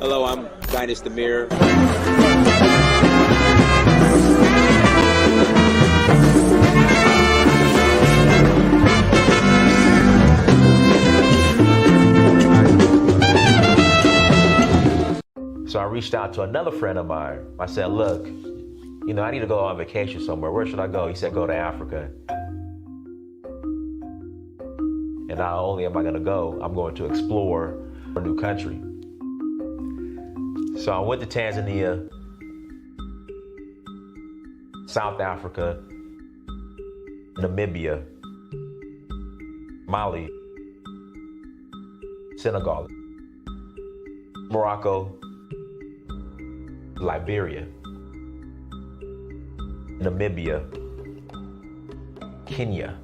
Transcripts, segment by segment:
Hello, I'm Dynast Amir. So I reached out to another friend of mine. I said, look, I need to go on vacation somewhere. Where should I go? He said, go to Africa. And not only am I going to go, I'm going to explore a new country. So I went to Tanzania, South Africa, Namibia, Mali, Senegal, Morocco, Liberia, Namibia, Kenya,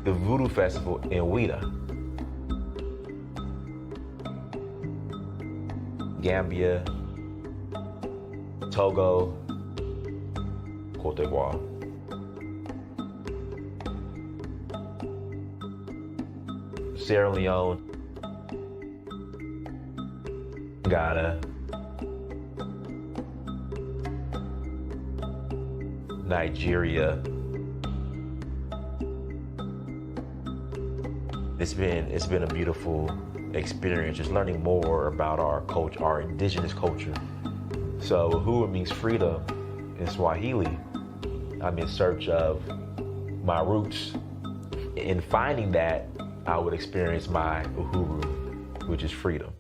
the Voodoo Festival in Ouida, Gambia, Togo, Cote d'Ivoire. Sierra Leone, Ghana, Nigeria. It's been a beautiful experience, just learning more about our culture, our indigenous culture. So Uhuru means freedom in Swahili. I'm in search of my roots. In finding that, I would experience my Uhuru, which is freedom.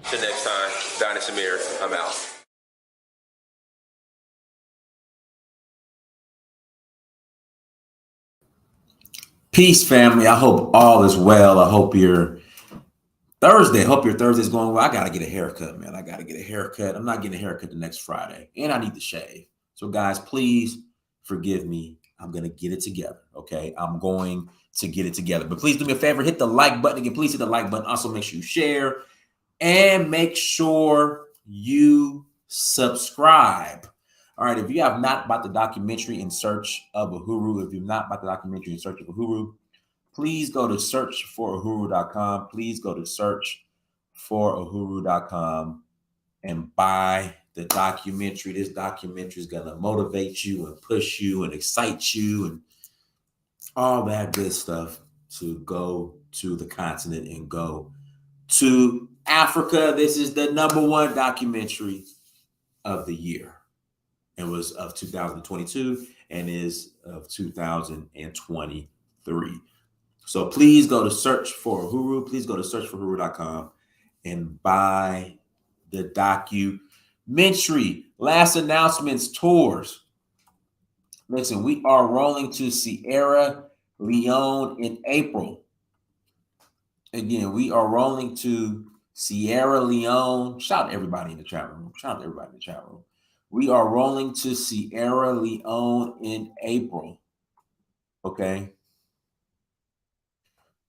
Till next time, Dynast Amir, I'm out. Peace, family. I hope all is well. I hope your Thursday's going well. I gotta get a haircut, man. I gotta get a haircut. I'm not getting a haircut the next Friday, and I need to shave. So, guys, please forgive me. I'm gonna get it together. Okay, I'm going to get it together. But please do me a favor, hit the like button again. Please hit the like button. Also, make sure you share and make sure you subscribe. All right, if you have not bought the documentary In Search of Uhuru, please go to searchforuhuru.com. Please go to searchforuhuru.com and buy the documentary. This documentary is going to motivate you and push you and excite you and all that good stuff to go to the continent and go to Africa. This is the #1 documentary of the year. It was of 2022 and is of 2023. So please go to Search for Uhuru. Please go to searchforuhuru.com and buy the documentary. Last announcements, tours. Listen, we are rolling to Sierra Leone in April. Again, we are rolling to Sierra Leone. Shout out to everybody in the chat room. We are rolling to Sierra Leone in April. Okay.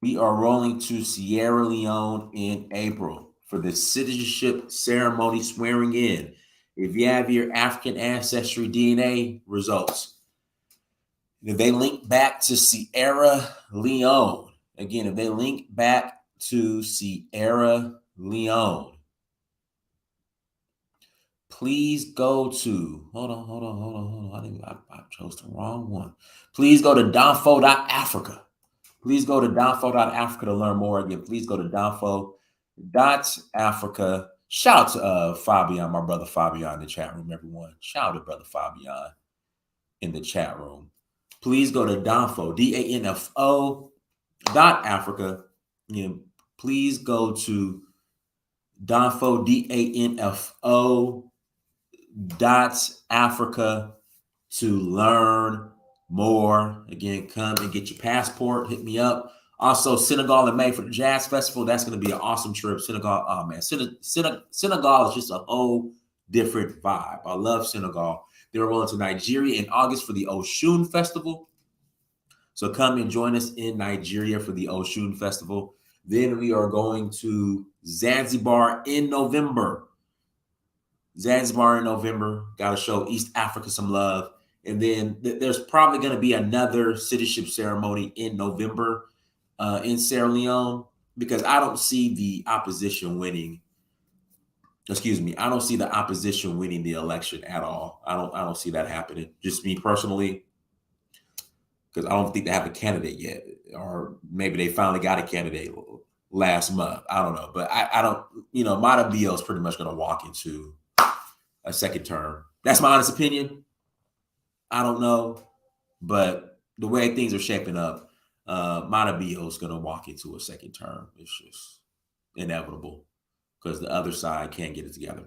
We are rolling to Sierra Leone in April for the citizenship ceremony swearing in. If you have your African ancestry DNA results, if they link back to Sierra Leone, again, if they link back to Sierra Leone, please go to, hold on. I chose the wrong one. Please go to donfo.africa. Please go to donfo.africa to learn more. Again, please go to donfo.africa. Shout out to Fabian, my brother Fabian in the chat room, everyone. Shout out to brother Fabian in the chat room. Please go to donfo, DANFO.Africa. Again, please go to donfo, DANFO.Africa to learn more. Again, come and get your passport. Hit me up. Also, Senegal in May for the Jazz Festival. That's going to be an awesome trip. Senegal, oh man, Senegal is just a whole different vibe. I love Senegal. They're rolling to Nigeria in August for the Oshun Festival. So come and join us in Nigeria for the Oshun Festival. Then we are going to Zanzibar in November Zanzibar in November. Got to show East Africa some love. And then there's probably going to be another citizenship ceremony in November in Sierra Leone, because I don't see the opposition winning. Excuse me. I don't see the opposition winning the election at all. I don't see that happening. Just me personally, because I don't think they have a candidate yet, or maybe they finally got a candidate last month. I don't know, but I don't. Mata Bio is pretty much going to walk into a second term. That's my honest opinion. I don't know, but the way things are shaping up, Mata Bio is going to walk into a second term. It's just inevitable because the other side can't get it together.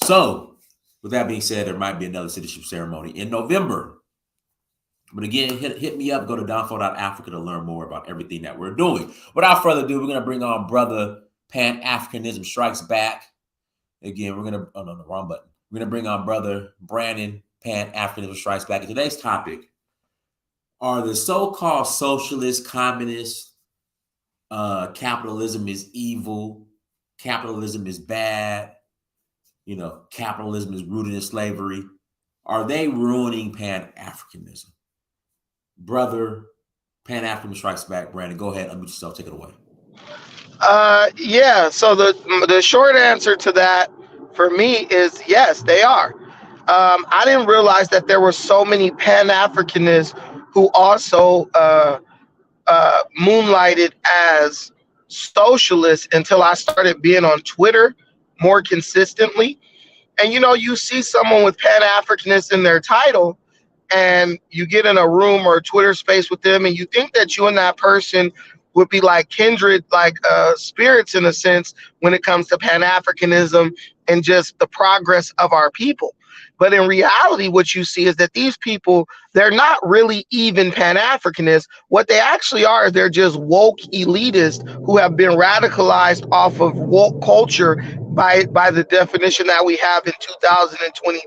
So, with that being said, there might be another citizenship ceremony in November. But again, hit me up. Go to downfall.africa to learn more about everything that we're doing. Without further ado, we're going to bring on brother Pan-Africanism Strikes Back. Again, we're going to, the wrong button. We're going to bring on brother Brandon Pan-Africanism Strikes Back. And today's topic are the so-called socialist, communist, capitalism is evil, capitalism is bad, capitalism is rooted in slavery. Are they ruining Pan-Africanism? Brother Pan-Africanism Strikes Back. Brandon, go ahead, unmute yourself, take it away. Yeah, so the short answer to that for me is yes, they are. I didn't realize that there were so many Pan-Africanists who also moonlighted as socialists until I started being on Twitter more consistently. And you see someone with Pan-Africanist in their title, and you get in a room or a Twitter space with them, and you think that you and that person would be like kindred, like spirits in a sense, when it comes to Pan-Africanism and just the progress of our people. But in reality, what you see is that these people, they're not really even Pan-Africanists. What they actually are is they're just woke elitists who have been radicalized off of woke culture by the definition that we have in 2020.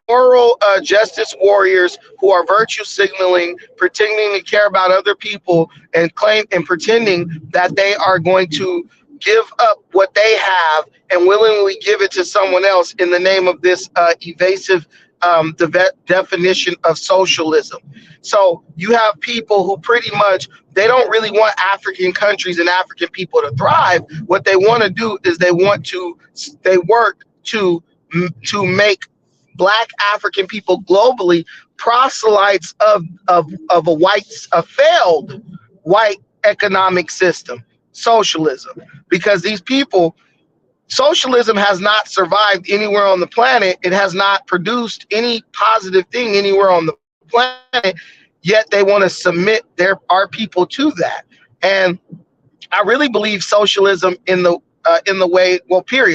Moral justice warriors who are virtue signaling, pretending to care about other people, and pretending that they are going to give up what they have and willingly give it to someone else in the name of this evasive definition of socialism. So you have people who pretty much, they don't really want African countries and African people to thrive. What they want to do is they work to make Black African people globally proselytes of a failed white economic system, socialism. Because these people, socialism has not survived anywhere on the planet. It has not produced any positive thing anywhere on the planet, yet they want to submit our people to that. And I really believe socialism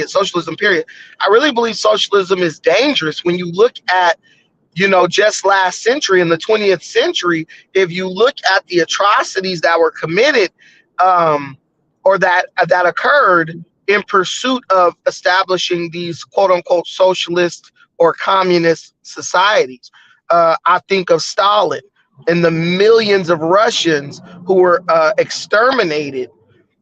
socialism, period. I really believe socialism is dangerous when you look at, just last century, in the 20th century, if you look at the atrocities that were committed or that occurred in pursuit of establishing these quote unquote socialist or communist societies. I think of Stalin and the millions of Russians who were exterminated,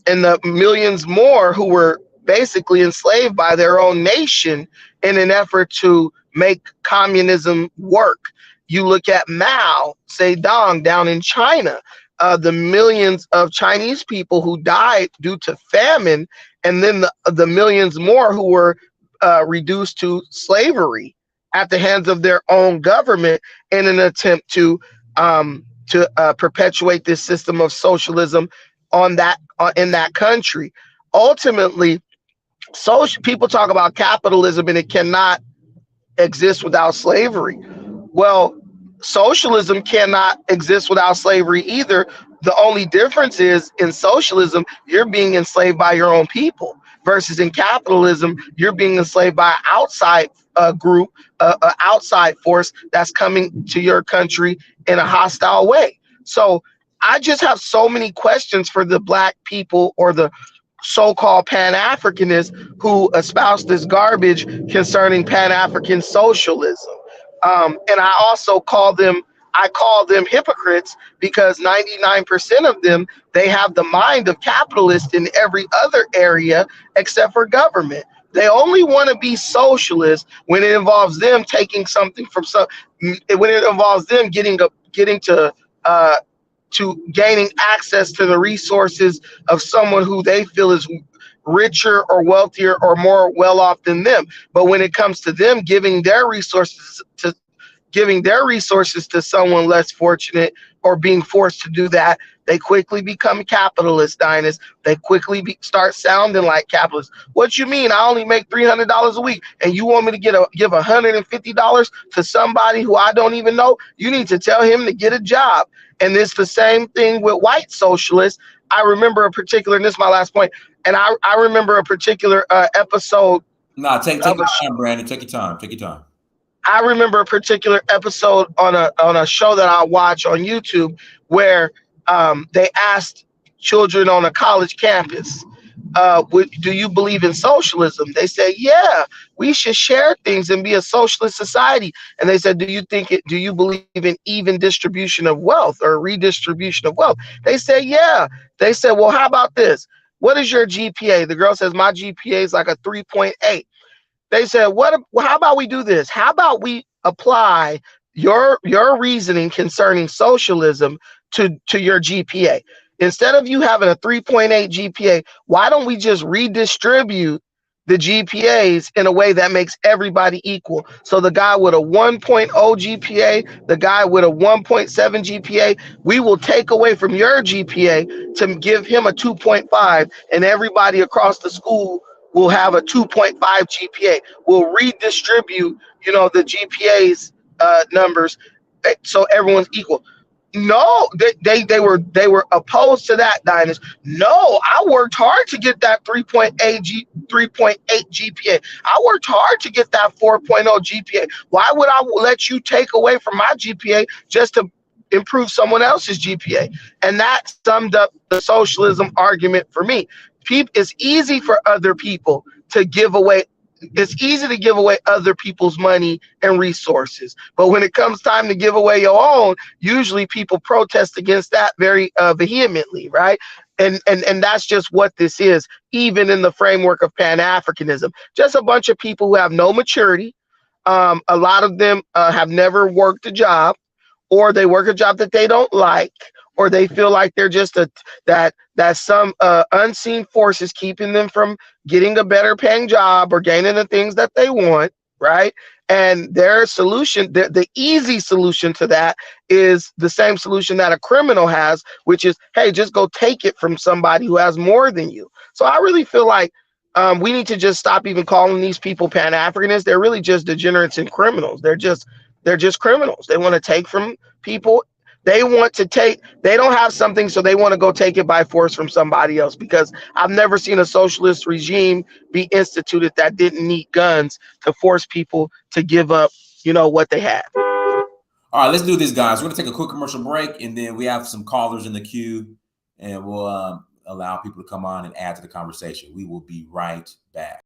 and the millions more who were basically enslaved by their own nation in an effort to make communism work. You look at Mao Zedong down in China, the millions of Chinese people who died due to famine, and then the millions more who were reduced to slavery at the hands of their own government in an attempt to perpetuate this system of socialism in that country. Ultimately, people talk about capitalism and it cannot exist without slavery. Well, socialism cannot exist without slavery either. The only difference is in socialism, you're being enslaved by your own people, versus in capitalism, you're being enslaved by an outside group, an outside force that's coming to your country in a hostile way. So I just have so many questions for the Black people or the so-called Pan-Africanists who espouse this garbage concerning Pan-African socialism. And I also call them I call them hypocrites because 99% of them, they have the mind of capitalists in every other area except for government. They only want to be socialist when it involves them taking something from some, when it involves them getting gaining access to the resources of someone who they feel is richer or wealthier or more well off than them. But when it comes to them giving their resources to someone less fortunate or being forced to do that, they quickly become capitalist dynasts. They quickly start sounding like capitalists. What you mean? I only make $300 a week, and you want me to give $150 to somebody who I don't even know? You need to tell him to get a job. And it's the same thing with white socialists. I remember a particular, and this is my last point, and I remember a particular episode. No, take your time, Brandon. Take your time. Take your time. I remember a particular episode on a show that I watch on YouTube where they asked children on a college campus, do you believe in socialism? They said, yeah, we should share things and be a socialist society. And they said, do you believe in even distribution of wealth or redistribution of wealth? They said, yeah. They said, well, how about this? What is your GPA? The girl says, my GPA is like a 3.8. They said, how about we do this? How about we apply your reasoning concerning socialism to your GPA? Instead of you having a 3.8 GPA, why don't we just redistribute the GPAs in a way that makes everybody equal? So the guy with a 1.0 GPA, the guy with a 1.7 GPA, we will take away from your GPA to give him a 2.5, and everybody across the school will have a 2.5 GPA. We'll redistribute, the GPA's numbers so everyone's equal. No, they were opposed to that, Dynas. No, I worked hard to get that 3.8 GPA. I worked hard to get that 4.0 GPA. Why would I let you take away from my GPA just to improve someone else's GPA? And that summed up the socialism argument for me. It's easy for other people to give away. It's easy to give away other people's money and resources. But when it comes time to give away your own, usually people protest against that very vehemently, right? And that's just what this is, even in the framework of Pan-Africanism. Just a bunch of people who have no maturity. A lot of them have never worked a job, or they work a job that they don't like, or they feel like they're just that some unseen force is keeping them from getting a better paying job or gaining the things that they want, right? And their solution, the easy solution to that is the same solution that a criminal has, which is, hey, just go take it from somebody who has more than you. So I really feel like we need to just stop even calling these people Pan-Africanists. They're really just degenerates and criminals. They're just criminals. They want to take from people. They don't have something, so they want to go take it by force from somebody else, because I've never seen a socialist regime be instituted that didn't need guns to force people to give up, what they had. All right, let's do this, guys. We're going to take a quick commercial break, and then we have some callers in the queue, and we'll allow people to come on and add to the conversation. We will be right back.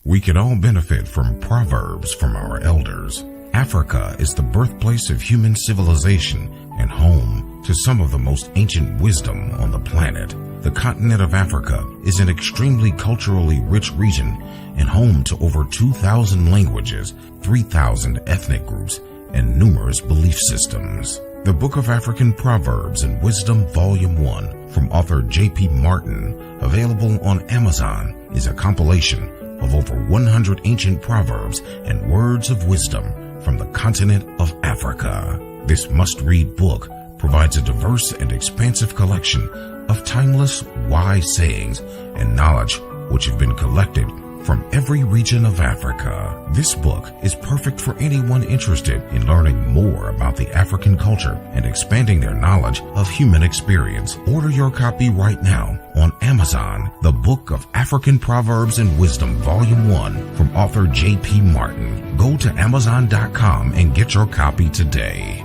We can all benefit from proverbs from our elders. Africa is the birthplace of human civilization and home to some of the most ancient wisdom on the planet. The continent of Africa is an extremely culturally rich region and home to over 2,000 languages, 3,000 ethnic groups, and numerous belief systems. The Book of African Proverbs and Wisdom, Volume 1, from author J.P. Martin, available on Amazon, is a compilation of over 100 ancient proverbs and words of wisdom from the continent of Africa. This must-read book provides a diverse and expansive collection of timeless, wise sayings and knowledge which have been collected from every region of Africa. This book is perfect for anyone interested in learning more about the African culture and expanding their knowledge of human experience. Order your copy right now on Amazon. The Book of African Proverbs and Wisdom, Volume 1, from author J.P. Martin. Go to Amazon.com and get your copy today.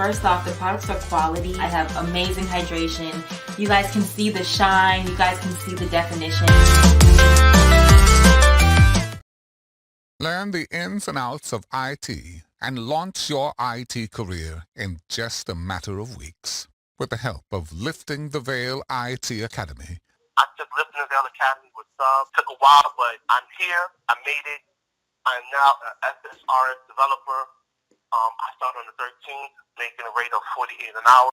First off, the products are quality. I have amazing hydration. You guys can see the shine. You guys can see the definition. Learn the ins and outs of IT and launch your IT career in just a matter of weeks with the help of Lifting the Veil IT Academy. I took Lifting the Veil Academy with subs. Took a while, but I'm here. I made it. I'm now an SSRS developer. I started on the 13th, making a rate of $48 an hour.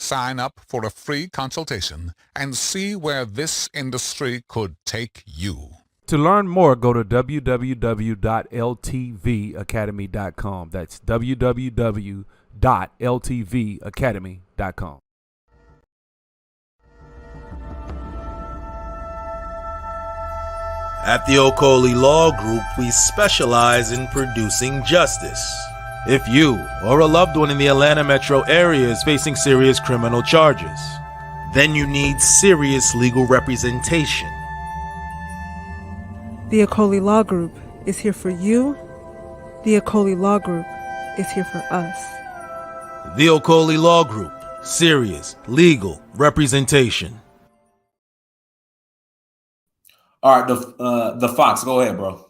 Sign up for a free consultation and see where this industry could take you. To learn more, go to www.ltvacademy.com. That's www.ltvacademy.com. At the Okoli Law Group, we specialize in producing justice. If you or a loved one in the Atlanta metro area is facing serious criminal charges, then you need serious legal representation. The Okoli Law Group is here for you. The Okoli Law Group is here for us. The Okoli Law Group. Serious legal representation. All right, the Fox, go ahead, bro.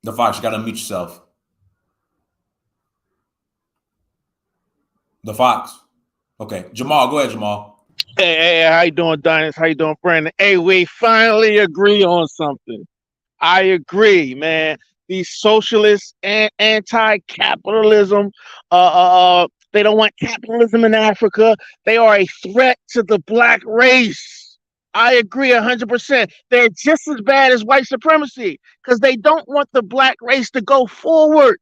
The Fox, you gotta unmute yourself. The Fox. Okay, Jamal, go ahead, Jamal. Hey, how you doing, Dynast? How you doing, Brandon? Hey, we finally agree on something. I agree, man. These socialists and anti-capitalism, they don't want capitalism in Africa. They are a threat to the black race. I agree 100%. They're just as bad as white supremacy because they don't want the black race to go forward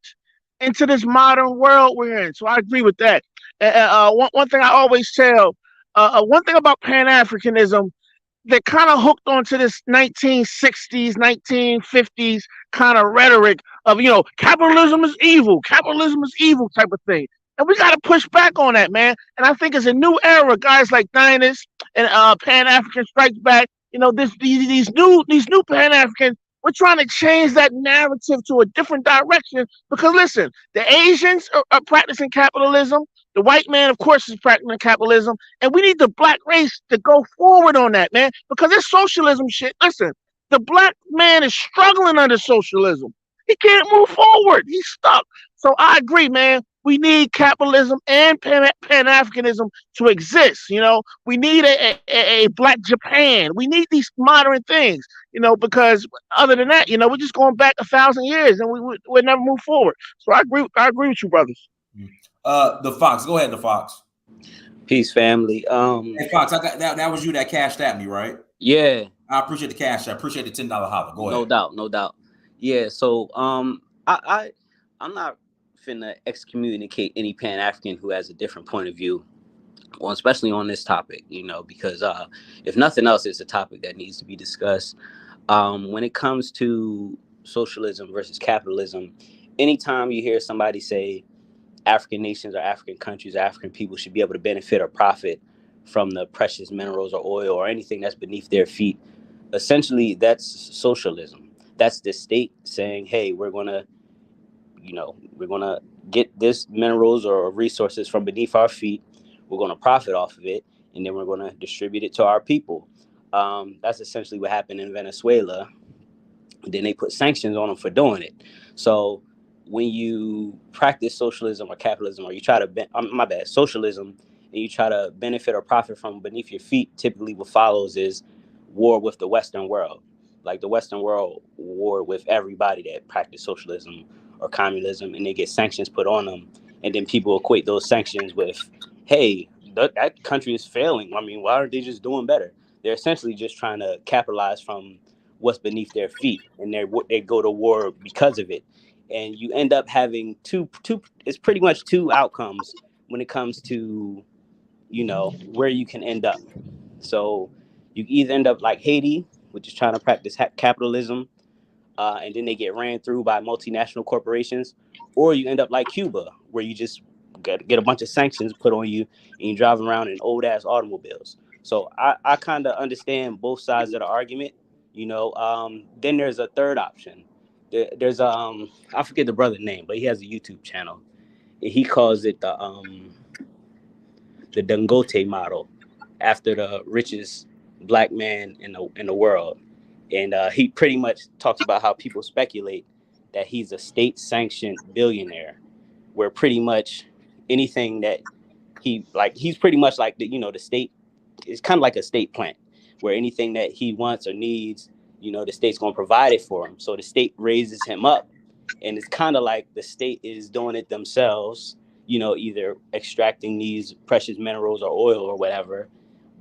into this modern world we're in. So I agree with that. One thing I always tell, one thing about Pan-Africanism, they're kind of hooked onto this 1960s, 1950s kind of rhetoric of, capitalism is evil type of thing. And we got to push back on that, man. And I think it's a new era. Guys like Dynast and Pan-African Strikes Back, these new Pan-Africans, we're trying to change that narrative to a different direction because, listen, the Asians are practicing capitalism. The white man, of course, is practicing capitalism. And we need the black race to go forward on that, man, because this socialism shit, listen, the black man is struggling under socialism. He can't move forward. He's stuck. So I agree, man. We need capitalism and Pan-Africanism to exist. We need a black Japan. We need these modern things, because other than that, we're just going back 1,000 years and we'll never move forward. So I agree with you, brothers. The Fox, go ahead, the Fox. Peace, family. Hey, Fox, I got that was you that cashed at me, right? Yeah. I appreciate the cash. I appreciate the $10 holler. Go ahead. No doubt. Yeah. So I'm not finna excommunicate any Pan-African who has a different point of view, well, especially on this topic, because if nothing else, it's a topic that needs to be discussed. When it comes to socialism versus capitalism, anytime you hear somebody say African nations or African countries or African people should be able to benefit or profit from the precious minerals or oil or anything that's beneath their feet, essentially that's socialism. That's the state saying, hey, we're going to get this minerals or resources from beneath our feet. We're going to profit off of it, and then we're going to distribute it to our people. That's essentially what happened in Venezuela. Then they put sanctions on them for doing it. So when you practice socialism or capitalism, or you try to, socialism, and you try to benefit or profit from beneath your feet, typically what follows is war with the Western world. Like the Western world war with everybody that practice socialism or communism, and they get sanctions put on them. And then people equate those sanctions with, hey, that country is failing. I mean, why aren't they just doing better? They're essentially just trying to capitalize from what's beneath their feet, and they go to war because of it. And you end up having two. It's pretty much two outcomes when it comes to, where you can end up. So you either end up like Haiti, which is trying to practice capitalism, and then they get ran through by multinational corporations, or you end up like Cuba, where you just get a bunch of sanctions put on you and you drive around in old ass automobiles. So I kind of understand both sides of the argument. Then there's a third option, there's I forget the brother's name, but he has a YouTube channel. He calls it the Dangote model, after the richest black man in the world. And he pretty much talks about how people speculate that he's a state-sanctioned billionaire, where pretty much anything that he's pretty much like the state is kind of like a state plant, where anything that he wants or needs, the state's going to provide it for him. So the state raises him up, and it's kind of like the state is doing it themselves, either extracting these precious minerals or oil or whatever,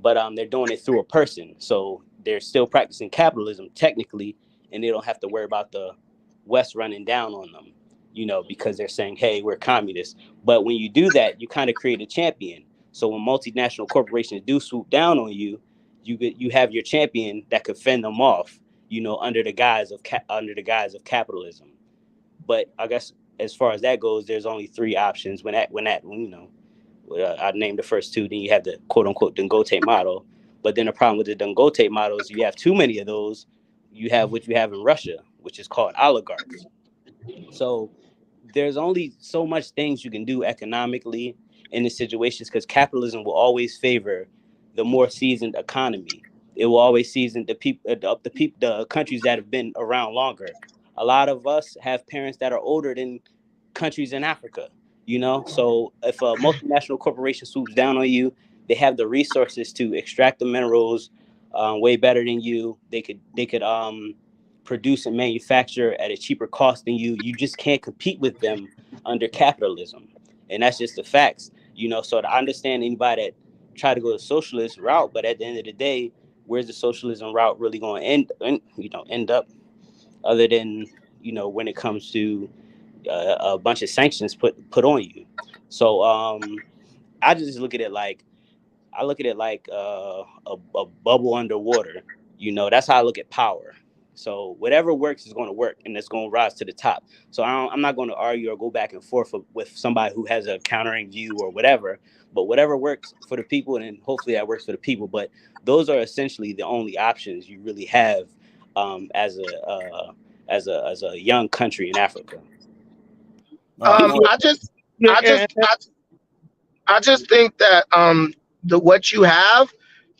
but they're doing it through a person. So they're still practicing capitalism technically, and they don't have to worry about the West running down on them, because they're saying, hey, we're communists. But when you do that, you kind of create a champion. So when multinational corporations do swoop down on you, you have your champion that could fend them off, under the guise of capitalism. But I guess as far as that goes, there's only three options. I named the first two. Then you have the quote unquote Dangote model. But then the problem with the Dangote model is you have too many of those. You have what you have in Russia, which is called oligarchs. So there's only so much things you can do economically in these situations, because capitalism will always favor the more seasoned economy. It will always season the countries that have been around longer. A lot of us have parents that are older than countries in Africa, So if a multinational corporation swoops down on you, they have the resources to extract the minerals way better than you. They could produce and manufacture at a cheaper cost than you. You just can't compete with them under capitalism, and that's just the facts. So I understand anybody that try to go the socialist route, but at the end of the day, where's the socialism route really going to end up, other than when it comes to a bunch of sanctions put on you? So I just look at it like a bubble underwater. That's how I look at power. So whatever works is going to work, and it's going to rise to the top. So I'm not going to argue or go back and forth with somebody who has a countering view or whatever. But whatever works for the people, and hopefully that works for the people. But those are essentially the only options you really have as a young country in Africa. I just think that what you have,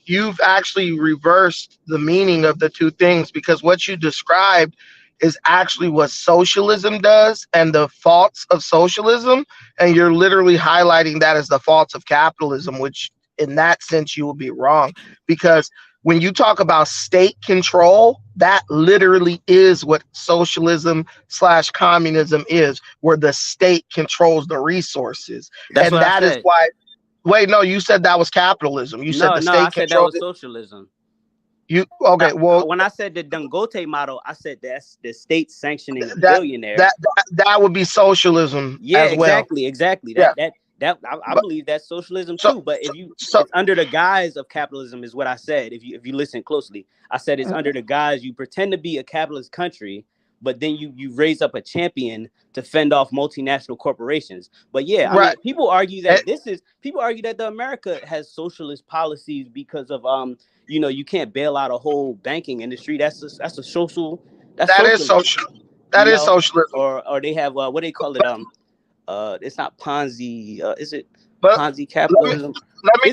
you've actually reversed the meaning of the two things, because what you described is actually what socialism does and the faults of socialism, and you're literally highlighting that as the faults of capitalism, which in that sense you will be wrong, because when you talk about state control, that literally is what socialism/communism is, where the state controls the resources. That's and that is why. Wait, no, you said that was capitalism. You said the state I said that was controls socialism. Well, when I said the Dangote model, I said that's the state sanctioning a billionaire. That would be socialism. Yeah, as well. Exactly. I believe that's socialism too. But it's under the guise of capitalism, is what I said. If you listen closely, I said it's under the guise. You pretend to be a capitalist country, but then you raise up a champion to fend off multinational corporations. But yeah, I mean, people argue that the America has socialist policies because of you can't bail out a whole banking industry. That's a social. That is social. That is socialism. Or they have what they call it. It's not Ponzi. Is it Ponzi capitalism? Let me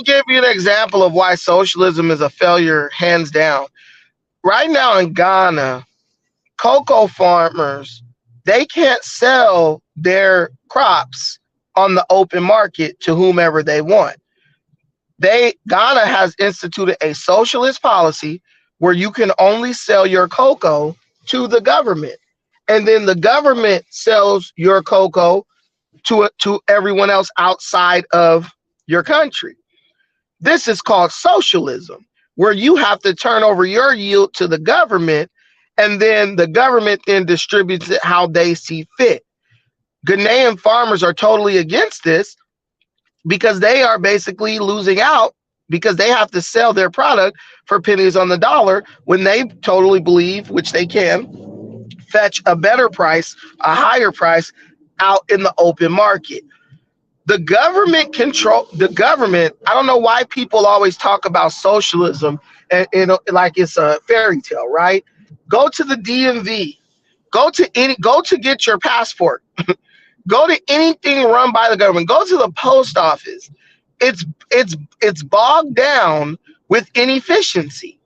give you an example of why socialism is a failure, hands down. Right now in Ghana, cocoa farmers, they can't sell their crops on the open market to whomever they want. Ghana has instituted a socialist policy where you can only sell your cocoa to the government, and then the government sells your cocoa to everyone else outside of your country. This is called socialism, where you have to turn over your yield to the government, and then the government then distributes it how they see fit. Ghanaian farmers are totally against this because they are basically losing out, because they have to sell their product for pennies on the dollar when they totally believe, which they can, fetch a better price, a higher price out in the open market. The government I don't know why people always talk about socialism and like it's a fairy tale, right? Go to the DMV. Go to get your passport. Go to anything run by the government. Go to the post office. It's bogged down with inefficiency.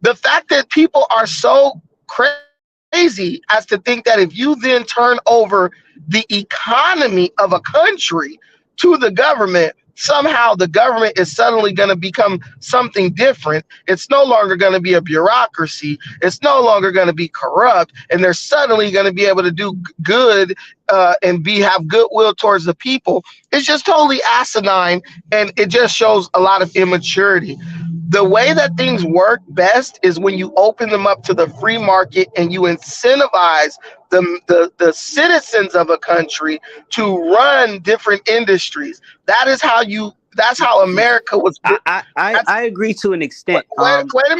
The fact that people are so crazy as to think that if you then turn over the economy of a country to the government, somehow the government is suddenly going to become something different. It's no longer going to be a bureaucracy. It's no longer going to be corrupt, and they're suddenly going to be able to do good and have goodwill towards the people. It's just totally asinine, and it just shows a lot of immaturity. The way that things work best is when you open them up to the free market and you incentivize the citizens of a country to run different industries. That's how America was built. I agree to an extent. Wait a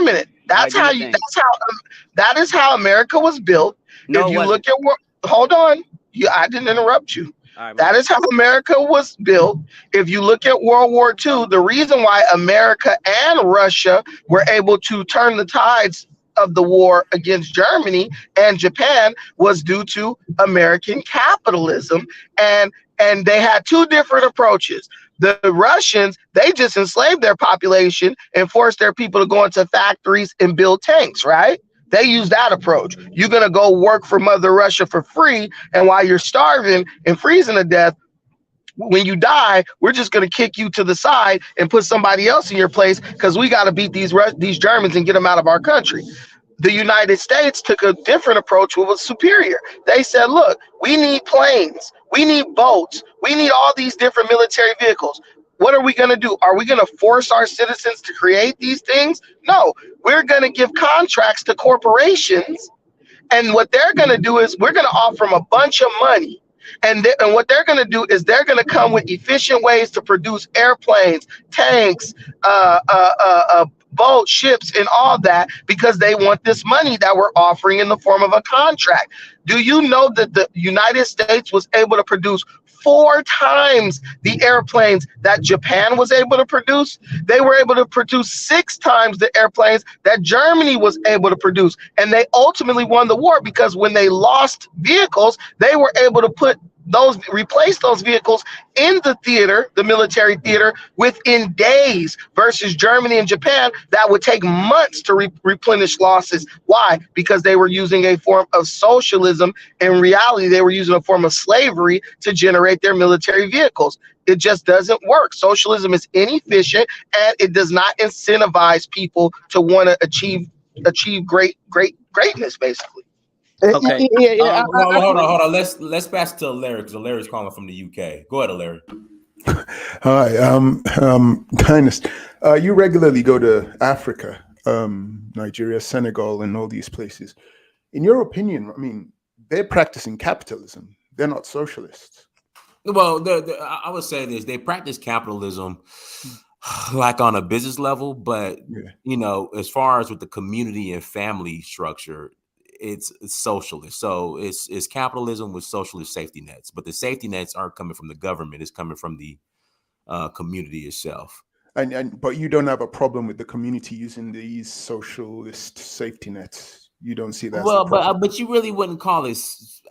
minute. That is how America was built. No, if you look at hold on. I didn't interrupt you. That is how America was built. If you look at World War II, the reason why America and Russia were able to turn the tides of the war against Germany and Japan was due to American capitalism. And they had two different approaches. The Russians, they just enslaved their population and forced their people to go into factories and build tanks, right? They use that approach. You're going to go work for Mother Russia for free, and while you're starving and freezing to death, when you die, we're just going to kick you to the side and put somebody else in your place because we got to beat these Germans and get them out of our country. The United States took a different approach, which was superior. They said, look, we need planes, we need boats, we need all these different military vehicles. What are we going to do? Are we going to force our citizens to create these things? No, we're going to give contracts to corporations. And what they're going to do is we're going to offer them a bunch of money. And what they're going to do is they're going to come with efficient ways to produce airplanes, tanks, boats, ships, and all that because they want this money that we're offering in the form of a contract. Do you know that the United States was able to produce 4 times the airplanes that Japan was able to produce? They were able to produce 6 times the airplanes that Germany was able to produce. And they ultimately won the war because when they lost vehicles, they were able to replace those vehicles in the theater, the military theater, within days versus Germany and Japan that would take months to replenish losses. Why? Because they were using a form of socialism. In reality, they were using a form of slavery to generate their military vehicles. It just doesn't work. Socialism is inefficient and it does not incentivize people to want to achieve greatness, basically. Okay. Hold on. Let's pass to Larry because Larry's calling from the UK. Go ahead, Larry. Hi, Dynast. You regularly go to Africa, Nigeria, Senegal, and all these places. In your opinion, I mean, they're practicing capitalism. They're not socialists. Well, I would say this: they practice capitalism like on a business level, but you know, as far as with the community and family structure, it's socialist. So it's capitalism with socialist safety nets, but the safety nets aren't coming from the government; it's coming from the community itself. But you don't have a problem with the community using these socialist safety nets. You don't see that. Well, but you really wouldn't call this.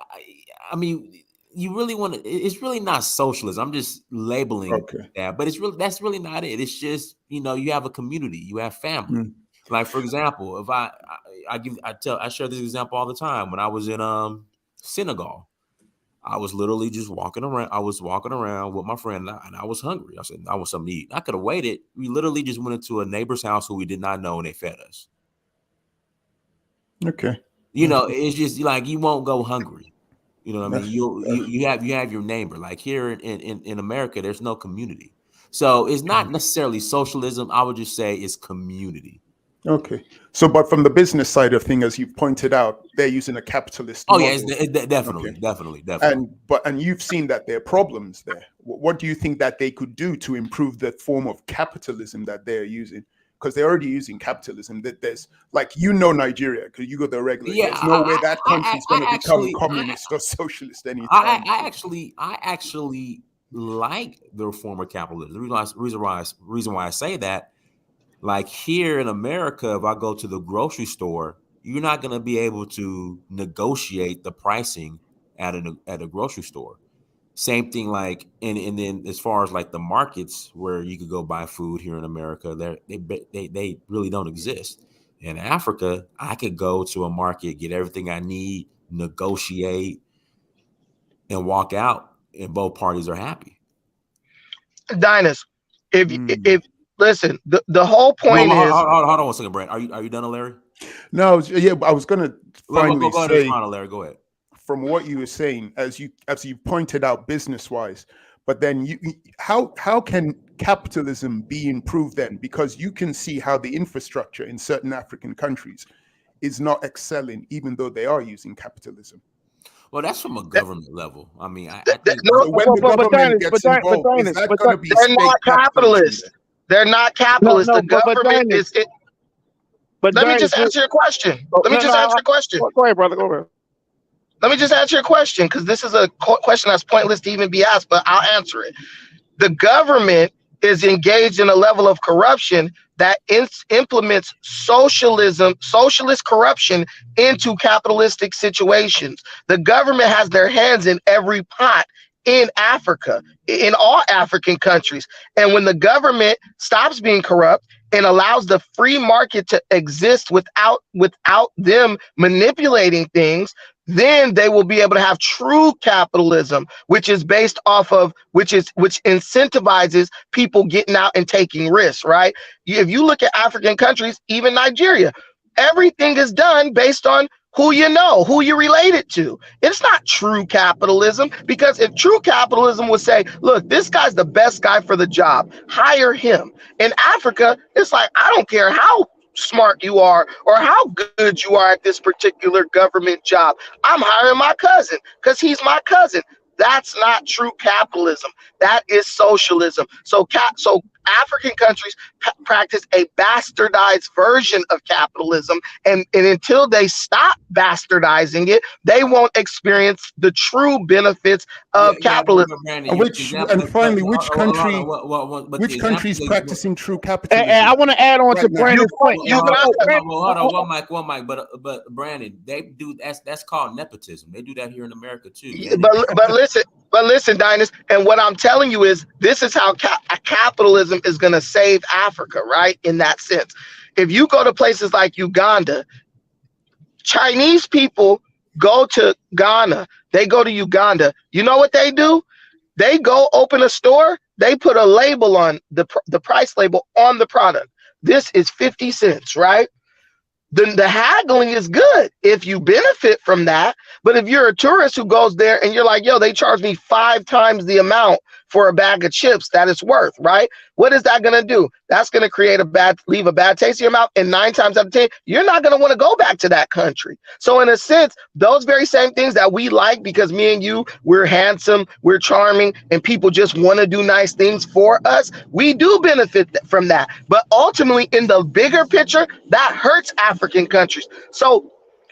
I mean, you really want to. It's really not socialism. I'm just labeling that, but that's really not it. It's just, you know, you have a community, you have family. Like, for example, if I share this example all the time. When I was in Senegal, I was literally just walking around. I was walking around with my friend, and I was hungry. I said, I want something to eat. I could have waited. We literally just went into a neighbor's house who we did not know, and they fed us. Okay. You know, it's just like you won't go hungry. You know what I mean? You have your neighbor. Like here in America, there's no community. So it's not necessarily socialism. I would just say it's community. Okay. So, but from the business side of things, as you've pointed out, they're using a capitalist model. Yeah, definitely. And you've seen that there are problems there. What do you think that they could do to improve the form of capitalism that they're using? Because they're already using capitalism. That there's, like, you know, Nigeria, because you go there regularly. Yeah, there's no way that country's going to become communist or socialist anytime. I actually like the form of capitalism. The reason why I say that, like here in America, if I go to the grocery store, you're not going to be able to negotiate the pricing at a grocery store. Same thing, like, and then as far as like the markets where you could go buy food here in America, they really don't exist. In Africa, I could go to a market, get everything I need, negotiate, and walk out, and both parties are happy. Dynast, if listen, the whole point is. Hold on 1 second, Brad. Are you done, Larry? No, yeah, I was gonna finally say. Go ahead, Larry. Go ahead. From what you were saying, as you pointed out, business wise, but then how can capitalism be improved then? Because you can see how the infrastructure in certain African countries is not excelling, even though they are using capitalism. Well, that's from a government level. I mean, I think when the government gets involved, is that going to be they're not capitalists. They're not capitalists. The government is. Let me just answer your question. Let me just answer your question. Go ahead, brother. Go ahead. Let me just answer your question, because this is a question that's pointless to even be asked, but I'll answer it. The government is engaged in a level of corruption that implements socialist corruption into capitalistic situations. The government has their hands in every pot in Africa, in all African countries. And when the government stops being corrupt and allows the free market to exist without them manipulating things, then they will be able to have true capitalism, which is based off of which incentivizes people getting out and taking risks, right? If you look at African countries, even Nigeria, everything is done based on who you know, who you're related to. It's not true capitalism, because if true capitalism would say, look, this guy's the best guy for the job, hire him. In Africa, it's like, I don't care how smart you are or how good you are at this particular government job, I'm hiring my cousin because he's my cousin. That's not true capitalism. That is socialism. So African countries practice a bastardized version of capitalism, and until they stop bastardizing it, they won't experience the true benefits of capitalism. And finally, which country is practicing true capitalism? And I want to add on to Brandon's point. One mic, but Brandon, they do that's called nepotism. They do that here in America too. But listen, Dynast, and what I'm telling you is this is how capitalism is going to save Africa, right? In that sense, if you go to places like Uganda, Chinese people go to Ghana, they go to Uganda. You know what they do? They go open a store. They put a label on the price label on the product. This is 50 cents, right? Then the haggling is good if you benefit from that. But if you're a tourist who goes there and you're like, yo, they charge me 5 times the amount for a bag of chips that it's worth, right? What is that going to do? That's going to leave a bad taste in your mouth. And 9 times out of 10, you're not going to want to go back to that country. So in a sense, those very same things that we like, because me and you, we're handsome, we're charming, and people just want to do nice things for us, we do benefit from that. But ultimately, in the bigger picture, that hurts African countries. So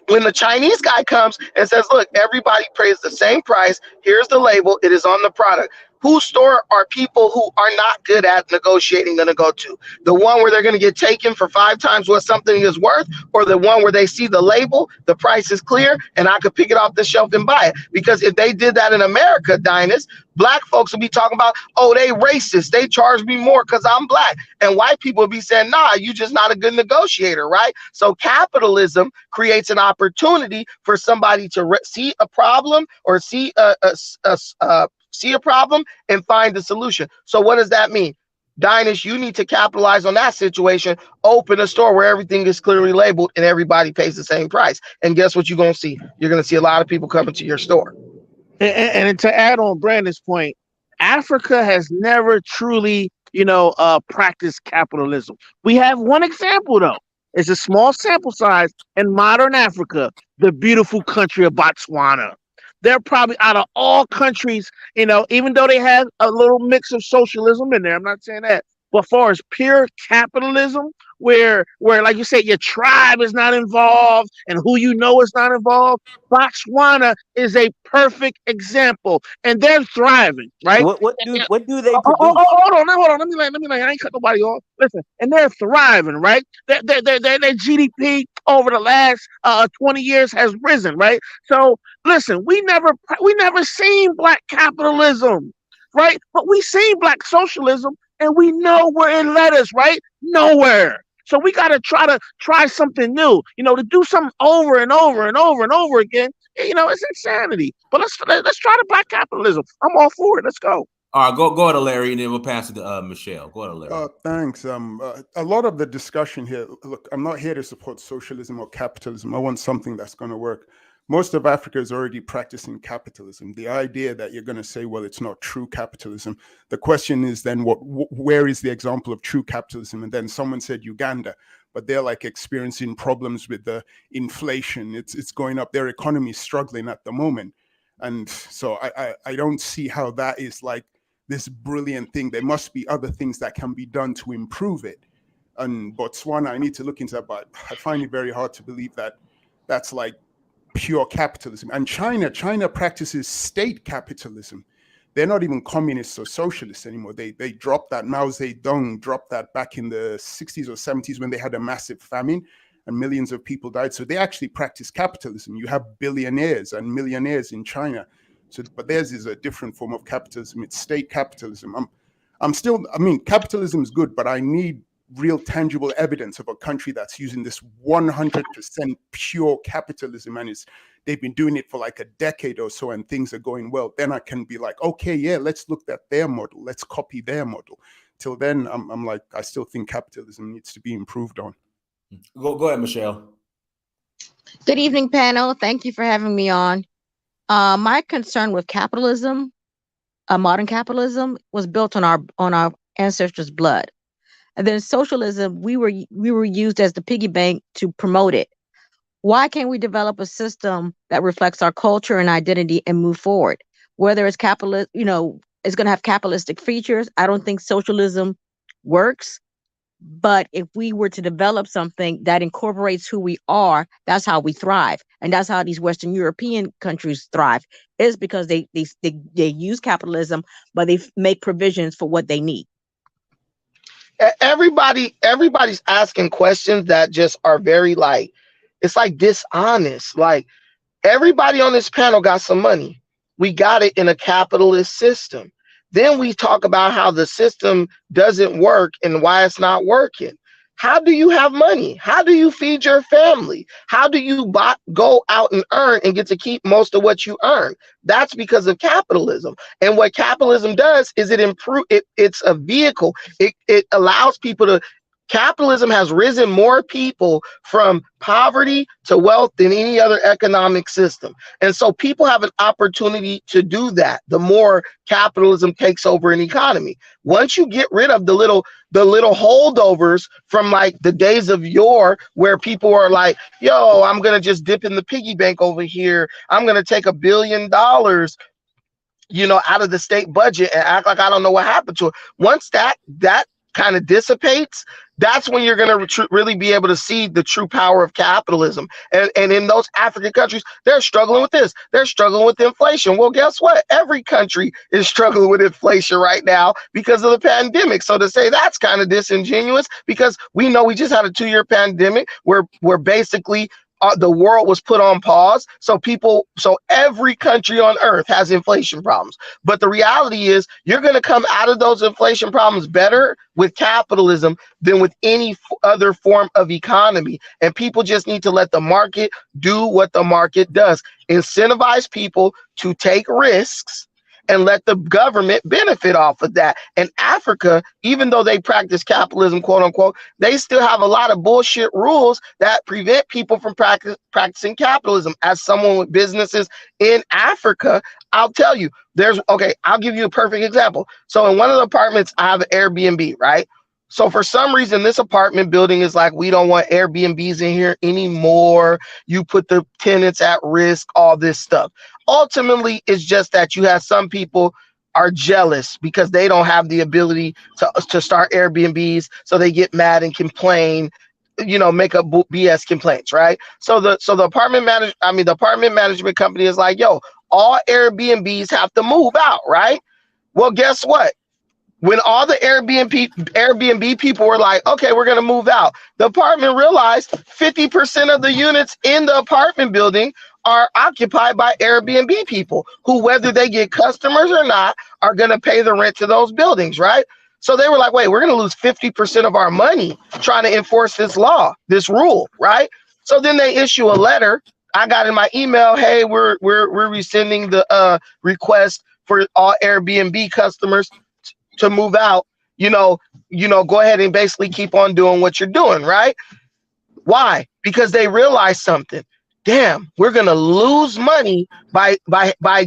when the Chinese guy comes and says, look, everybody pays the same price, here's the label, it is on the product. Whose store are people who are not good at negotiating going to go to? The one where they're going to get taken for 5 times what something is worth, or the one where they see the label, the price is clear, and I could pick it off the shelf and buy it? Because if they did that in America, Dynast, black folks would be talking about, oh, they racist, they charge me more because I'm black. And white people would be saying, nah, you just not a good negotiator, right? So capitalism creates an opportunity for somebody to see a problem or see a problem and find the solution. So what does that mean? Dynast, you need to capitalize on that situation. Open a store where everything is clearly labeled and everybody pays the same price. And guess what you're going to see? You're going to see a lot of people coming to your store. And to add on Brandon's point, Africa has never truly, practiced capitalism. We have one example, though. It's a small sample size in modern Africa, the beautiful country of Botswana. They're probably, out of all countries, even though they have a little mix of socialism in there, I'm not saying that, but as far as pure capitalism, where like you said, your tribe is not involved and who you know is not involved, Botswana is a perfect example, and they're thriving, right? What do they produce? Hold on. Let me I ain't cut nobody off. Listen, and they're thriving, right? Their GDP over the last 20 years has risen, right? So listen, we never seen black capitalism, right? But we seen black socialism, and we know where it led us, right? Nowhere. So we got to try something new, to do something over and over and over and over again. It's insanity. But let's try the black capitalism. I'm all for it. Let's go. All right, go to Larry, and then we'll pass it to Michelle. Go to Larry. Thanks. A lot of the discussion here. Look, I'm not here to support socialism or capitalism. I want something that's going to work. Most of Africa is already practicing capitalism. The idea that you're going to say, well, it's not true capitalism. The question is then, where is the example of true capitalism? And then someone said Uganda, but they're like experiencing problems with the inflation. It's going up. Their economy is struggling at the moment. And so I don't see how that is like this brilliant thing. There must be other things that can be done to improve it. And Botswana, I need to look into that, but I find it very hard to believe that that's like pure capitalism. And China practices state capitalism. They're not even communists or socialists anymore. They dropped that. Mao Zedong dropped that back in the 60s or 70s when they had a massive famine and millions of people died. So they actually practice capitalism. You have billionaires and millionaires in China. So, but theirs is a different form of capitalism. It's state capitalism. Capitalism is good, but I need real tangible evidence of a country that's using this 100% pure capitalism, and they've been doing it for like a decade or so, and things are going well. Then I can be like, okay, yeah, let's look at their model. Let's copy their model. Till then, I'm like, I still think capitalism needs to be improved on. Go ahead, Michelle. Good evening, panel. Thank you for having me on. My concern with capitalism, modern capitalism, was built on our ancestors' blood. And then socialism, we were used as the piggy bank to promote it. Why can't we develop a system that reflects our culture and identity and move forward? Whether it's capitalist, it's going to have capitalistic features. I don't think socialism works. But if we were to develop something that incorporates who we are, that's how we thrive. And that's how these Western European countries thrive, is because they use capitalism, but they make provisions for what they need. Everybody's asking questions that just are very it's like dishonest. Like, everybody on this panel got some money. We got it in a capitalist system. Then we talk about how the system doesn't work and why it's not working. How do you have money? How do you feed your family? How do you go out and earn and get to keep most of what you earn? That's because of capitalism. And what capitalism does is it's a vehicle. It allows people to. Capitalism has risen more people from poverty to wealth than any other economic system. And so people have an opportunity to do that the more capitalism takes over an economy. Once you get rid of the little holdovers from like the days of yore, where people are like, yo, I'm going to just dip in the piggy bank over here. I'm going to take $1 billion, out of the state budget and act like I don't know what happened to it. Once that kind of dissipates, that's when you're going to really be able to see the true power of capitalism. And in those African countries, they're struggling with this. They're struggling with inflation. Well, guess what? Every country is struggling with inflation right now because of the pandemic. So to say that's kind of disingenuous, because we know we just had a 2-year pandemic where basically the world was put on pause. So every country on earth has inflation problems. But the reality is you're going to come out of those inflation problems better with capitalism than with any other form of economy. And people just need to let the market do what the market does. Incentivize people to take risks and let the government benefit off of that. And Africa, even though they practice capitalism, quote unquote, they still have a lot of bullshit rules that prevent people from practicing capitalism. As someone with businesses in Africa, I'll tell you, I'll give you a perfect example. So in one of the apartments, I have an Airbnb, right? So for some reason, this apartment building is like, we don't want Airbnbs in here anymore. You put the tenants at risk, all this stuff. Ultimately, it's just that you have some people are jealous because they don't have the ability to start Airbnbs. So they get mad and complain, make up BS complaints, right? So the apartment management company is like, yo, all Airbnbs have to move out, right? Well, guess what? When all the Airbnb people were like, okay, we're going to move out, the apartment realized 50% of the units in the apartment building are occupied by Airbnb people who, whether they get customers or not, are going to pay the rent to those buildings, right? So they were like, wait, we're going to lose 50% of our money trying to enforce this law, this rule, right? So then they issue a letter. I got in my email, hey, we're rescinding the request for all Airbnb customers to move out, go ahead and basically keep on doing what you're doing, right? Why? Because they realized something. Damn, we're gonna lose money by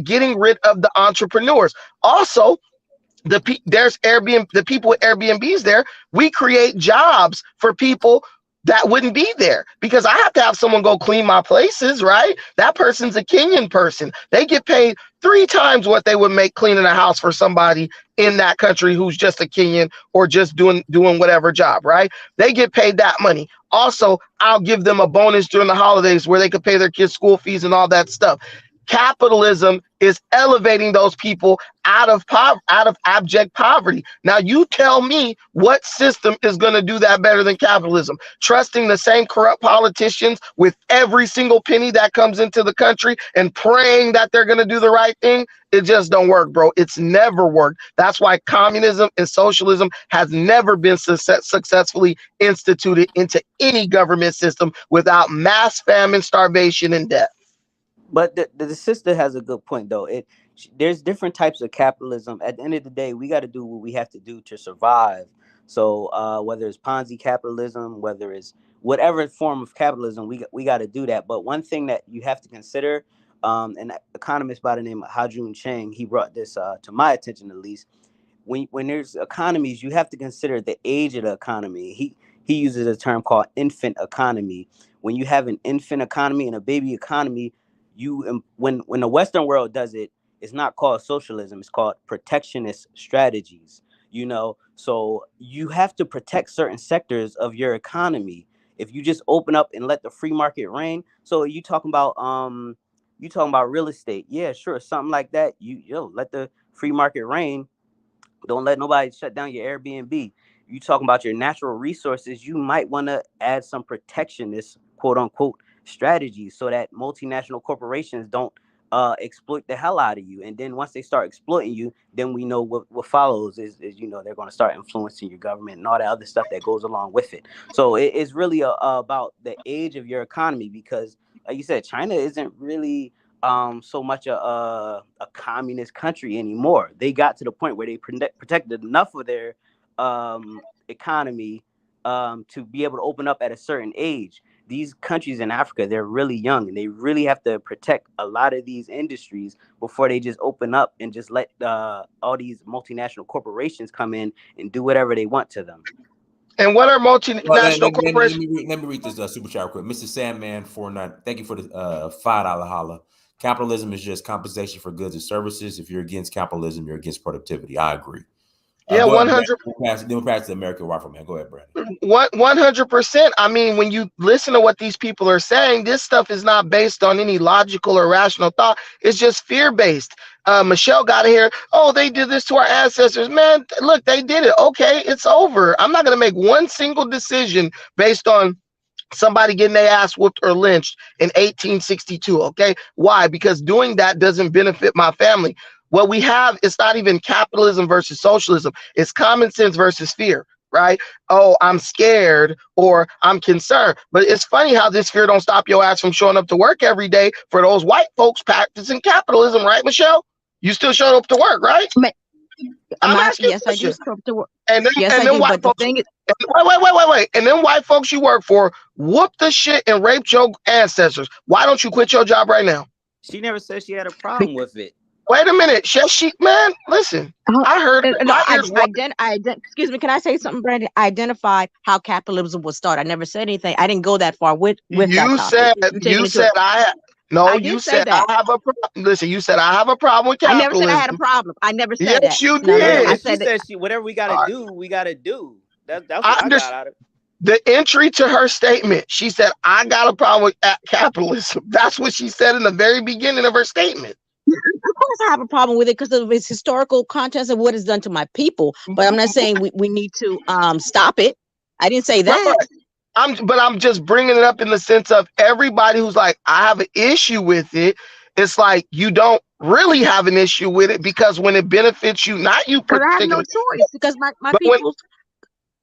getting rid of the entrepreneurs. Also, there's Airbnb, the people with Airbnbs there. We create jobs for people that wouldn't be there because I have to have someone go clean my places, right? That person's a Kenyan person. They get paid 3 times what they would make cleaning a house for somebody in that country who's just a Kenyan or just doing whatever job, right? They get paid that money. Also, I'll give them a bonus during the holidays where they could pay their kids' school fees and all that stuff. Capitalism is elevating those people out of abject poverty. Now you tell me what system is going to do that better than capitalism? Trusting the same corrupt politicians with every single penny that comes into the country and praying that they're going to do the right thing? It just don't work, bro. It's never worked. That's why communism and socialism has never been successfully instituted into any government system without mass famine, starvation, and death. But the sister has a good point, though. There's different types of capitalism. At the end of the day, we got to do what we have to do to survive. So whether it's Ponzi capitalism, whether it's whatever form of capitalism, we got to do that. But one thing that you have to consider, an economist by the name of Ha-Joon Chang, he brought this to my attention at least. When there's economies, you have to consider the age of the economy. He uses a term called infant economy. When you have an infant economy and a baby economy, when the Western world does it, it's not called socialism, it's called protectionist strategies, so you have to protect certain sectors of your economy. If you just open up and let the free market reign, so you talking about real estate, yeah, sure, something like that, let the free market reign. Don't let nobody shut down your Airbnb. You talking about your natural resources, you might want to add some protectionist, quote unquote, strategies so that multinational corporations don't exploit the hell out of you. And then once they start exploiting you, then we know what follows is they're going to start influencing your government and all that other stuff that goes along with it. So it's really about the age of your economy, because like you said, China isn't really so much a communist country anymore. They got to the point where they protected enough of their economy to be able to open up at a certain age. These countries in Africa, they're really young, and they really have to protect a lot of these industries before they just open up and just let all these multinational corporations come in and do whatever they want to them. And what are multinational corporations? Let me read this super chat real quick. Mr. Sandman 49, thank you for the $5 holla. Capitalism is just compensation for goods and services. If you're against capitalism, you're against productivity. I agree. Yeah, 100. Then we'll pass to the American rifle man. Go ahead, Brandon. 100%. I mean, when you listen to what these people are saying, this stuff is not based on any logical or rational thought. It's just fear-based. Michelle got here. Oh, they did this to our ancestors. Man, look, they did it. Okay, it's over. I'm not going to make one single decision based on somebody getting their ass whooped or lynched in 1862. Okay, why? Because doing that doesn't benefit my family. What we have is not even capitalism versus socialism. It's common sense versus fear, right? Oh, I'm scared or I'm concerned. But it's funny how this fear don't stop your ass from showing up to work every day for those white folks practicing capitalism, right, Michelle? You still showed up to work, right? I'm asking yes, I do show up to work. And then, yes, and I then do, white but folks, the thing is, wait. And then white folks you work for whoop the shit and raped your ancestors. Why don't you quit your job right now? She never said she had a problem with it. Wait a minute, man, listen. I heard excuse me, can I say something, Brandon? I identified how capitalism was started. I never said anything. I didn't go that far with you said I have a problem. Listen, you said I have a problem with capitalism. I never said I had a problem. I never said that. Yes, you did. I said whatever we gotta do, we gotta do. That's what I got out of it. The entry to her statement, she said, I got a problem with capitalism. That's what she said in the very beginning of her statement. Of course, I have a problem with it because of its historical contents of what it's done to my people. But I'm not saying we need to stop it. I didn't say that. But I'm just bringing it up in the sense of everybody who's like, I have an issue with it. It's like you don't really have an issue with it because when it benefits you, not you particularly. I have no choice because my people,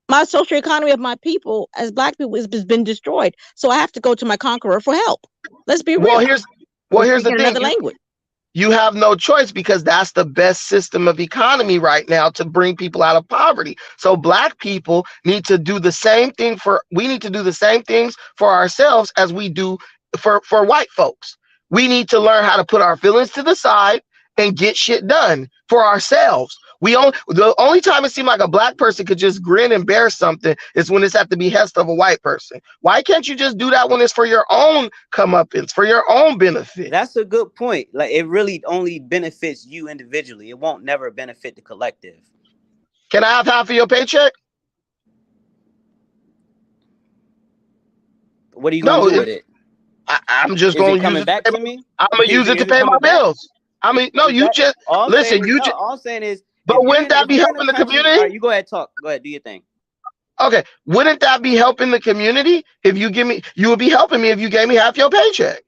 my social economy of my people as Black people has been destroyed. So I have to go to my conqueror for help. Let's be real. Here's the thing. Another language. You have no choice because that's the best system of economy right now to bring people out of poverty. So Black people need to do the same thing we need to do the same things for ourselves as we do for white folks. We need to learn how to put our feelings to the side and get shit done for ourselves. The only time it seemed like a Black person could just grin and bear something is when it's at the behest of a white person. Why can't you just do that when it's for your own comeuppance, for your own benefit? That's a good point. Like, it really only benefits you individually. It won't never benefit the collective. Can I have half of your paycheck? What are you gonna do with it? I'm just going to use it back to me. I'm gonna use it to pay my bills. I mean, no, you just listen. All I'm saying is, but wouldn't that be helping the community? All right, you go ahead, talk. Go ahead, do your thing. Okay, wouldn't that be helping the community if you would be helping me if you gave me half your paycheck?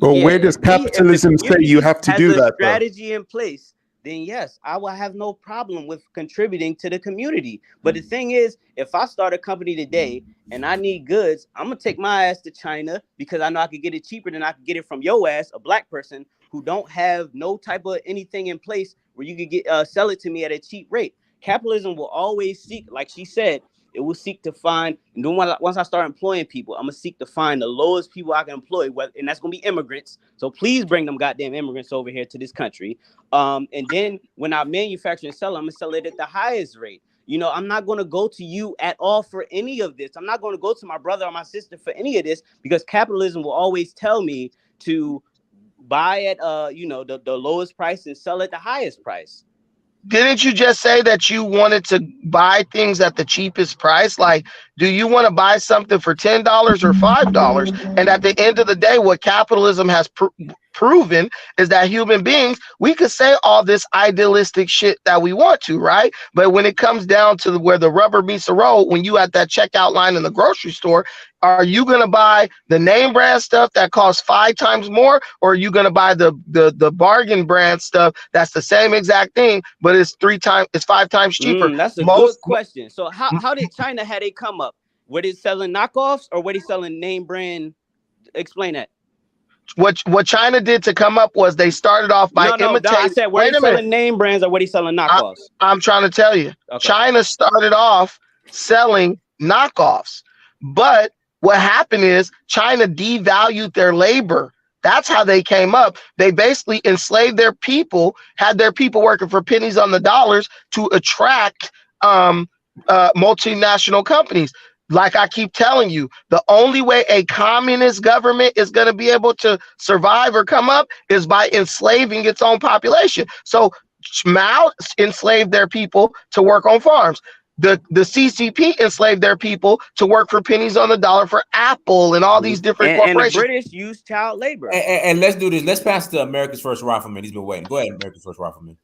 Well, where does capitalism say you have to do that? Strategy in place, then yes, I will have no problem with contributing to the community. But the thing is, if I start a company today and I need goods, I'm gonna take my ass to China because I know I could get it cheaper than I could get it from your ass, a Black person who don't have no type of anything in place where you could get sell it to me at a cheap rate. Capitalism will always seek, like she said, it will seek to find, and then once I start employing people, I'm gonna seek to find the lowest people I can employ, and that's gonna be immigrants. So please bring them goddamn immigrants over here to this country. And then when I manufacture and sell, I'm gonna sell it at the highest rate. You know, I'm not gonna go to you at all for any of this. I'm not gonna go to my brother or my sister for any of this because capitalism will always tell me to buy at the lowest price and sell at the highest price. Didn't you just say that you wanted to buy things at the cheapest price? Like, do you want to buy something for $10 or $5? And at the end of the day, what capitalism has proven is that human beings, we could say all this idealistic shit that we want to, right? But when it comes down to where the rubber meets the road, when you at that checkout line in the grocery store, are you going to buy the name brand stuff that costs 5 times more? Or are you going to buy the bargain brand stuff that's the same exact thing, but it's 5 times cheaper? That's a good question. So how did China had it come up? Were they selling knockoffs or were they selling name brand? Explain that. What China did to come up was they started off by imitating. No, I said, were they selling name brands or were they selling knockoffs? I'm trying to tell you. Okay. China started off selling knockoffs, but what happened is China devalued their labor. That's how they came up. They basically enslaved their people, had their people working for pennies on the dollars to attract multinational companies. Like I keep telling you, the only way a communist government is going to be able to survive or come up is by enslaving its own population. So Mao enslaved their people to work on farms. The CCP enslaved their people to work for pennies on the dollar for Apple and all these different corporations. And the British used child labor. And let's do this. Let's pass to America's First Rifleman. He's been waiting. Go ahead, America's First Rifleman.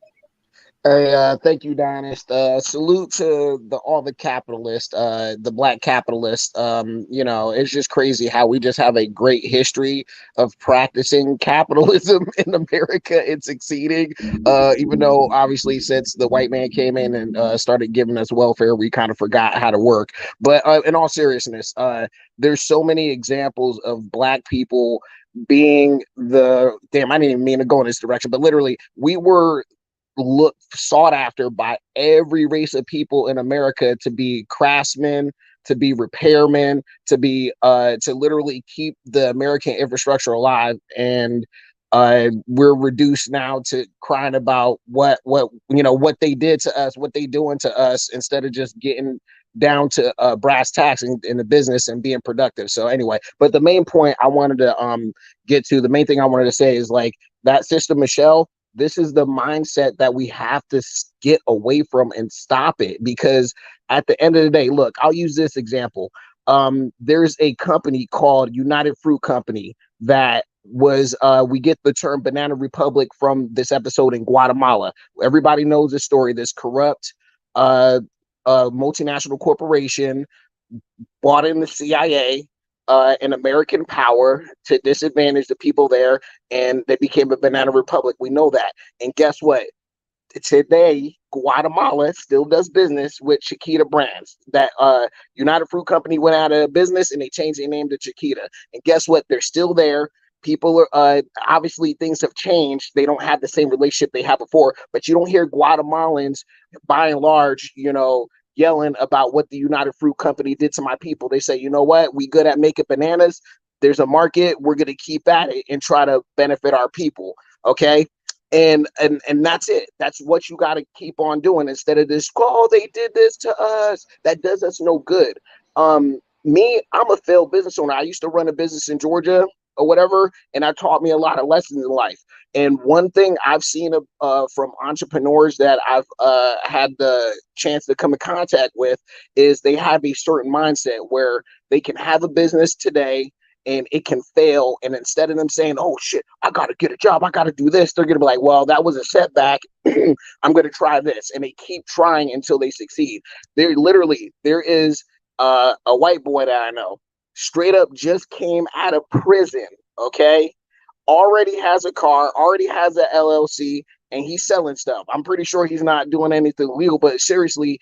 Hey, thank you, Dynast. Salute to all the capitalists, the Black capitalists. It's just crazy how we just have a great history of practicing capitalism in America and succeeding. Even though obviously since the white man came in and started giving us welfare, we kind of forgot how to work. But in all seriousness, there's so many examples of Black people being I didn't even mean to go in this direction, but literally we were sought after by every race of people in America to be craftsmen, to be repairmen, to be to literally keep the American infrastructure alive. And we're reduced now to crying about what they did to us, what they doing to us, instead of just getting down to brass tacks in the business and being productive. So anyway, but the main point I wanted to the main thing I wanted to say is like that Sister Michelle, this is the mindset that we have to get away from and stop it, because at the end of the day, look, I'll use this example. There's a company called United Fruit Company that was we get the term Banana Republic from this episode in Guatemala. Everybody knows the story. This corrupt multinational corporation bought in the CIA and American power to disadvantage the people there, and they became a Banana Republic. We know that. And guess what? Today, Guatemala still does business with Chiquita brands. That United Fruit Company went out of business and they changed their name to Chiquita. And guess what? They're still there. People are obviously things have changed. They don't have the same relationship they had before, but you don't hear Guatemalans by and large, yelling about what the United Fruit Company did to my people. They say, you know what? We good at making bananas. There's a market. We're going to keep at it and try to benefit our people. Okay. And that's it. That's what you got to keep on doing instead of this. Oh, they did this to us. That does us no good. Me, I'm a failed business owner. I used to run a business in Georgia or whatever, and that taught me a lot of lessons in life. And one thing I've seen from entrepreneurs that I've had the chance to come in contact with is they have a certain mindset where they can have a business today and it can fail. And instead of them saying, oh shit, I got to get a job, I got to do this, they're going to be like, well, that was a setback. I'm going to try this. And they keep trying until they succeed. There is a white boy that I know straight up just came out of prison. Okay. Already has a car, already has an LLC, and he's selling stuff. I'm pretty sure he's not doing anything illegal, but seriously,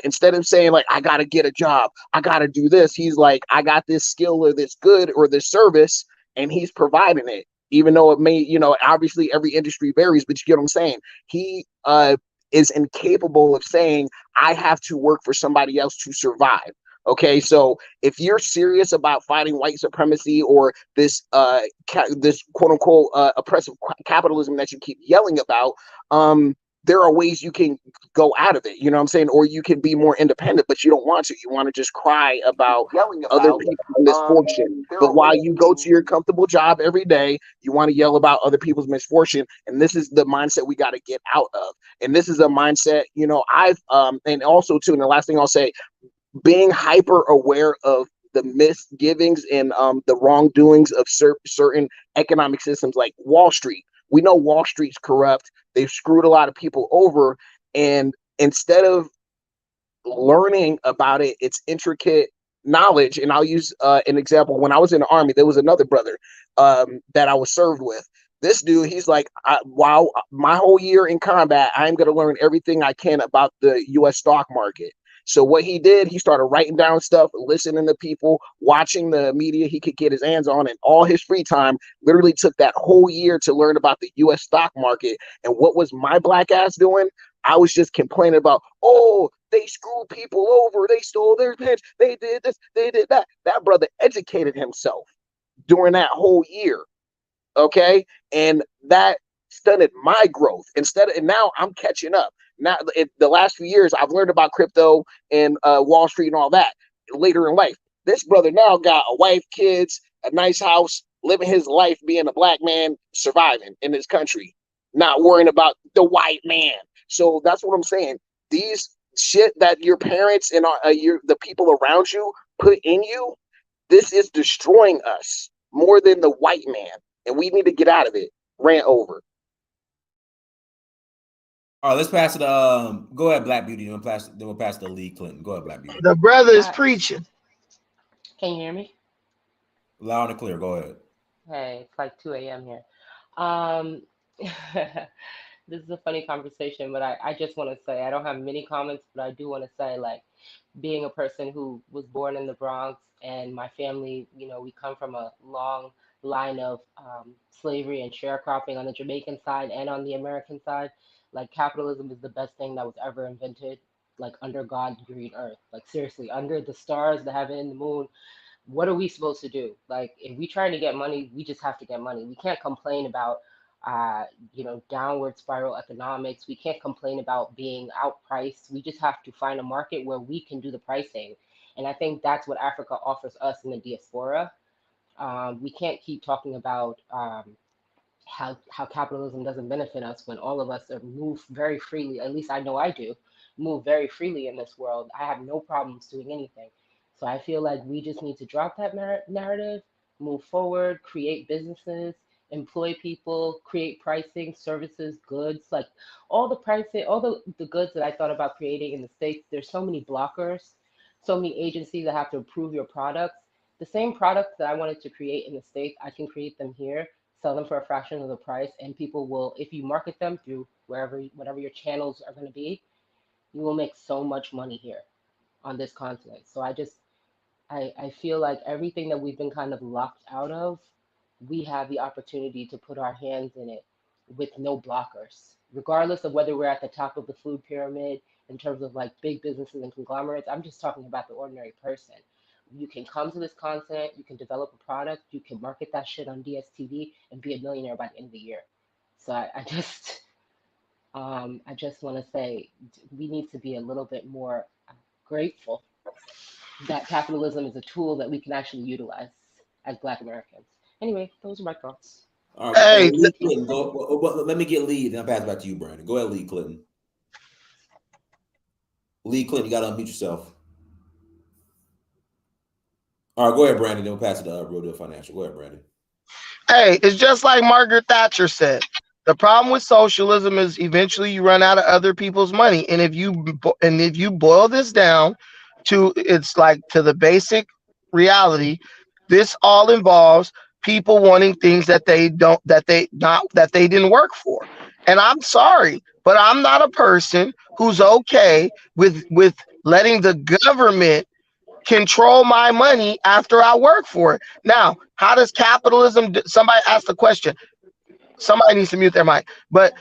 instead of saying like, I got to get a job, I got to do this, he's like, I got this skill or this good or this service, and he's providing it, even though it may, obviously every industry varies, but you get what I'm saying? He is incapable of saying, I have to work for somebody else to survive. Okay, so if you're serious about fighting white supremacy or this this quote unquote oppressive capitalism that you keep yelling about, there are ways you can go out of it. You know what I'm saying? Or you can be more independent, but you don't want to. You want to just cry about other people's misfortune. But while you go to your comfortable job every day, you want to yell about other people's misfortune. And this is the mindset we got to get out of. And this is a mindset, I've and also too. And the last thing I'll say, being hyper aware of the misgivings and the wrongdoings of certain economic systems like Wall Street. We know Wall Street's corrupt. They've screwed a lot of people over. And instead of learning about its intricate knowledge, and I'll use an example. When I was in the Army, there was another brother that I was served with. This dude, he's like, wow, my whole year in combat, I'm going to learn everything I can about the U.S. stock market. So what he did, he started writing down stuff, listening to people, watching the media he could get his hands on, and all his free time literally took that whole year to learn about the U.S. stock market. And what was my black ass doing? I was just complaining about, oh, they screwed people over, they stole their pension, they did this, they did that. That brother educated himself during that whole year, okay? And that stunted my growth. And now I'm catching up. Now, the last few years, I've learned about crypto and Wall Street and all that later in life. This brother now got a wife, kids, a nice house, living his life, being a black man, surviving in this country, not worrying about the white man. So that's what I'm saying. These shit that your parents and the people around you put in you, this is destroying us more than the white man. And we need to get out of it. Rant over. All right, let's pass it. Go ahead, Black Beauty. Then we'll pass to Lee Clinton. Go ahead, Black Beauty. The brother is preaching. Can you hear me? Loud and clear. Go ahead. Hey, it's like 2 a.m. here. This is a funny conversation, but I just want to say, I don't have many comments, but I do want to say, like, being a person who was born in the Bronx and my family, we come from a long line of slavery and sharecropping on the Jamaican side and on the American side. Like, capitalism is the best thing that was ever invented, like, under God's green earth. Like, seriously, under the stars, the heaven, and the moon, what are we supposed to do? Like, if we trying to get money, we just have to get money. We can't complain about, downward spiral economics. We can't complain about being outpriced. We just have to find a market where we can do the pricing. And I think that's what Africa offers us in the diaspora. We can't keep talking about how capitalism doesn't benefit us when all of us are move very freely. At least I know I do move very freely in this world. I have no problems doing anything. So I feel like we just need to drop that narrative, move forward, create businesses, employ people, create pricing, services, goods, like all the pricing, all the goods that I thought about creating in the States. There's so many blockers, so many agencies that have to approve your products. The same products that I wanted to create in the States, I can create them here, sell them for a fraction of the price, and people will, if you market them through whatever your channels are going to be, you will make so much money here on this continent. So I feel like everything that we've been kind of locked out of, we have the opportunity to put our hands in it with no blockers, regardless of whether we're at the top of the food pyramid in terms of like big businesses and conglomerates. I'm just talking about the ordinary person. You can come to this continent, you can develop a product, you can market that shit on DSTV and be a millionaire by the end of the year. So I just want to say we need to be a little bit more grateful that capitalism is a tool that we can actually utilize as Black Americans. Anyway, those are my thoughts. All right, Lee Clinton, let me get Lee, and I'll pass it back to you, Brandon. Go ahead, Lee Clinton. Lee Clinton, you got to unmute yourself. All right, go ahead, Brandon. Then we'll pass it to Real Deal Financial. Go ahead, Brandon. Hey, it's just like Margaret Thatcher said. The problem with socialism is eventually you run out of other people's money, and if you boil this down to the basic reality, this all involves people wanting things that they didn't work for. And I'm sorry, but I'm not a person who's okay with letting the government control my money after I work for it. Now, how does capitalism? Somebody asked the question. Somebody needs to mute their mic. But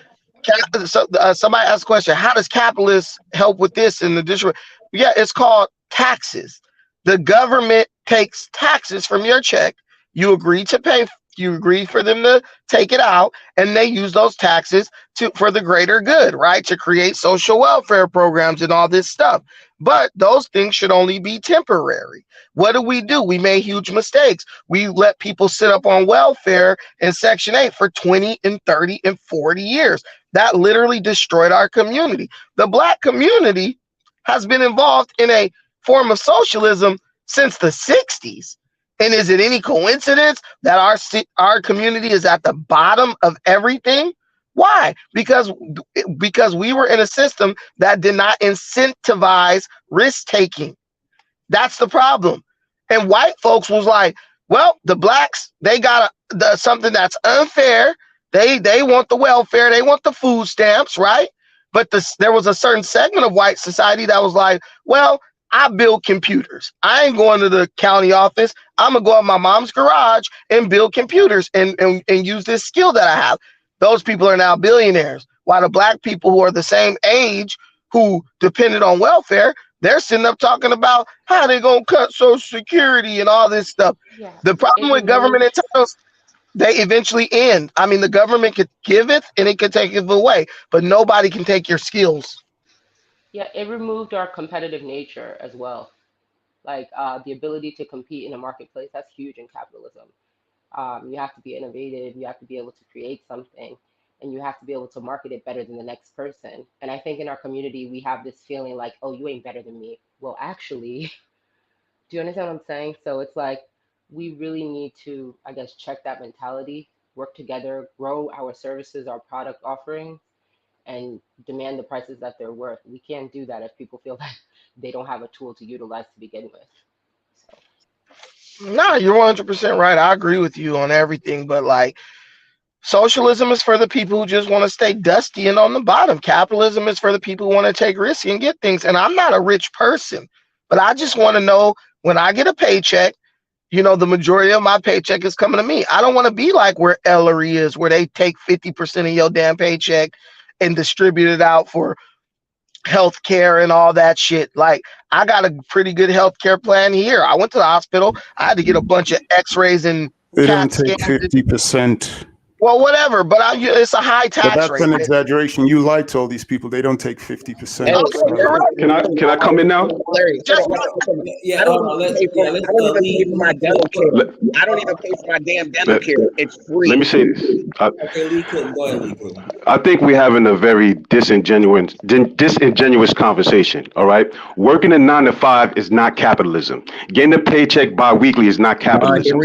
somebody asked the question: how does capitalists help with this in the district? Yeah, it's called taxes. The government takes taxes from your check. You agree to pay. You agree for them to take it out, and they use those taxes for the greater good, right? To create social welfare programs and all this stuff. But those things should only be temporary. What do? We made huge mistakes. We let people sit up on welfare in Section 8 for 20 and 30 and 40 years. That literally destroyed our community. The Black community has been involved in a form of socialism since the 60s. And is it any coincidence that our community is at the bottom of everything? Why? Because we were in a system that did not incentivize risk taking. That's the problem. And white folks was like, well, the Blacks, they got something that's unfair. They want the welfare. They want the food stamps, right? But there was a certain segment of white society that was like, well, I build computers. I ain't going to the county office. I'm going to go in my mom's garage and build computers and use this skill that I have. Those people are now billionaires. While the Black people who are the same age who depended on welfare, they're sitting up talking about how they're going to cut Social Security and all this stuff. Yeah. The problem with government entitlements, they eventually end. I mean, the government could give it and it could take it away, but nobody can take your skills. Yeah, it removed our competitive nature as well. Like the ability to compete in a marketplace, that's huge in capitalism. You have to be innovative, you have to be able to create something, and you have to be able to market it better than the next person. And I think in our community, we have this feeling like, oh, you ain't better than me. Well, actually, do you understand what I'm saying? So it's like, we really need to, I guess, check that mentality, work together, grow our services, our product offerings, and demand the prices that they're worth. We can't do that if people feel like they don't have a tool to utilize to begin with. No, you're 100% right. I agree with you on everything, but like socialism is for the people who just want to stay dusty and on the bottom. Capitalism is for the people who want to take risks and get things. And I'm not a rich person, but I just want to know when I get a paycheck, you know, the majority of my paycheck is coming to me. I don't want to be like where Ellery is, where they take 50% of your damn paycheck and distribute it out for healthcare and all that shit. Like, I got a pretty good healthcare plan here. I went to the hospital. I had to get a bunch of x-rays and they don't take 50%. Well, whatever, but it's a high But tax that's rate. an exaggeration. You lied to all these people. They don't take 50%. Can I come in now? Larry, I don't even pay for my dental care. I don't even pay for my damn dental care. It's free. Let me say this. Okay, Lee Clinton, go ahead, Lee Clinton. I think we're having a very disingenuous conversation. All right, working a 9 to 5 is not capitalism. Getting a paycheck bi-weekly is not capitalism.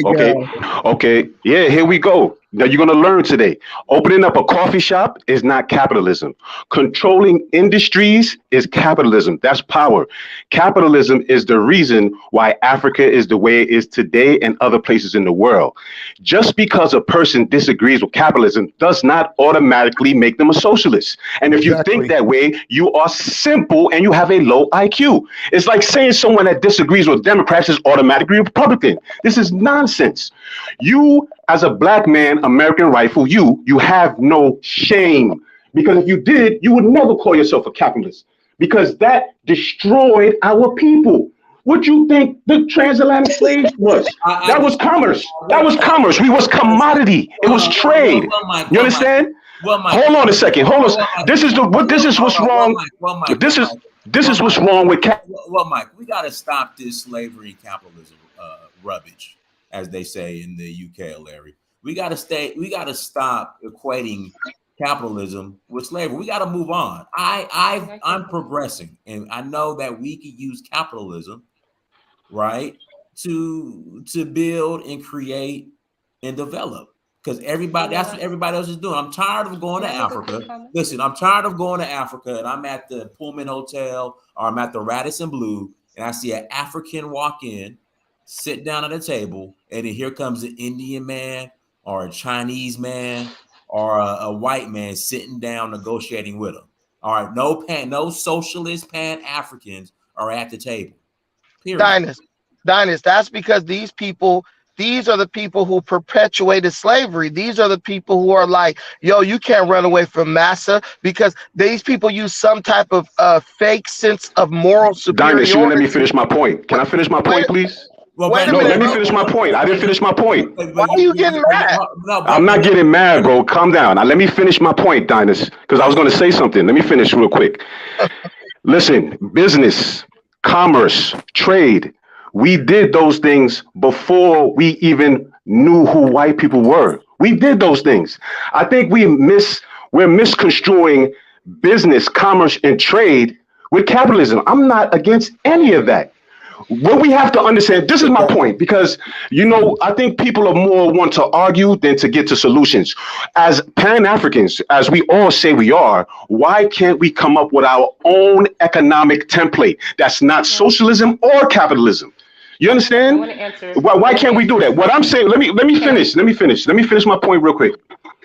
Okay, yeah, here we go. Now you're going to learn today. Opening up a coffee shop is not capitalism. Controlling industries is capitalism. That's power. Capitalism is the reason why Africa is the way it is today and other places in the world. Just because a person disagrees with capitalism does not automatically make them a socialist. And if you think that way, you are simple and you have a low IQ. It's like saying someone that disagrees with Democrats is automatically Republican. This is nonsense. You, as a black man, American rifle, you have no shame. Because if you did, you would never call yourself a capitalist. Because that destroyed our people. What you think the transatlantic slaves was? That was commerce. That was commerce. We was commodity. It was trade. You understand? Hold on a second. Hold on. This is what's wrong. This is what's wrong with Well, Mike, we got to stop this slavery and capitalism rubbish, as they say in the UK, Larry. We got to stop equating capitalism with slavery. We got to move on. I'm progressing, and I know that we could use capitalism, right, to build and create and develop. Because that's what everybody else is doing. I'm tired of going to Africa. Listen, I'm tired of going to Africa, and I'm at the Pullman Hotel or I'm at the Radisson Blu, and I see an African walk in, sit down at a table, and then here comes an Indian man or a Chinese man or a white man sitting down negotiating with them. All right, no socialist Pan-Africans are at the table. Period. Dynast, that's because these are the people who perpetuated slavery. These are the people who are like, yo, you can't run away from massa, because these people use some type of fake sense of moral superiority. Dynast, you let me finish my point. Can I finish my point, please? Wait a minute, let me finish my point. I didn't finish my point. Why are you getting mad? I'm not getting mad, bro. Calm down. Now, let me finish my point, Dynast, because I was going to say something. Let me finish real quick. Listen, business, commerce, trade, we did those things before we even knew who white people were. We did those things. I think we're misconstruing business, commerce, and trade with capitalism. I'm not against any of that. What we have to understand, this is my point, because, I think people are more want to argue than to get to solutions. As Pan-Africans, as we all say we are, why can't we come up with our own economic template that's not socialism or capitalism? You understand? Why can't we do that? What I'm saying, let me finish my point real quick.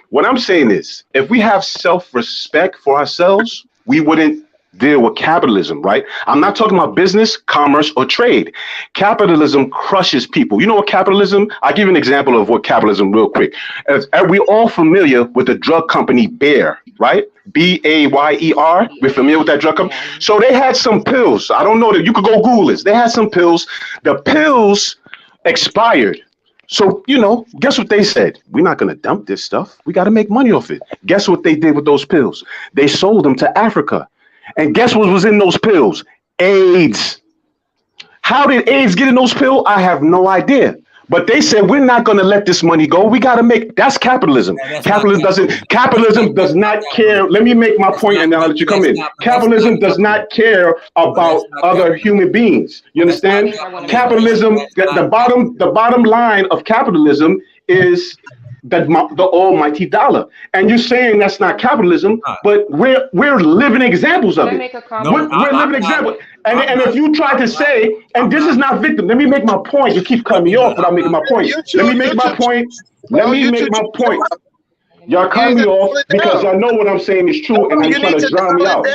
What I'm saying is, if we have self-respect for ourselves, we wouldn't deal with capitalism, right? I'm not talking about business, commerce, or trade. Capitalism crushes people. You know what capitalism? I'll give you an example of what capitalism real quick. Are we all familiar with the drug company Bayer, right? Bayer. We're familiar with that drug company. So they had some pills. I don't know that you could go Google this. They had some pills. The pills expired. So, guess what they said? We're not going to dump this stuff. We got to make money off it. Guess what they did with those pills? They sold them to Africa. And guess what was in those pills? AIDS. How did AIDS get in those pills? I have no idea. But they said, we're not going to let this money go. We got to that's capitalism. Capitalism does not care. Let me make my point and now let you come in. Capitalism does not care about other human beings. You understand? Capitalism, the bottom line of capitalism is the almighty dollar. And you're saying that's not capitalism, but we're living examples of it. We're living examples. And if you try to say, and this is not victim, let me make my point. You keep cutting me off without making my point. Let me make my point. Y'all cut me off because y'all know what I'm saying is true, and you're trying to drown me out.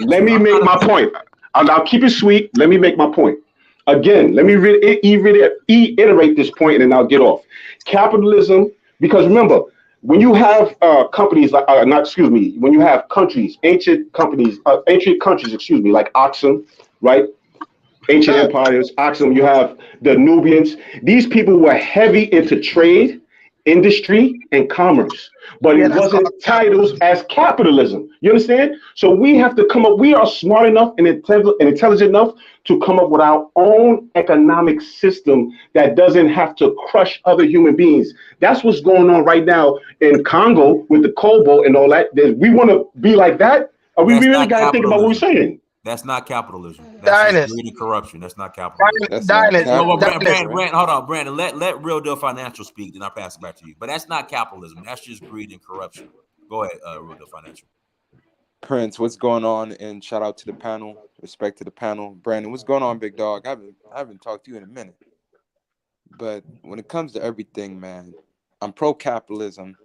Let me make my point. I'll keep it sweet. Let me make my point. Again, let me reiterate this point, and then I'll get off. Capitalism, because remember, when you have companies like, when you have countries, ancient countries, like Aksum, right? Ancient empires, Aksum, you have the Nubians. These people were heavy into trade industry and commerce, but Yeah, it that's wasn't called titled as capitalism. You understand? So we have to come up, we are smart enough and intelligent enough to come up with our own economic system that doesn't have to crush other human beings. That's what's going on right now in Congo with the Kobo and all that. We want to be like that? Or we really got to think about what we're saying? That's not capitalism. That's just greed and corruption. That's not capitalism. Brandon, hold on, Brandon. Let Real Deal Financial speak, then I'll pass it back to you. But that's not capitalism. That's just greed and corruption. Go ahead, Real Deal Financial. Prince, what's going on? And shout out to the panel. Respect to the panel. Brandon, what's going on, big dog? I haven't talked to you in a minute. But when it comes to everything, man, I'm pro-capitalism.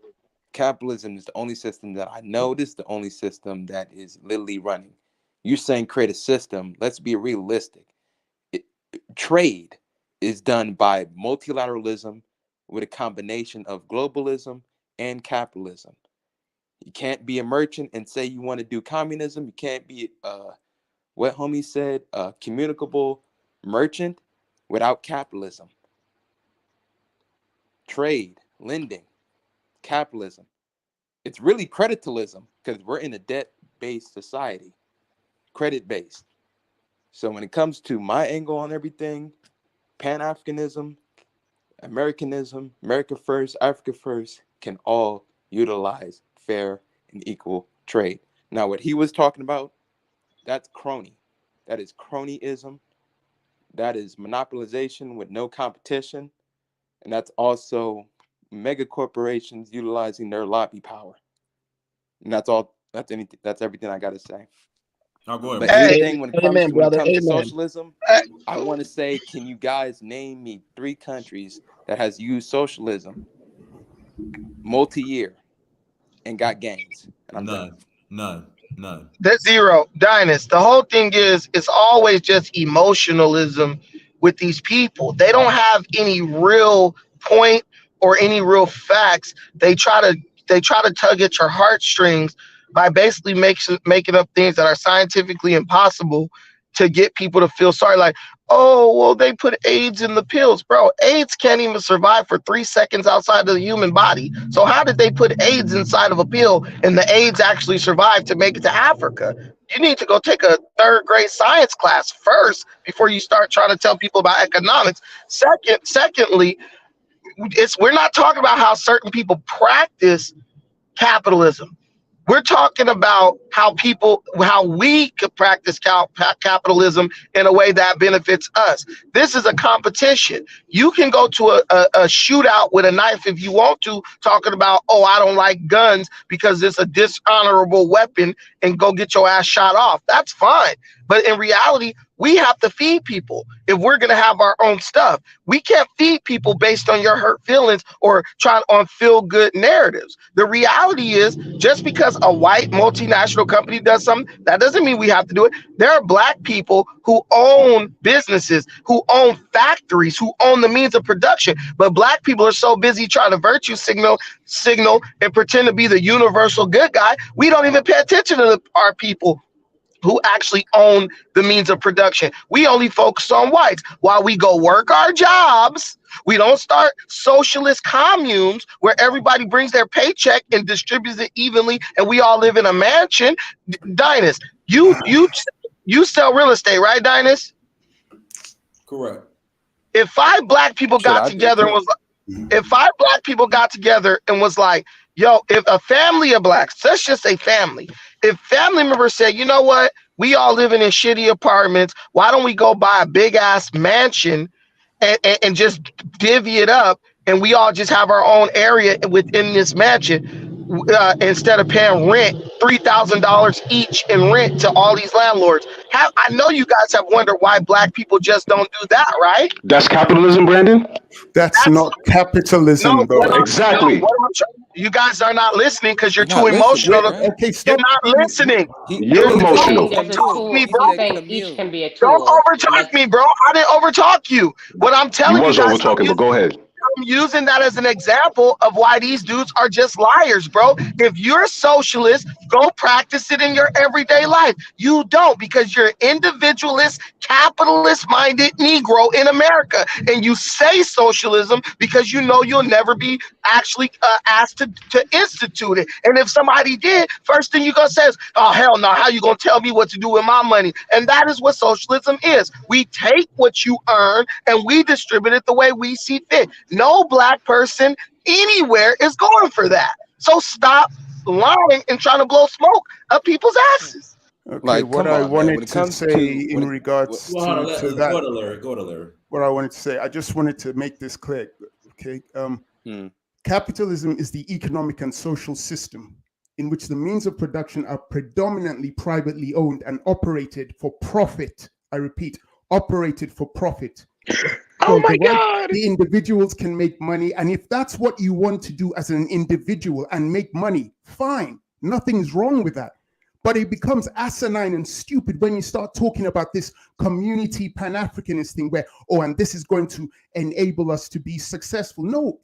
Capitalism is the only system that I know. This is the only system that is literally running. You're saying create a system. Let's be realistic. Trade is done by multilateralism with a combination of globalism and capitalism. You can't be a merchant and say you want to do communism. You can't be, what homie said, a communicable merchant without capitalism. Trade, lending, capitalism. It's really creditalism because we're in a debt-based society. Credit-based. So when it comes to my angle on everything, Pan-Africanism, Americanism, America first, Africa first, can all utilize fair and equal trade. Now, what he was talking about, that's crony. That is cronyism. That is monopolization with no competition. And that's also mega corporations utilizing their lobby power. And that's all. That's everything I got to say. Oh, go ahead. But anything when it comes to socialism, I want to say, can you guys name me 3 countries that has used socialism multi-year and got gains? And I'm None. That's zero. Dynast. The whole thing is, it's always just emotionalism with these people. They don't have any real point or any real facts. They try to tug at your heartstrings by basically making up things that are scientifically impossible to get people to feel sorry. Like, oh, well, they put AIDS in the pills. Bro, AIDS can't even survive for 3 seconds outside of the human body. So how did they put AIDS inside of a pill and the AIDS actually survived to make it to Africa? You need to go take a 3rd grade science class first before you start trying to tell people about economics. Secondly, we're not talking about how certain people practice capitalism. We're talking about how we could practice capitalism in a way that benefits us. This is a competition. You can go to a shootout with a knife if you want to, talking about, oh, I don't like guns because it's a dishonorable weapon, and go get your ass shot off. That's fine. But in reality, we have to feed people if we're going to have our own stuff. We can't feed people based on your hurt feelings or trying on feel good narratives. The reality is, just because a white multinational company does something, that doesn't mean we have to do it. There are black people who own businesses, who own factories, who own the means of production. But black people are so busy trying to virtue signal and pretend to be the universal good guy. We don't even pay attention to our people who actually own the means of production. We only focus on whites while we go work our jobs. We don't start socialist communes where everybody brings their paycheck and distributes it evenly, and we all live in a mansion. Dynast, you sell real estate, right, Dynast? Correct. If 5 black people got together and was like, yo, if a family of blacks, let's just say family, if family members said, you know what, we all living in shitty apartments, why don't we go buy a big ass mansion and just divvy it up, and we all just have our own area within this mansion, instead of paying rent, $3,000 each in rent to all these landlords. I know you guys have wondered why black people just don't do that, right? That's capitalism, Brandon? That's not capitalism, though. Exactly. You guys are not listening because you're too emotional. Okay, stop. You're not listening. You're emotional. There's a tool. Me, bro. Each can be a tool. Don't overtalk me, bro. I didn't overtalk you. What I'm telling You you was guys, overtalking, but go ahead. I'm using that as an example of why these dudes are just liars, bro. If you're a socialist, go practice it in your everyday life. You don't, because you're individualist, capitalist-minded Negro in America. And you say socialism because you know you'll never be actually asked to institute it. And if somebody did, first thing you're going to say is, oh, hell no, how you going to tell me what to do with my money? And that is what socialism is. We take what you earn and we distribute it the way we see fit. No black person anywhere is going for that. So stop lying and trying to blow smoke up people's asses. Okay, Like, what come I on, man. wanted When it to comes say to- in regards to that, Go to Larry. Go to Larry. what I wanted to say, I just wanted to make this clear. Okay, capitalism is the economic and social system in which the means of production are predominantly privately owned and operated for profit. I repeat, operated for profit. Oh my the God! The individuals can make money, and if that's what you want to do as an individual and make money, fine. Nothing's wrong with that. But it becomes asinine and stupid when you start talking about this community Pan-Africanist thing where, oh, and this is going to enable us to be successful. No,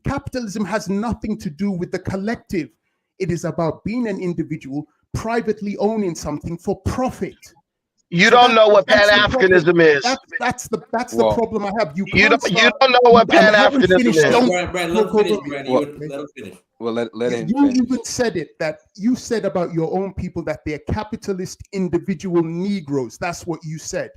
capitalism has nothing to do with the collective. It is about being an individual, privately owning something for profit. You don't know what Pan-Africanism is. That's the problem I have. You don't know what Pan-Africanism Pan-Africanism is. Brandon, let him finish, Brandon. Let him finish. Well, let him You finish. even said it, that you said about your own people that they're capitalist individual Negroes. That's what you said.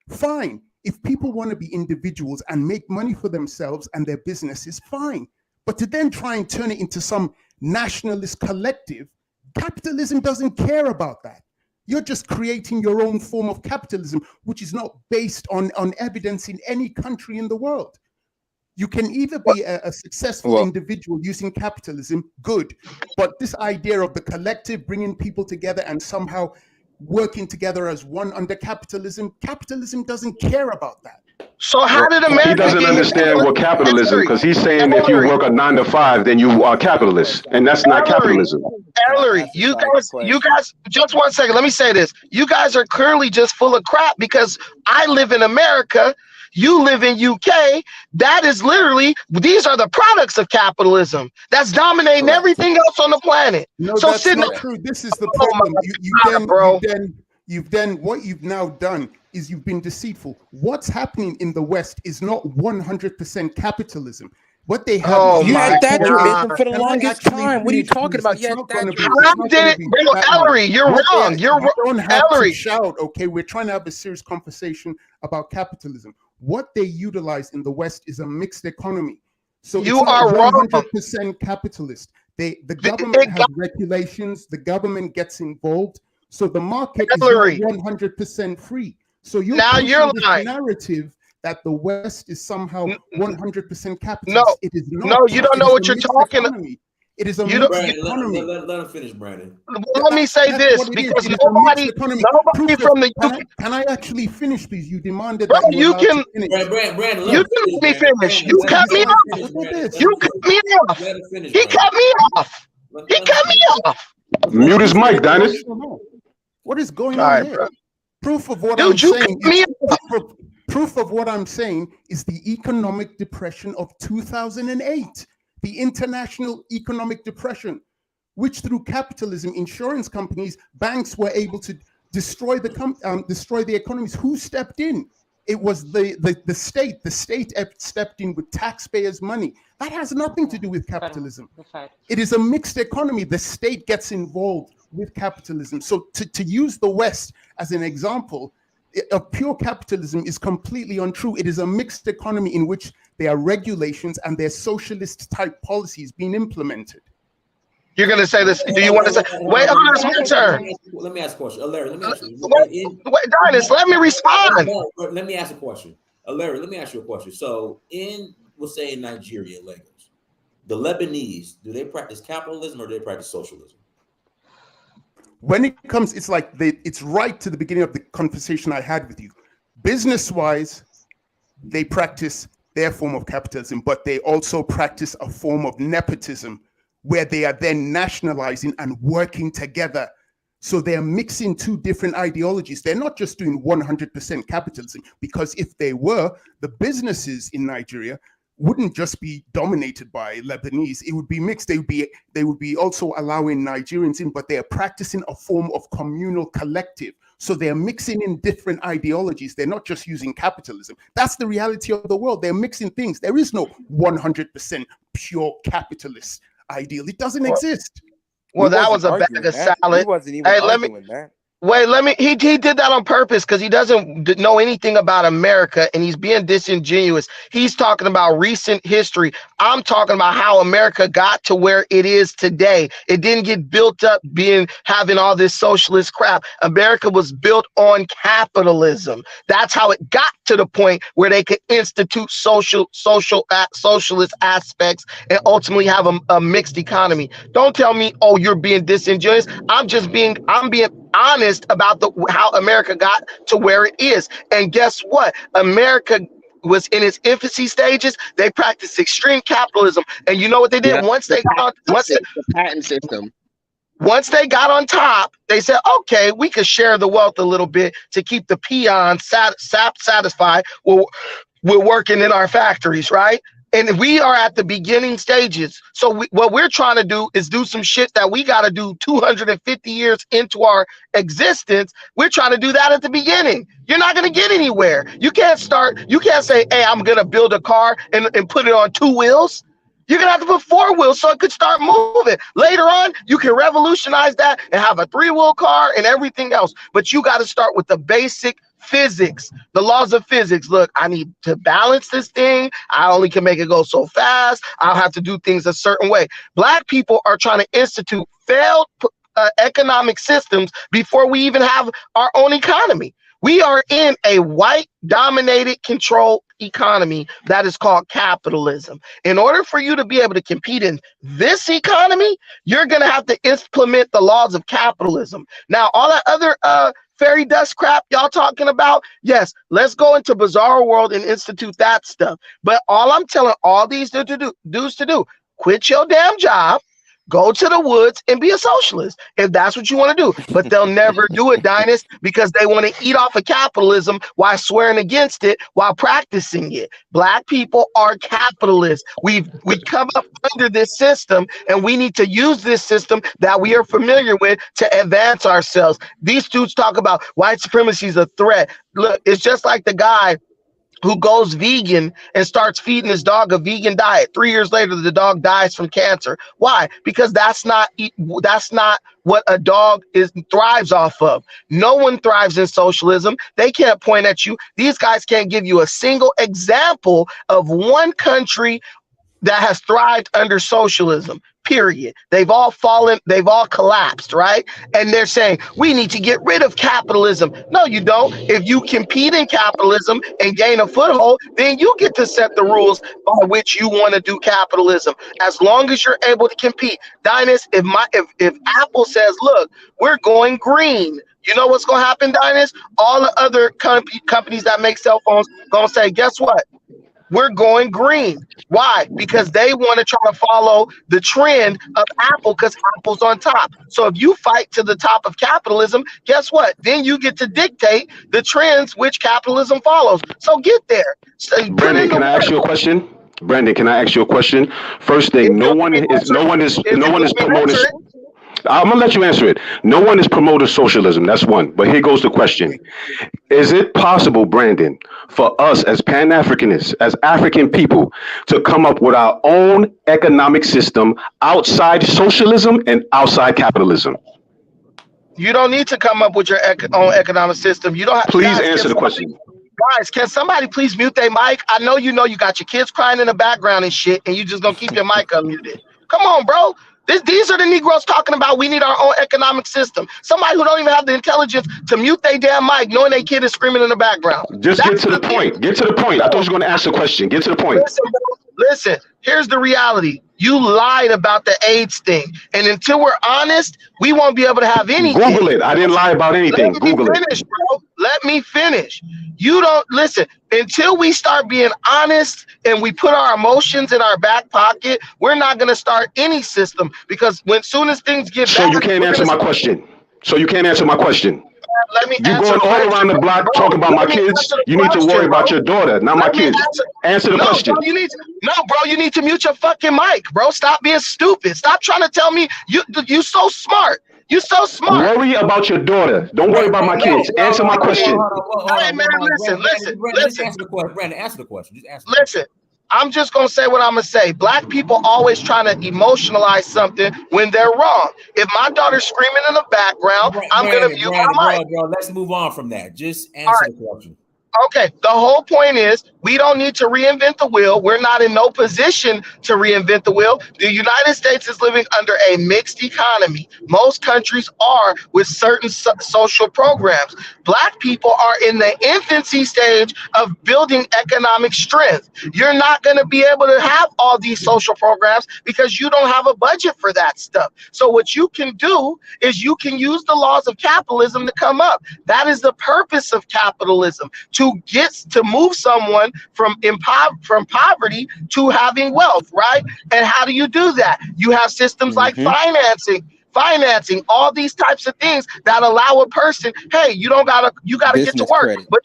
Fine. If people want to be individuals and make money for themselves and their businesses, fine. But to then try and turn it into some nationalist collective, capitalism doesn't care about that. You're just creating your own form of capitalism, which is not based on evidence in any country in the world. You can either be a successful individual using capitalism, good, but this idea of the collective bringing people together and somehow working together as one under capitalism doesn't care about that. So how did America? He doesn't understand what capitalism, because he's saying if you work a 9 to 5, then you are capitalist, and that's not capitalism. Ellery, you guys, just 1 second. Let me say this. You guys are currently just full of crap because I live in America. You live in UK. That is literally, these are the products of capitalism. That's dominating everything else on the planet. No, so that's not true. This is the problem. What you've now done is you've been deceitful. What's happening in the West is not 100% capitalism. What they have you had that tradition for the longest time. What are you talking about? You had that. Ellery, you're wrong. You're wrong. Don't have to shout, okay? We're trying to have a serious conversation about capitalism. What they utilize in the West is a mixed economy. So you are 100% capitalist. The government has regulations. The government gets involved. So the market is not 100% free. So you're lying. Narrative that the West is somehow 100% capitalist. No, it is not. No, you don't know what you're talking about. It is a mixed economy. Let him finish, Brandon. Let me say this, because nobody from the UK. Can I actually finish, please? You demanded Bro, that you can. Brandon, you can let me finish. You cut me off. You cut me off. He cut me off. He cut me off. Mute his mic, Dennis. What is going on here? Proof of what I'm saying. Proof of what I'm saying is the economic depression of 2008, the international economic depression, which through capitalism, insurance companies, banks were able to destroy the economies. Who stepped in? It was the state. The state stepped in with taxpayers' money. That has nothing to do with capitalism. It is a mixed economy. The state gets involved with capitalism. So to use the West as an example of pure capitalism is completely untrue. It is a mixed economy in which there are regulations and there are socialist type policies being implemented. You're going to say this. Do you want to say? Wait, hold on, it's my turn. Let me ask a question. Larry, let me ask you. Wait, Dennis, let me respond. Let me ask a question. Larry, let me ask you a question. So we'll say in Nigeria, Lagos, the Lebanese, do they practice capitalism or do they practice socialism? When it comes, it's like it's right to the beginning of the conversation I had with you. Business-wise, they practice their form of capitalism, but they also practice a form of nepotism where they are then nationalizing and working together. So they're mixing two different ideologies. They're not just doing 100% capitalism, because if they were, the businesses in Nigeria wouldn't just be dominated by Lebanese. It would be mixed. They would be also allowing Nigerians in, but they are practicing a form of communal collective. So they're mixing in different ideologies. They're not just using capitalism. That's the reality of the world. They're mixing things. There is no 100% pure capitalist ideal. It doesn't exist. Well, that was a bag of salad. He wasn't even arguing that. He did that on purpose because he doesn't know anything about America and he's being disingenuous. He's talking about recent history. I'm talking about how America got to where it is today. It didn't get built up having all this socialist crap. America was built on capitalism. That's how it got to the point where they could institute socialist aspects and ultimately have a mixed economy. Don't tell me, oh, you're being disingenuous. I'm being honest about how America got to where it is. And guess what? America was in its infancy stages. They practiced extreme capitalism. And you know what they did? Yeah, the patent system. Once they got on top, they said, okay, we could share the wealth a little bit to keep the peons satisfied. We're working in our factories, right? And we are at the beginning stages. So what we're trying to do is do some shit that we got to do 250 years into our existence. We're trying to do that at the beginning. You're not going to get anywhere. You can't say, hey, I'm going to build a car and put it on 2 wheels. You're going to have to put 4 wheels so it could start moving. Later on, you can revolutionize that and have a 3-wheel car and everything else. But you got to start with the basic physics, the laws of physics. Look, I need to balance this thing. I only can make it go so fast. I'll have to do things a certain way. Black people are trying to institute failed economic systems before we even have our own economy. We are in a white-dominated, controlled economy that is called capitalism. In order for you to be able to compete in this economy, you're going to have to implement the laws of capitalism. Now, all that other fairy dust crap y'all talking about, yes, let's go into Bizarro World and institute that stuff. But all I'm telling all these dudes to do, quit your damn job, go to the woods and be a socialist if that's what you want to do. But they'll never do it, Dynast, because they want to eat off of capitalism while swearing against it while practicing it. Black people are capitalists. We come up under this system, and we need to use this system that we are familiar with to advance ourselves. These dudes talk about white supremacy is a threat. Look, it's just like the guy who goes vegan and starts feeding his dog a vegan diet. 3 years later, the dog dies from cancer. Why? Because that's not what a dog thrives off of. No one thrives in socialism. They can't point at you. These guys can't give you a single example of one country that has thrived under socialism, period. They've all fallen, they've all collapsed, right? And they're saying, we need to get rid of capitalism. No, you don't. If you compete in capitalism and gain a foothold, then you get to set the rules by which you want to do capitalism. As long as you're able to compete. Dynast, if Apple says, look, we're going green, you know what's going to happen, Dynast? All the other companies that make cell phones going to say, guess what? We're going green. Why? Because they want to try to follow the trend of Apple because Apple's on top. So if you fight to the top of capitalism, guess what? Then you get to dictate the trends which capitalism follows. So get there. Brandon, can I ask you a question? Brandon, can I ask you a question? First thing, no one is promoting. I'm gonna let you answer it. No one is promoting socialism. That's one. But here goes the question: is it possible, Brandon, for us as Pan-Africanists, as African people, to come up with our own economic system outside socialism and outside capitalism? You don't need to come up with your own economic system. You don't have. Please answer the question. Guys, can somebody please mute their mic? I know you got your kids crying in the background and shit, and you just gonna keep your mic unmuted. Come on, bro. These are the Negroes talking about we need our own economic system. Somebody who don't even have the intelligence to mute their damn mic, knowing their kid is screaming in the background. Just get to the point. Get to the point. I thought you were going to ask a question. Get to the point. Listen, here's the reality. You lied about the AIDS thing. And until we're honest, we won't be able to have anything. Google it. I didn't lie about anything. Google it. Bro. Let me finish. You don't listen. Until we start being honest and we put our emotions in our back pocket, we're not going to start any system because soon as things get bad. So you can't answer my question. Let me You're going all around the block talking about my kids. You need to worry about your daughter, not my kids. Answer the question. Bro, you need to mute your fucking mic, bro. Stop being stupid. Stop trying to tell me you so smart. You so smart. Worry about your daughter. Don't worry about my kids. Answer my question. Hey man, listen. Just answer the question. Brandon, answer the question. Just answer. Listen, I'm just gonna say what I'm gonna say. Black people always trying to emotionalize something when they're wrong. If my daughter's screaming in the background, I'm gonna mute my mic. Bro, let's move on from that. Just answer the question. Okay, the whole point is we don't need to reinvent the wheel. We're not in no position to reinvent the wheel. The United States is living under a mixed economy. Most countries are with certain social programs. Black people are in the infancy stage of building economic strength. You're not going to be able to have all these social programs because you don't have a budget for that stuff. So what you can do is you can use the laws of capitalism to come up. That is the purpose of capitalism, to move someone from poverty to having wealth, right? And how do you do that? You have systems like financing, all these types of things that allow a person, hey, you gotta get to work, but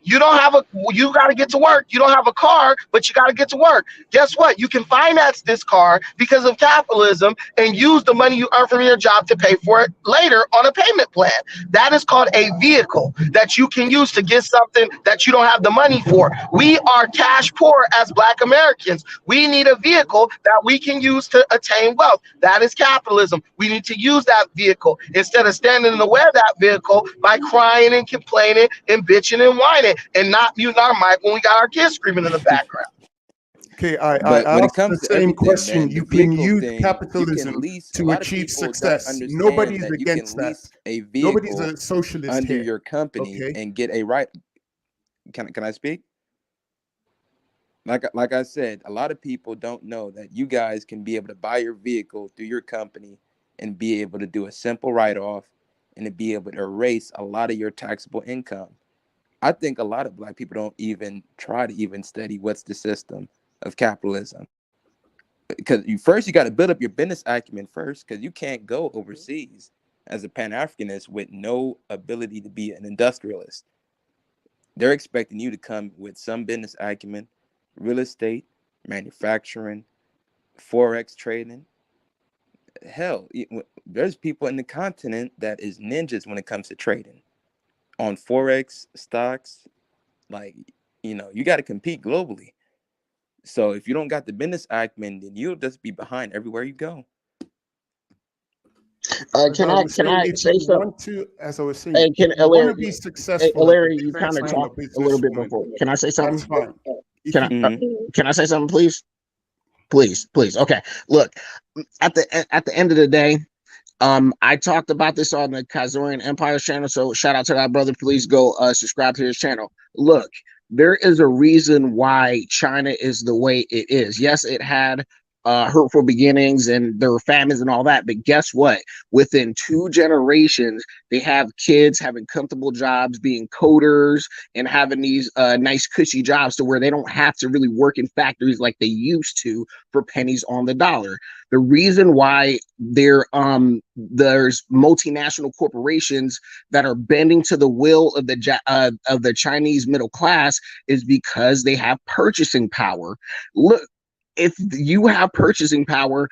you gotta get to work. You don't have a car, but you gotta get to work. Guess what? You can finance this car because of capitalism and use the money you earn from your job to pay for it later on a payment plan. That is called a vehicle that you can use to get something that you don't have the money for. We are cash poor as Black Americans. We need a vehicle that we can use to attain wealth. That is capitalism. We need to use that vehicle instead of standing in the way of that vehicle by crying and complaining and bitching and whining and not muting our mic when we got our kids screaming in the background. Okay, I asked the same question. You can use capitalism to achieve success. Nobody's against that. Nobody's a socialist under here. your company and get a right. Can I speak? Like I said, a lot of people don't know that you guys can be able to buy your vehicle through your company and be able to do a simple write-off and to be able to erase a lot of your taxable income. I think a lot of Black people don't even try to even study what's the system of capitalism. Because you got to build up your business acumen first, because you can't go overseas as a Pan-Africanist with no ability to be an industrialist. They're expecting you to come with some business acumen, real estate, manufacturing, Forex trading. Hell, there's people in the continent that is ninjas when it comes to trading. On Forex, stocks, you got to compete globally. So if you don't got the business acumen, then you'll just be behind everywhere you go. Can I say something? As I was saying, hey, if you want to be successful, Larry, you kind of talked a little bit before. Can I say something? That's fine. Can I say something, please? Please. Okay. Look, at the end of the day, I talked about this on the Kazorian Empire channel, so shout out to that brother. Please go subscribe to his channel. Look, there is a reason why China is the way it is. Yes, it had hurtful beginnings and there were famines and all that, but guess what? Within 2 generations, they have kids having comfortable jobs, being coders, and having these nice cushy jobs to where they don't have to really work in factories like they used to for pennies on the dollar. The reason why there's multinational corporations that are bending to the will of the Chinese middle class is because they have purchasing power. Look, if you have purchasing power,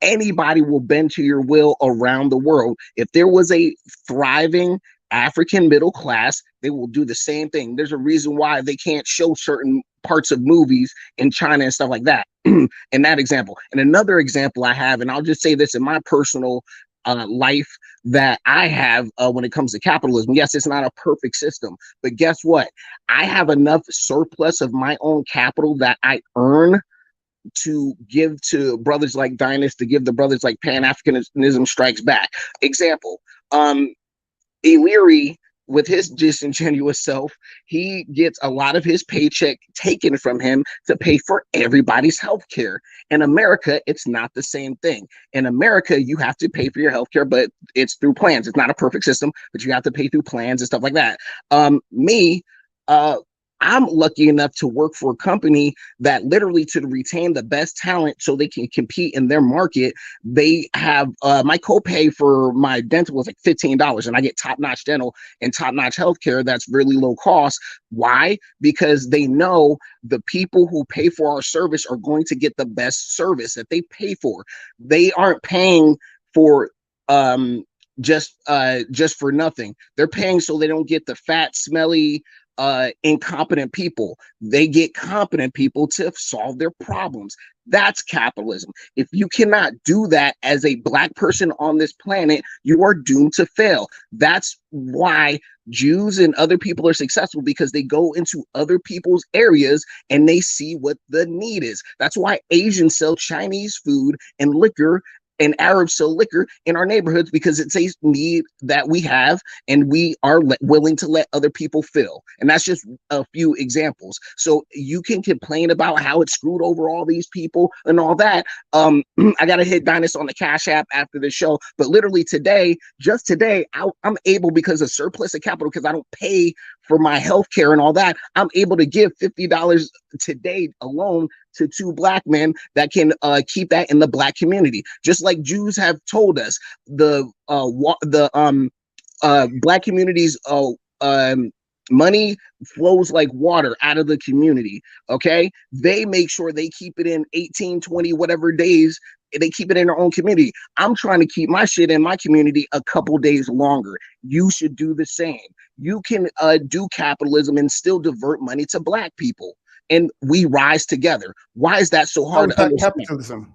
anybody will bend to your will around the world. If there was a thriving African middle class, they will do the same thing. There's a reason why they can't show certain parts of movies in China and stuff like that. In that example. And another example I have, and I'll just say this in my personal life that I have when it comes to capitalism. Yes, it's not a perfect system, but guess what? I have enough surplus of my own capital that I earn to give to brothers like Dynast, to give the brothers like Pan-Africanism Strikes Back. Example, Illyri, with his disingenuous self, he gets a lot of his paycheck taken from him to pay for everybody's health care. In America, it's not the same thing. In America, you have to pay for your health care, but it's through plans. It's not a perfect system, but you have to pay through plans and stuff like that. I'm lucky enough to work for a company that literally, to retain the best talent so they can compete in their market, they have my copay for my dental was like $15, and I get top-notch dental and top-notch healthcare that's really low cost. Why? Because they know the people who pay for our service are going to get the best service that they pay for. They aren't paying for just for nothing. They're paying so they don't get the fat, smelly, incompetent people. They get competent people to solve their problems. That's capitalism. If you cannot do that as a black person on this planet, you are doomed to fail. That's why Jews and other people are successful, because they go into other people's areas and they see what the need is. That's why Asians sell Chinese food and liquor, and Arabs sell liquor in our neighborhoods, because it's a need that we have and we are willing to let other people fill. And that's just a few examples. So you can complain about how it screwed over all these people and all that. I got to hit Dynast on the Cash App after the show. But literally today, just today, I'm able, because of surplus of capital, because I don't pay for my health care and all that, I'm able to give $50 today alone to 2 black men that can keep that in the black community. Just like Jews have told us, the black communities money flows like water out of the community. Okay, they make sure they keep it in 18, 20, whatever days. They keep it in their own community. I'm trying to keep my shit in my community a couple days longer. You should do the same. You can do capitalism and still divert money to black people, and we rise together. Why is that so hard to understand? Capitalism.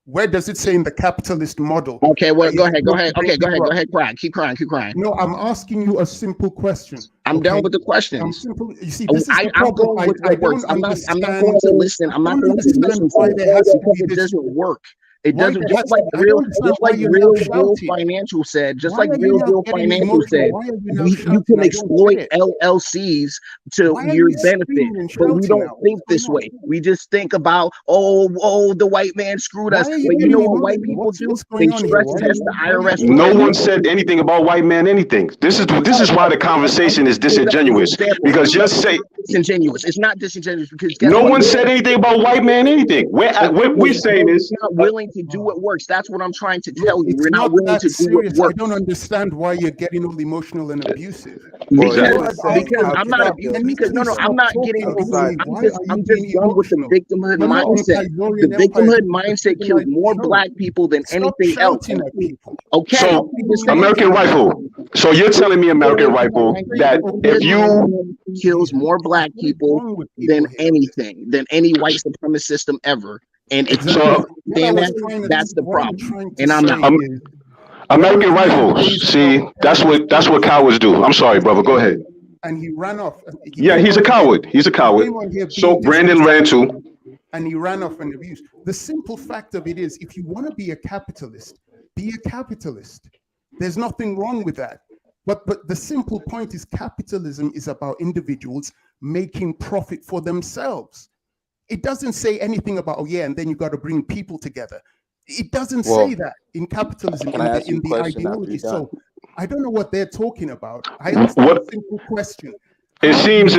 Where does it say in the capitalist model? Okay, well, go ahead. Okay, go ahead. Cry. Keep crying. No, I'm asking you a simple question. I'm done with the questions. I'm simple. You see, this is the I'm problem. going with what works. I'm not going to listen. I'm not going to listen why there has to be it this. doesn't work. It Why doesn't, there just has like to- I real, don't understand just why like you're real now deal shouting. financial said, just Why like are you real now deal getting financial emotional? said, Why are you now you shouting? can I don't exploit get it. LLCs to Why are your you benefit, screaming and but we shouting don't now? think What's this going way. We just think about, oh, the white man screwed Why us. are you But you getting know what white emotional? people do? What's They going on here? stress Why are test the you IRS. No one said anything about white man anything. This is why the conversation is disingenuous. Because just say disingenuous. It's not disingenuous, because guess no what? one said anything about white man anything. What we're saying is not willing to do what works. That's what I'm trying to tell you. It's We're not not willing that to do what serious. I works. don't understand why you're getting all emotional and abusive. Well, Because, you were saying because how I'm can not I abusive. build Because no, business I'm not getting outside abusive. the Why are you I'm just being done with the emotional? victimhood You're not on mindset. The Kazorian Empire. victimhood This is a mindset kills civilized more show. black people than Stop anything else. shouting at people. Okay, so I'm just American Rifle. So you're telling me, American Rifle, that if you kills more black people than anything, than any white supremacist system ever. And if you So- understand that, that's the problem. And I'm out. American Rifle. See, that's what cowards do. I'm sorry, brother. Go ahead. And he ran off. Yeah, he's a coward. He's a coward. So Brandon ran too. And he ran off and abused. The simple fact of it is, if you want to be a capitalist, be a capitalist. There's nothing wrong with that. But the simple point is, capitalism is about individuals making profit for themselves. It doesn't say anything about, oh yeah, and then you got to bring people together. It doesn't say that in capitalism, Can I ask you in a the question after ideology. you're done? So I don't know what they're talking about. I asked a simple question. It seems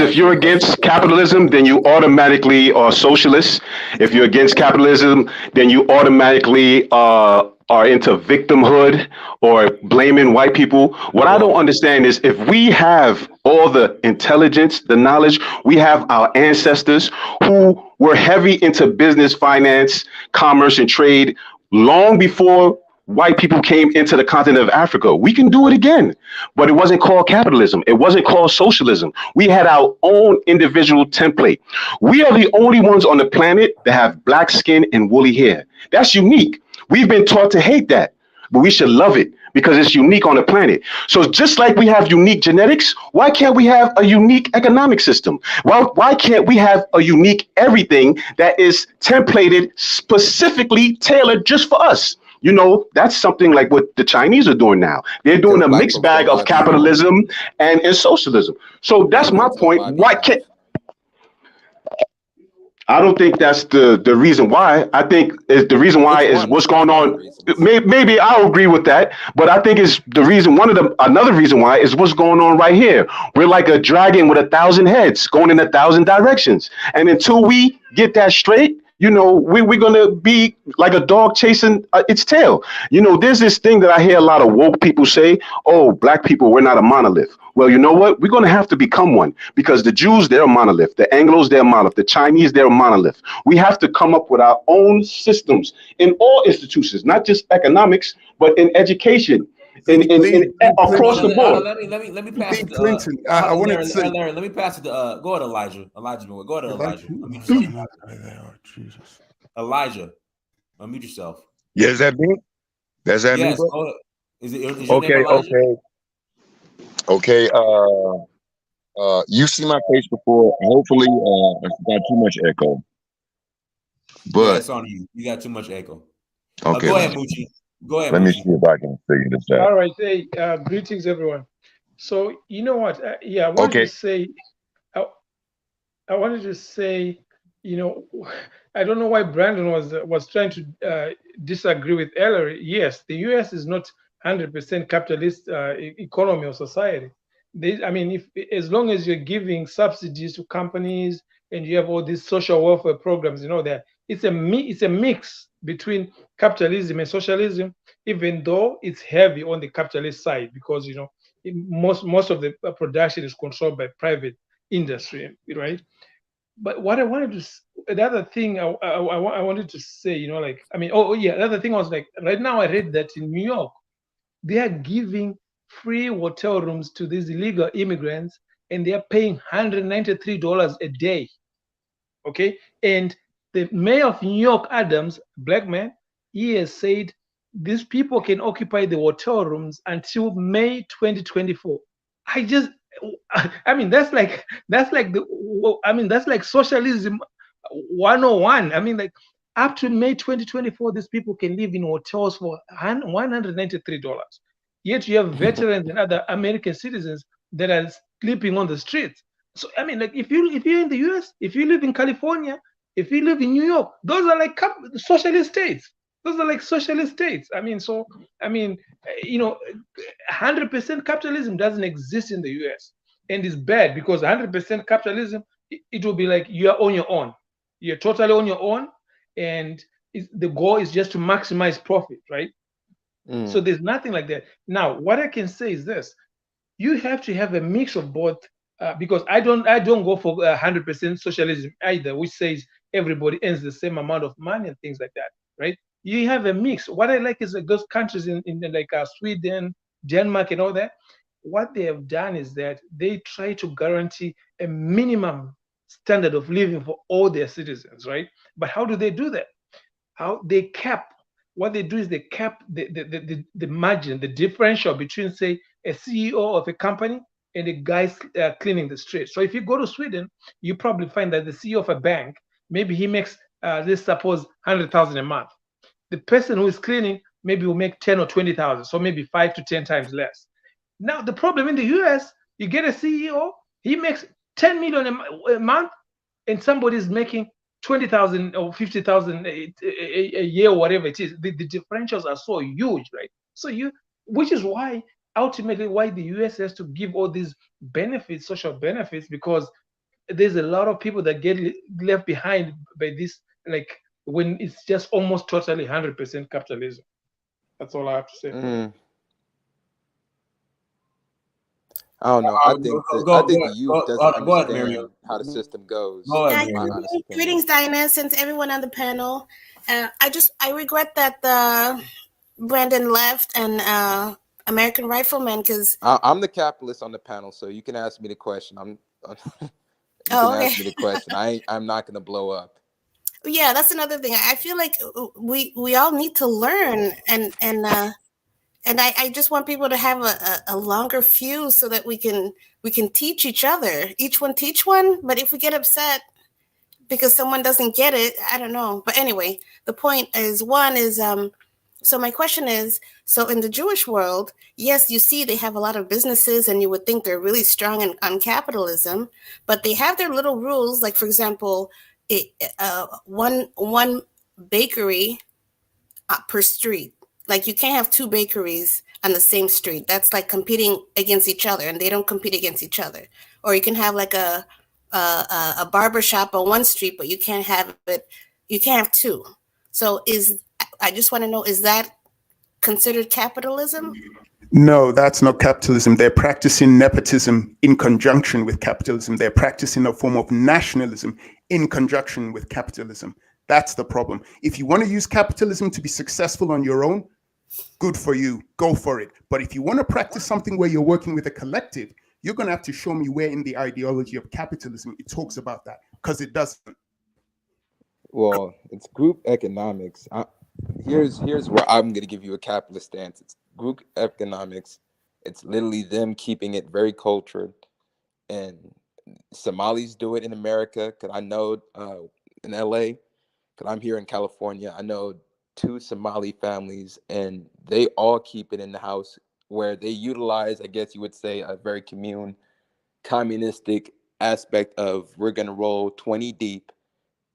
if you're against capitalism, then you automatically are socialist. If you're against capitalism, then you automatically are into victimhood or blaming white people. What I don't understand is, if we have all the intelligence, the knowledge, we have our ancestors who were heavy into business, finance, commerce, and trade long before white people came into the continent of Africa. We can do it again, but it wasn't called capitalism. It wasn't called socialism. We had our own individual template. We are the only ones on the planet that have black skin and woolly hair. That's unique. We've been taught to hate that, but we should love it because it's unique on the planet. So just like we have unique genetics, why can't we have a unique economic system? Why can't we have a unique everything that is templated, specifically tailored just for us? You know, that's something like what the Chinese are doing now. They're doing a mixed bag of capitalism and socialism. So that's my point. Why can't... I don't think that's the reason why. I think the reason why is what's going on. Maybe I'll agree with that, but I think it's the reason. Another reason why is what's going on right here. We're like a dragon with 1,000 heads going in 1,000 directions, and until we get that straight, we're going to be like a dog chasing its tail. There's this thing that I hear a lot of woke people say, oh, black people, we're not a monolith. Well, you know what? We're going to have to become one, because the Jews, they're a monolith. The Anglos, they're a monolith. The Chinese, they're a monolith. We have to come up with our own systems in all institutions, not just economics, but in education, in across the board. Let me pass it. Clinton, I wanted to say. Larry, let me pass it to go ahead, Elijah. Go ahead, Elijah. Jesus. Elijah, unmute yourself. Yeah, is that me? That's that yes, me, bro? Is your name Okay. You've seen my face before. Hopefully, I got too much echo. But it's on you. You got too much echo. Okay. Go ahead, Moochie. Go ahead. Let me Moochie. see if I can figure this out. All right. Hey, greetings, everyone. So you know what? I wanted to say. I wanted to say, I don't know why Brandon was trying to disagree with Ellery. Yes, the U.S. is not 100% capitalist economy or society. If as long as you're giving subsidies to companies and you have all these social welfare programs, that it's a mix between capitalism and socialism, even though it's heavy on the capitalist side, because most of the production is controlled by private industry, right? But what I wanted to, the other thing I wanted to say, the other thing was right now I read that in New York, they are giving free hotel rooms to these illegal immigrants, and they are paying $193 a day. Okay, and the mayor of New York, Adams, black man, he has said these people can occupy the hotel rooms until May 2024. That's like socialism 101. Up to May 2024, these people can live in hotels for $193. Yet you have veterans and other American citizens that are sleeping on the streets. So if you're in the US, if you live in California, if you live in New York, those are like socialist states. Those are like socialist states. 100% capitalism doesn't exist in the US, and it's bad, because 100% capitalism, it will be like you're on your own. You're totally on your own, and the goal is just to maximize profit, right? So there's nothing like that. Now, what I can say is this: you have to have a mix of both, because I don't go for 100% socialism either, which says everybody earns the same amount of money and things like that, right? You have a mix. What I like is those countries in Sweden, Denmark, and all that. What they have done is that they try to guarantee a minimum standard of living for all their citizens, right? But how do they do that? What they do is they cap the margin, the differential between, say, a CEO of a company and the guys cleaning the streets. So if you go to Sweden, you probably find that the CEO of a bank, maybe he makes, let's suppose, 100,000 a month. The person who is cleaning maybe will make 10 or 20,000, so maybe 5 to 10 times less. Now, the problem in the US, you get a CEO, he makes 10 million a month, and somebody's making 20,000 or 50,000 a year, or whatever it is. The differentials are so huge, right? Which is why ultimately the US has to give all these benefits, social benefits, because there's a lot of people that get left behind by this, when it's just almost totally 100% capitalism. That's all I have to say. I don't know. I think the youth doesn't understand how the system goes. Greetings, Diana, and to everyone on the panel. I regret that Brandon left and American Rifleman, because I'm the capitalist on the panel, so you can ask me the question. Ask me the question. I'm not going to blow up. Yeah, that's another thing. I feel like we all need to learn, and I just want people to have a longer fuse so that we can teach each other. Each one teach one. But if we get upset because someone doesn't get it, I don't know. But anyway, the point is, so my question is, so in the Jewish world, yes, you see they have a lot of businesses, and you would think they're really strong on capitalism, but they have their little rules. Like, for example, one bakery per street. Like, you can't have two bakeries on the same street. That's like competing against each other, and they don't compete against each other. Or you can have like a barber shop on one street, but you can't have it, You can't have two. So I just want to know, is that considered capitalism? No, that's not capitalism. They're practicing nepotism in conjunction with capitalism. They're practicing a form of nationalism in conjunction with capitalism. That's the problem. If you want to use capitalism to be successful on your own, good for you. Go for it. But if you want to practice something where you're working with a collective, you're going to have to show me where in the ideology of capitalism it talks about that, because it doesn't. Well, it's group economics. Here's where I'm going to give you a capitalist stance. It's group economics. It's literally them keeping it very cultured. And Somalis do it in America, because I know in LA, because I'm here in California, I know 2 Somali families, and they all keep it in the house, where they utilize, I guess you would say, a very communistic aspect of, we're going to roll 20 deep,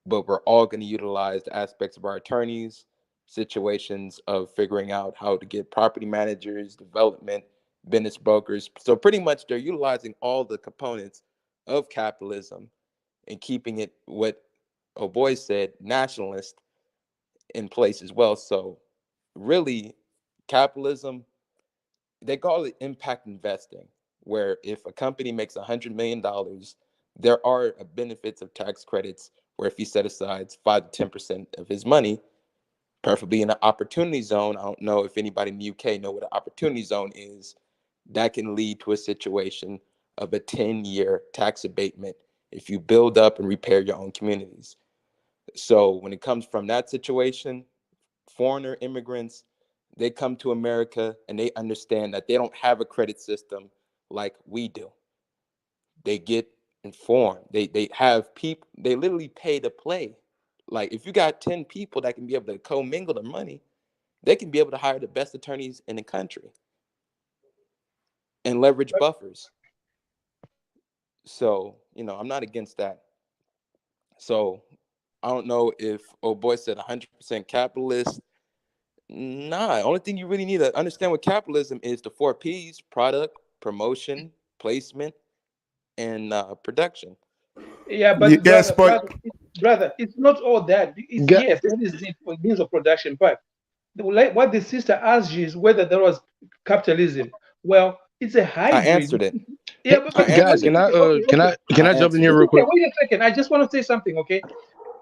but we're all going to utilize the aspects of our attorneys, situations of figuring out how to get property managers, development, business brokers. So pretty much they're utilizing all the components of capitalism and keeping it, what O'Boy said, nationalist in place as well. So really, capitalism, they call it impact investing, where if a company makes $100 million, there are benefits of tax credits where if he set aside 5 to 10% of his money, preferably in an opportunity zone. I don't know if anybody in the UK know what an opportunity zone is. That can lead to a situation of a 10-year tax abatement if you build up and repair your own communities. So when it comes from that situation, foreigner immigrants, they come to America and they understand that they don't have a credit system like we do. They get informed. They have people, they literally pay to play. Like if you got 10 people that can be able to commingle the money, they can be able to hire the best attorneys in the country and leverage buffers. So, I'm not against that. So I don't know if O'Boy said 100% capitalist. Nah, only thing you really need to understand with capitalism is the 4 Ps: product, promotion, placement, and production. Yeah, but yes, brother, it's not all that. Yes, that is the means of production. But like what the sister asked you is whether there was capitalism. Well, it's a hybrid. I answered it. Yeah, but guys, can I jump in here real quick? Wait a second. I just want to say something, okay?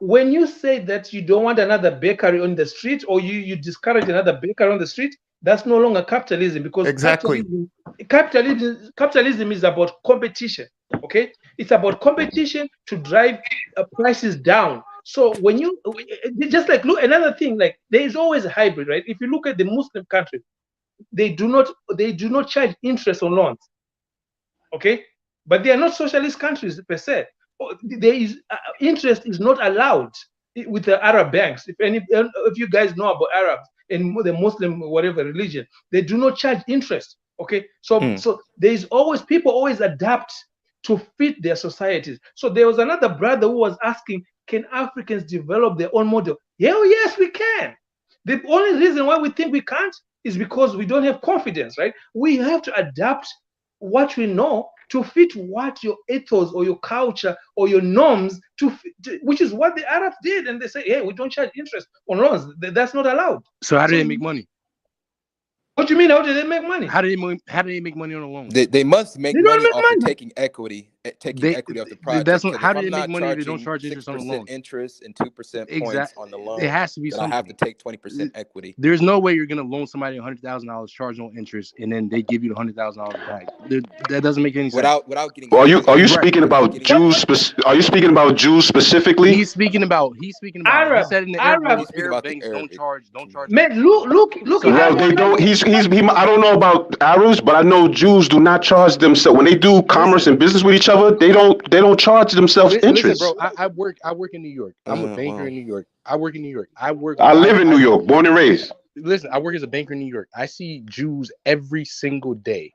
When you say that you don't want another bakery on the street, or you discourage another bakery on the street, that's no longer capitalism, because capitalism is about competition. Okay, it's about competition to drive prices down. So when you just like look, another thing, like there is always a hybrid, right? If you look at the Muslim countries, they do not charge interest on loans. Okay, but they are not socialist countries per se. There is interest is not allowed with the Arab banks. If you guys know about Arabs and the Muslim whatever religion, they do not charge interest. Okay, so there is always, people always adapt to fit their societies. So there was another brother who was asking, can Africans develop their own model? Yeah, oh yes, we can. The only reason why we think we can't is because we don't have confidence, right? We have to adapt what we know to fit what your ethos or your culture or your norms which is what the Arabs did, and they say, hey, we don't charge interest on loans. That's not allowed. So how do they make money? What do you mean? How do they make money? How do they make money on a loan? They must make money off of taking equity off the project. That's how do they make money if they don't charge interest on the loan? Interest and 2% points on the loan. It has to be something. I have to take 20% equity. There's no way you're gonna loan somebody $100,000, charge no interest, and then they give you the $100,000 back. That doesn't make any sense. Without getting. Well, are you speaking about Jews? Are you speaking about Jews specifically? He's speaking about. Arab. He said in the Arab banks don't charge. Man, look. Well, they don't. I don't know about Arabs, but I know Jews do not charge themselves when they do commerce and business with each other. They don't charge themselves interest. Listen, bro, I work in New York. I'm a banker in New York. I work in New York. I live in New York, born and raised. Listen, I work as a banker in New York. I see Jews every single day,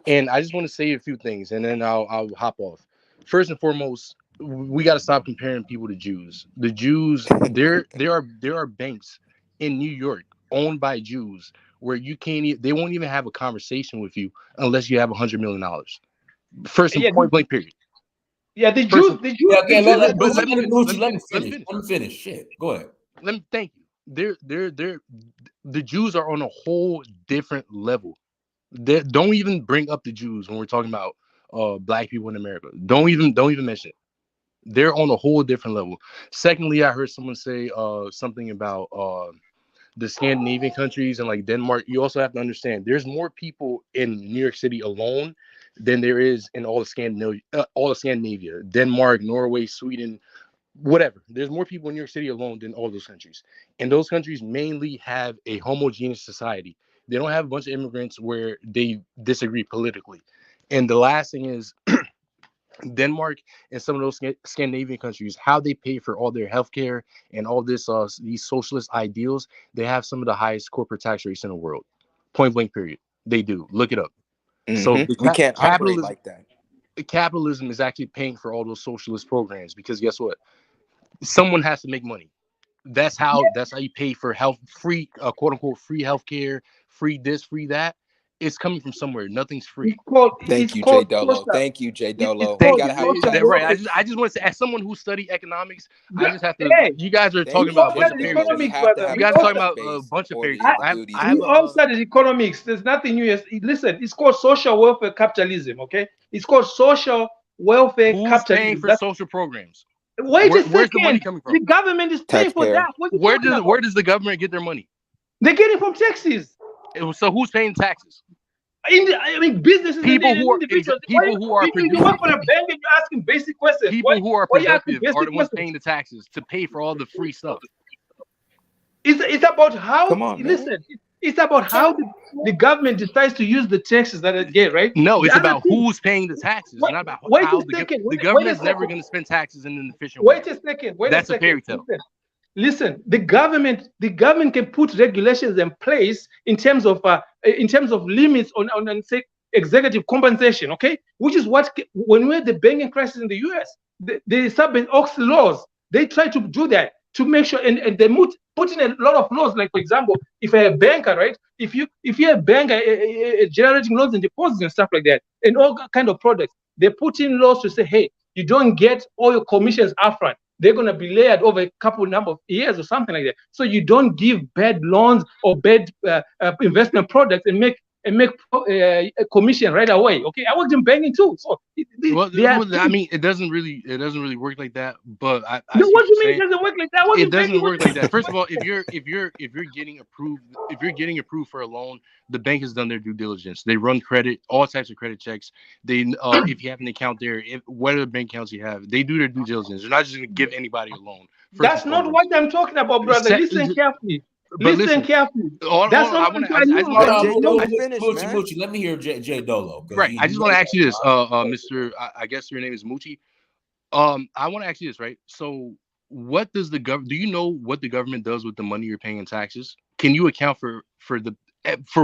and I just want to say a few things, and then I'll hop off. First and foremost, we got to stop comparing people to Jews. The Jews, there are banks in New York owned by Jews where they won't even have a conversation with you unless you have $100 million. First and point blank period. Yeah, the Jews. The Jews. Okay, let me finish. Shit, go ahead. Thank you. The Jews are on a whole different level. Don't even bring up the Jews when we're talking about black people in America. Don't even mention it. They're on a whole different level. Secondly, I heard someone say something about the Scandinavian countries and like Denmark. You also have to understand there's more people in New York City alone than there is in all of Scandinavia, Denmark, Norway, Sweden, whatever. There's more people in New York City alone than all those countries. And those countries mainly have a homogeneous society. They don't have a bunch of immigrants where they disagree politically. And the last thing is Denmark and some of those Scandinavian countries, how they pay for all their healthcare and all this these socialist ideals, they have some of the highest corporate tax rates in the world. Point blank period. They do. Look it up. So we can't operate like that. Capitalism is actually paying for all those socialist programs because guess what? Someone has to make money. That's how you pay for free, quote unquote, free healthcare, free this, free that. It's coming from somewhere. Nothing's free. Thank you, Jay Dolo. Thank you, Jay Dolo. Right. I just want to say, as someone who studied economics, I just have to. You guys are talking about a bunch of fairy tales. You guys are talking about a bunch of fairy tales. We all studied economics. There's nothing new. Listen, it's called social welfare capitalism. Okay, it's called social welfare capitalism. Who's paying for social programs? Wait a second. Where's the money coming from? The government is paying for that. Where does the government get their money? They get it from taxes. So who's paying taxes? Businesses. People who are producing. You work for a bank and you're asking basic questions. People who are productive are the ones paying the taxes to pay for all the free stuff. It's about how. Listen, it's about how the government decides to use the taxes that it get, right? No, it's about who's paying the taxes, not about how the government is never going to spend taxes in an efficient way. Wait a second. That's a fairy tale. Listen, the government can put regulations in place in terms of limits on say executive compensation, okay? Which is what when we had the banking crisis in the US, the Sarbanes-Oxley laws, they try to do that to make sure and they put in a lot of laws. Like for example, if you're a banker, right? If you're a banker generating loans and deposits and stuff like that, and all kind of products, they put in laws to say, hey, you don't get all your commissions upfront. They're going to be layered over a number of years or something like that. So you don't give bad loans or bad investment products and make a commission right away. Okay, I worked in banking too. So I mean, it doesn't really work like that. But what do you mean it doesn't work like that? It doesn't work like that. First of all, if you're getting approved for a loan, the bank has done their due diligence. They run credit, all types of credit checks. They if you have an account there, whatever bank accounts you have, they do their due diligence. They're not just going to give anybody a loan. That's not what I'm talking about, brother. Listen carefully. Listen carefully. That's not Moochie. Let me hear Jay Dolo. Right. I just want to ask you this, Mr. I guess your name is Moochie. I want to ask you this, right? So, what does do you know what the government does with the money you're paying in taxes? Can you account for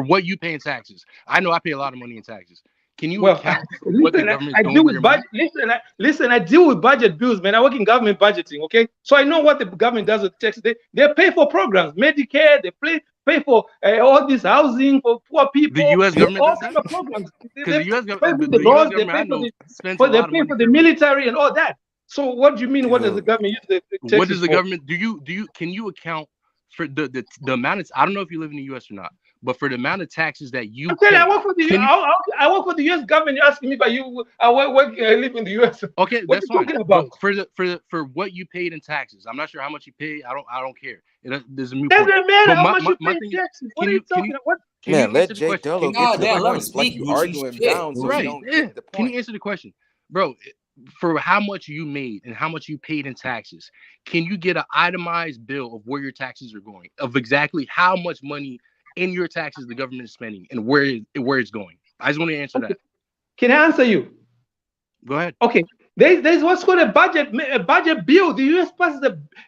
what you pay in taxes? I know I pay a lot of money in taxes. Can you account for what the government is doing with your money? Listen, I deal with budget bills, man. I work in government budgeting, okay? So I know what the government does with taxes. They pay for programs, Medicare, they pay for all this housing for poor people. The U.S. government all does kind that? of programs. Because the U.S. government, they pay for the military and all that. So what do you mean? What does the government use the taxes What does the government can you account for the amount of, I don't know if you live in the U.S. or not, but for the amount of taxes that you pay, I work for the U.S. government. You're asking me, but I live in the U.S. Okay, that's fine. About? For what you paid in taxes, I'm not sure how much you pay. I don't care. There's a new. Doesn't matter how much you pay in taxes. What are you talking about? Man, let Jay Dolo get to the point. Like you argue him down, so you don't get the point. Can you answer the question, bro? For how much you made and how much you paid in taxes, can you get an itemized bill of where your taxes are going, of exactly how much money in your taxes the government is spending and where it's going? I just want to answer that. Can I answer you? Go ahead. Okay. There's what's called a budget bill. The U.S. passes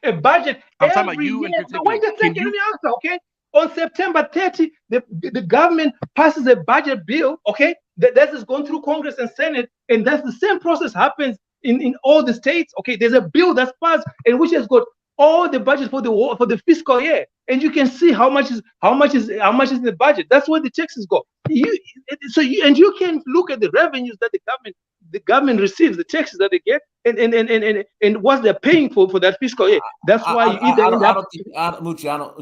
a budget. I'm talking about you in particular. Wait a second, let me answer, okay? On September 30, the government passes a budget bill, okay? That is going through Congress and Senate, and that's the same process happens in all the states. Okay, there's a bill that's passed and which has got all the budget for the fiscal year, and you can see how much is in the budget. That's where the taxes go. You can look at the revenues that the government receives the taxes that they get, and what they're paying for that fiscal year. That's why you either end up.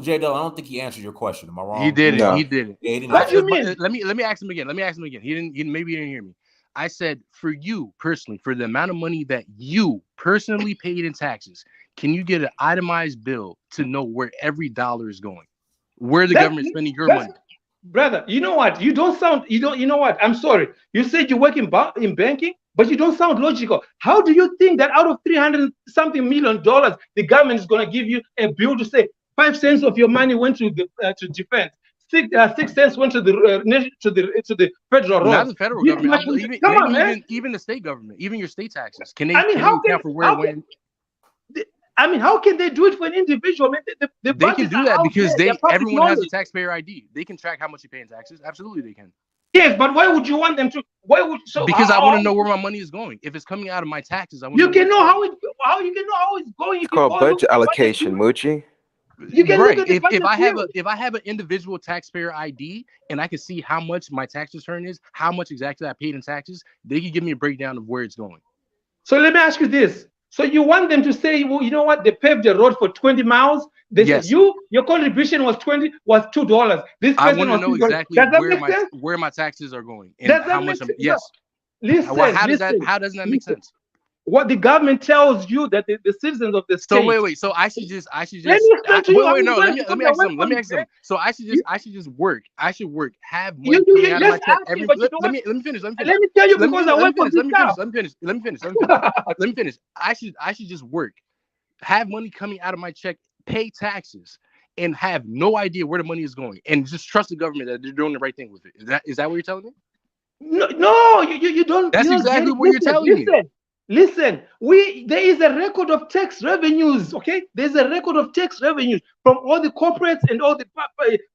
J Dub, I don't think he answered your question. Am I wrong? He didn't. No. He didn't. Yeah, he didn't What do you mean? Let me ask him again. He didn't. Maybe he didn't hear me. I said, for you personally, for the amount of money that you personally paid in taxes, can you get an itemized bill to know where every dollar is going, where the government is spending your money? Brother, you know what? You don't sound. You know what? I'm sorry. You said you work in banking, but you don't sound logical. How do you think that out of $300-something million, the government is going to give you a bill to say 5 cents of your money went to defense? 6 cents went to the federal road. Not the federal government. Even the state government, even your state taxes. Can they? How can they do it for an individual? Man, they can do that because everyone has a taxpayer ID. They can track how much you pay in taxes. Absolutely, they can. Yes, but why would you want them to? Because I want to know where my money is going. If it's coming out of my taxes, I want you can know how you can know how it's going. It's called budget allocation, Moochie. You can right. If I have an individual taxpayer ID and I can see how much my tax return is, how much exactly I paid in taxes, they can give me a breakdown of where it's going. So let me ask you this. So you want them to say, well, you know what? They paved the road for 20 miles. They said your contribution was $2. This I person want to know exactly where my taxes are going and how much. Yes. Listen. How doesn't that make sense? What the government tells you that the citizens of the state. So wait. So I should just. Let me ask them. So I should just work. I should work. Have money coming out of my check every. Let me finish. Let me tell you because I work for this now. Let me finish. I should just work. Have money coming out of my check. Pay taxes. And have no idea where the money is going, and just trust the government that they're doing the right thing with it. Is that what you're telling me? No, you don't. That's exactly what you're telling me. Listen, there is a record of tax revenues, okay? There's a record of tax revenues from all the corporates and all the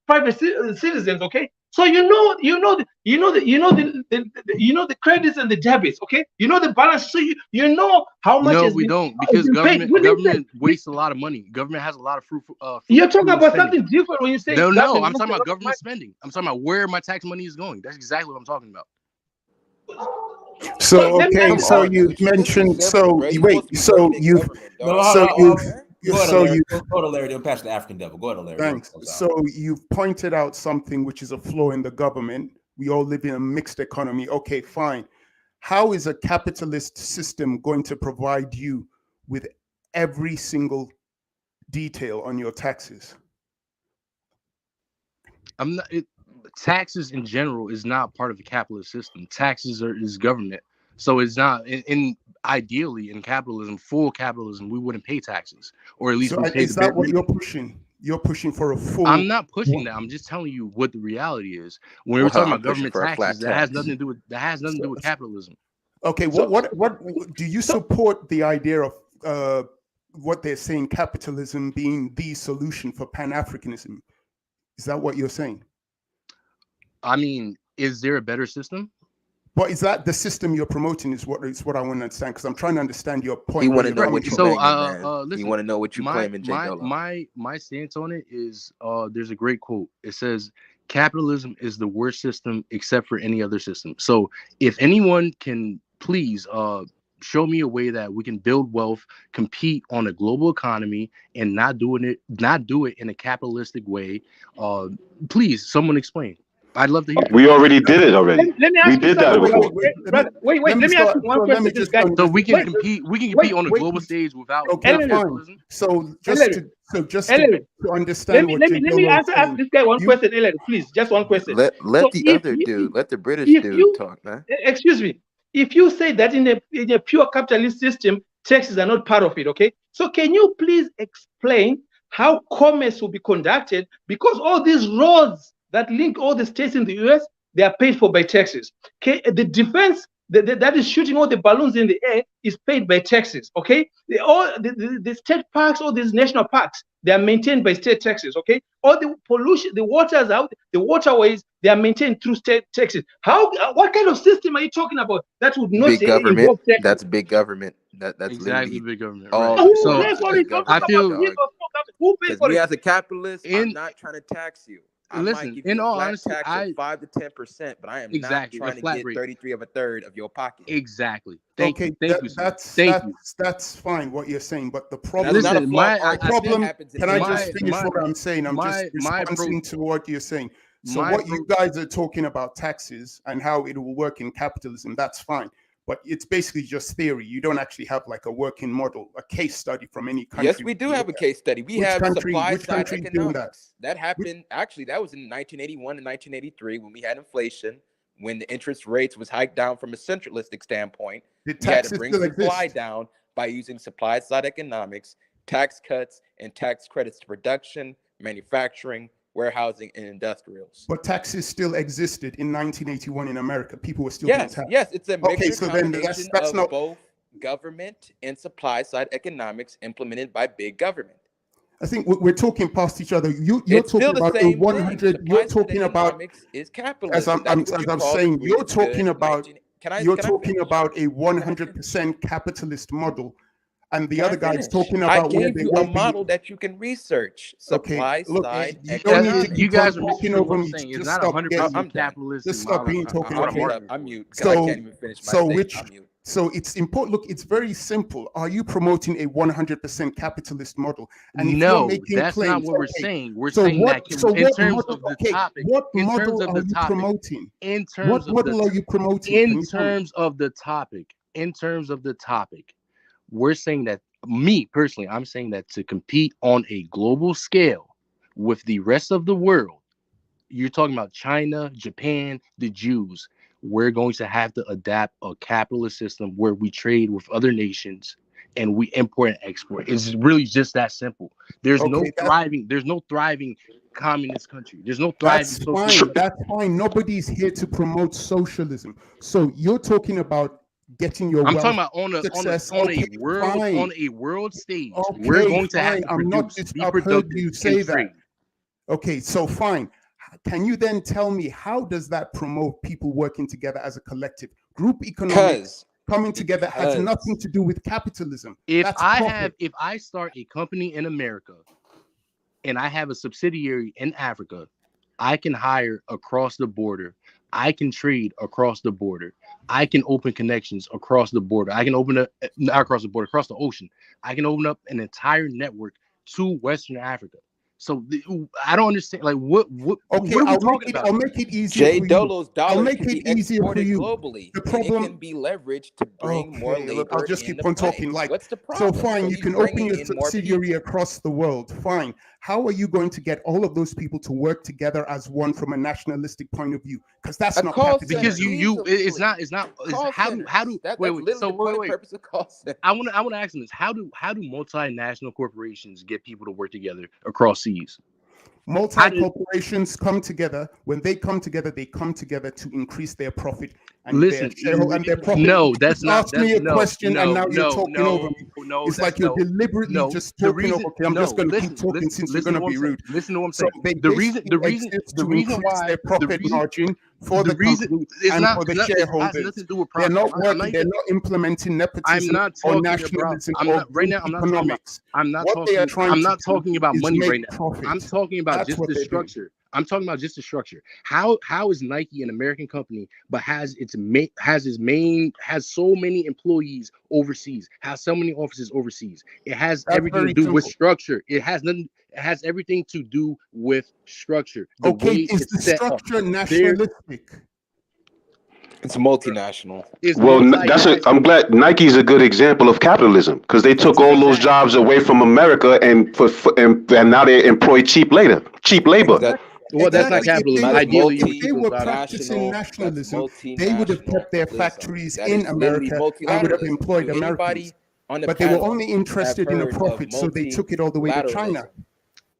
private citizens, okay? So you know the credits and the debits, okay? You know the balance, so you know how much. No, we don't, because government wastes a lot of money. Government has a lot of fruit. You're talking about something different when you say. No, I'm talking about government spending. I'm talking about where my tax money is going. That's exactly what I'm talking about. So okay, so you mentioned Go to Larry. They'll pass the African devil. Go to Larry. Thanks. So you've pointed out something which is a flaw in the government. We all live in a mixed economy. Okay, fine. How is a capitalist system going to provide you with every single detail on your taxes? Taxes in general is not part of the capitalist system. Taxes is government. So it's not ideally in capitalism, full capitalism, we wouldn't pay taxes, or at least we pay. Is that what you're pushing? You're pushing for a full. I'm not pushing that. I'm just telling you what the reality is. When we're talking about government taxes, that has nothing to do with capitalism. Okay, what do you support the idea of what they're saying, capitalism being the solution for Pan-Africanism? Is that what you're saying? I mean, is there a better system? But is that the system you're promoting? Is what I want to understand, because I'm trying to understand your point. You want to know what you're listen, you want to know what you're claiming, my stance on it is there's a great quote. It says, "Capitalism is the worst system except for any other system." So if anyone can please show me a way that we can build wealth, compete on a global economy, and not do it in a capitalistic way, please, someone explain. I'd love to hear. We already did it already. Let me ask we did that before. Wait. Let me ask you one question. So we can compete. We can compete on a global stage without. Okay, fine. So just to understand. Let me ask this guy one question, Ellen, please. Just one question. Let the British dude talk, man. Excuse me. If you say that in a pure capitalist system, taxes are not part of it, okay? So can you please explain how commerce will be conducted? Because all these roads that link all the states in the US, they are paid for by taxes. Okay, the defense that is shooting all the balloons in the air is paid by taxes. Okay, the state parks, all these national parks, they are maintained by state taxes. Okay, all the pollution, the waters out, the waterways, they are maintained through state taxes. What kind of system are you talking about that would not big government? That's big government. That's exactly big government. Right. So I feel we as a capitalist, I'm not trying to tax you. I might give you in a all flat honesty, tax of 5 to 10%, but I am not trying to get 33 of a third of your pocket. Exactly. Thank you, that's fine what you're saying, but the problem. That's not a flawed argument. Problem. That happens in Can I every just finish country. what I'm saying? I'm just responding to what you're saying. So my what you guys are talking about taxes and how it will work in capitalism, that's fine. But it's basically just theory. You don't actually have like a working model, a case study from any country. Yes, we do have a case study. We have supply side economics. That happened, actually, that was in 1981 and 1983 when we had inflation, when the interest rates was hiked down from a centralistic standpoint. We had to bring supply down by using supply side economics, tax cuts, and tax credits to production, manufacturing, warehousing, and industrials. But taxes still existed in 1981 in America. People were still being taxed. Yes, it's a mixture combination of both government and supply side economics implemented by big government. I think we're talking past each other. You're talking about a 100. You're talking about is capitalism. As I'm saying, you're talking about a 100% capitalist model. And the other guy is talking about I gave you a model that you can research. Supply side. You guys are talking over me. It's not 100% capitalist. Just stop being talking over. I'm mute. I can't even finish my statement. So it's important. Look, it's very simple. Are you promoting a 100% capitalist model? And if you're making that's claims, not what we're saying. We're saying that in terms of the topic. What model are you promoting? What model are you promoting? In terms of the topic. In terms of the topic. We're saying that, me personally, I'm saying that to compete on a global scale with the rest of the world, you're talking about China, Japan, the Jews, we're going to have to adapt a capitalist system where we trade with other nations and we import and export. It's really just that simple. There's no thriving communist country. There's no thriving socialism. That's fine. Nobody's here to promote socialism. So you're talking about getting your. I'm talking about on a world stage. We're going to have to I've heard you say that. Okay, so fine. Can you then tell me how does that promote people working together as a collective? Group economics coming together has nothing to do with capitalism. If I start a company in America and I have a subsidiary in Africa, I can hire across the border. I can trade across the border. I can open connections across the border. I can open not across the border, across the ocean. I can open up an entire network to Western Africa. So I don't understand. Like what are we talking about? I'll make it easier. Jay Dolo's dollars I'll make it easier for you. Globally. The problem it can be leveraged to bring more labor. I'll just keep on talking. Like, what's the problem? So fine, you can open your subsidiary across the world. Fine. How are you going to get all of those people to work together as one from a nationalistic point of view? Because that's not capitalism. Because it's not how do wait. So wait. Purpose of call center. I want to ask them this: How do multinational corporations get people to work together across seas? Multi-corporations come together. When they come together to increase their profit and their profit. No, that's not. Ask me a question and now you're talking over me. It's like you're deliberately just talking over. Okay, I'm just going to keep talking since you're going to be rude. Listen to what I'm saying. The reason why their profit margin for the company and for the shareholders. They're not working. They're not implementing nepotism or nationalism or economics. I'm not talking about money right now. I'm talking about just the structure. I'm talking about just the structure. How is Nike an American company but has so many employees overseas, has so many offices overseas? It has everything to do with structure. It has everything to do with structure. Is the structure nationalistic? It's multinational. I'm glad Nike's a good example of capitalism because they took all those jobs away from America and now they employ cheap labor. That's not capitalism. Ideally, if they were practicing nationalism, they would have kept their factories in America. They would have employed Americans. But they were only interested in the profit, so they took it all the way to China.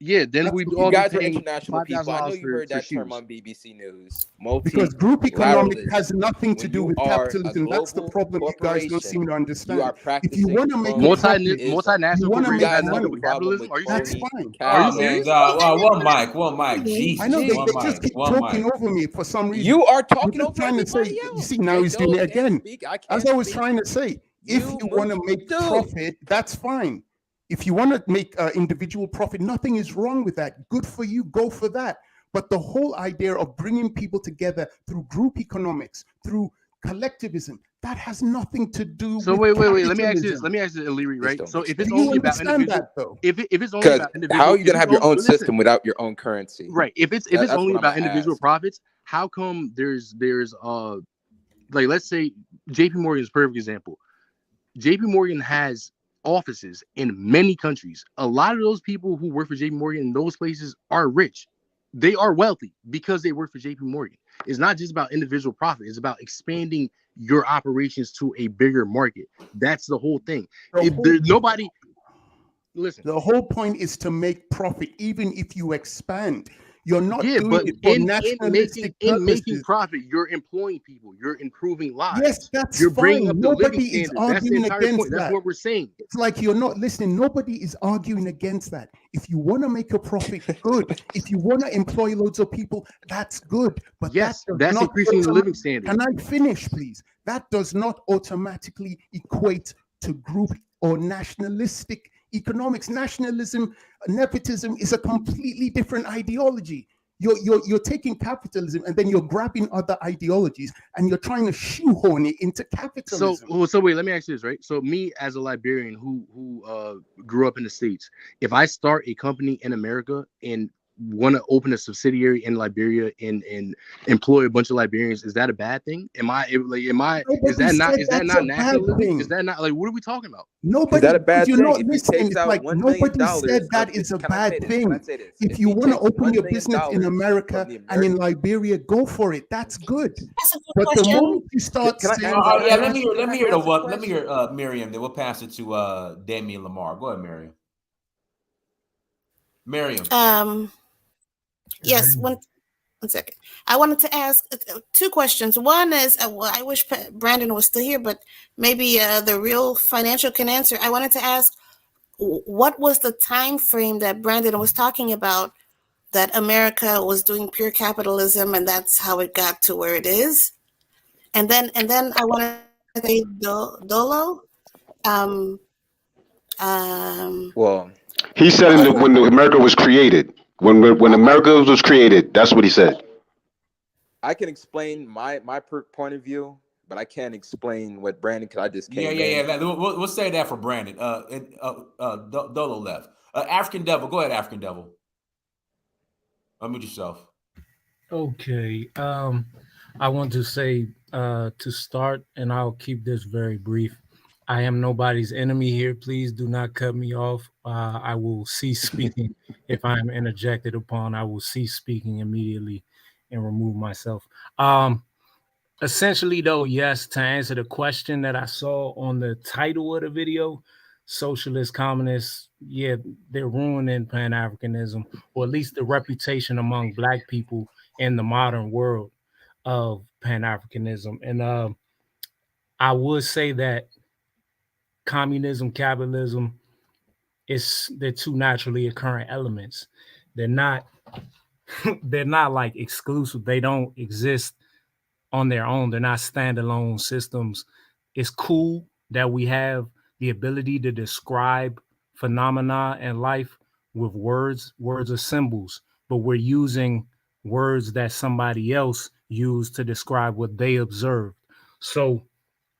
Yeah, then we you guys are international people. I know you heard that term on BBC News. Because group economics has nothing to do with capitalism. That's the problem you guys don't seem to understand. If you want to make multinational corporations has nothing to do with capitalism, that's fine. Are you serious? One mic. I know they just keep talking over me for some reason. You are talking over trying to say. You see, now he's doing it again. As I was trying to say, if you want to make profit, that's fine. If you want to make individual profit, nothing is wrong with that. Good for you. Go for that. But the whole idea of bringing people together through group economics, through collectivism, that has nothing to do So with wait. Let me ask you this. capitalism. Let me ask you, Illyri, right? So if Do it's you only about understand individual, that though? if it's only Because about individual, how are you if gonna it's have your only, own listen, system without your own currency? right? If it's That's only what I'm about gonna individual ask. profits, how come there's like, let's say JP Morgan is a perfect example. JP Morgan has offices in many countries. A lot of those people who work for JP Morgan in those places are rich. They are wealthy because they work for JP Morgan. It's not just about individual profit. It's about expanding your operations to a bigger market. That's the whole thing. If there's nobody, listen. The whole point is to make profit, even if you expand. You're not Yeah, doing but it for in nationalistic making purposes. profit, you're employing people. You're improving lives. Yes, that's You're bringing fine. up the living Nobody is standard. That's the arguing entire point. against That's that. what we're saying. It's like you're not listening. Nobody is arguing against that. If you want to make a profit, good. If you want to employ loads of people, that's good. But Yes, that does that's not increasing the living standard. Can I finish, please? That does not automatically equate to group or nationalistic economics. Nationalism, nepotism is a completely different ideology. You're taking capitalism and then you're grabbing other ideologies and you're trying to shoehorn it into capitalism. So wait, let me ask you this, right? So me as a Liberian who grew up in the States, if I start a company in America and want to open a subsidiary in Liberia and employ a bunch of Liberians, is that a bad thing? Is that not nationalism? Is that not, like, what are we talking about? Nobody, Is that a bad you're thing? not If he listening. takes It's out like $1 million nobody said that of is the- a can I say bad this? thing. Can I say this? If If you he want to takes open $1 your million business in America from the and in Liberia, go for it. That's good. That's a good But the question. moment you start Can I, saying, yeah, let me hear the what? Let me hear Miriam. Then we'll pass it to Damian Lamar. Go ahead, Miriam. Yes, one second. I wanted to ask two questions. One is, well, I wish Brandon was still here, but maybe the real financial can answer. I wanted to ask, what was the time frame that Brandon was talking about that America was doing pure capitalism and that's how it got to where it is? And then I wanted to say Dolo. Well, he said when America was created, when America was created, that's what he said. I can explain my point of view, but I can't explain what Brandon, because I just came in. Yeah. We'll say that for Brandon. Dolo left. African Devil. Go ahead, African Devil. Unmute yourself. Okay. I want to say to start, and I'll keep this very brief. I am nobody's enemy here. Please do not cut me off. I will cease speaking if I am interjected upon. I will cease speaking immediately and remove myself. Essentially, though, yes, to answer the question that I saw on the title of the video, socialist, communists, yeah, they're ruining Pan-Africanism, or at least the reputation among Black people in the modern world of Pan-Africanism. And I would say that communism, capitalism, they're two naturally occurring elements. They're not like exclusive. They don't exist on their own. They're not standalone systems. It's cool that we have the ability to describe phenomena in life with words. Words are symbols, but we're using words that somebody else used to describe what they observed. So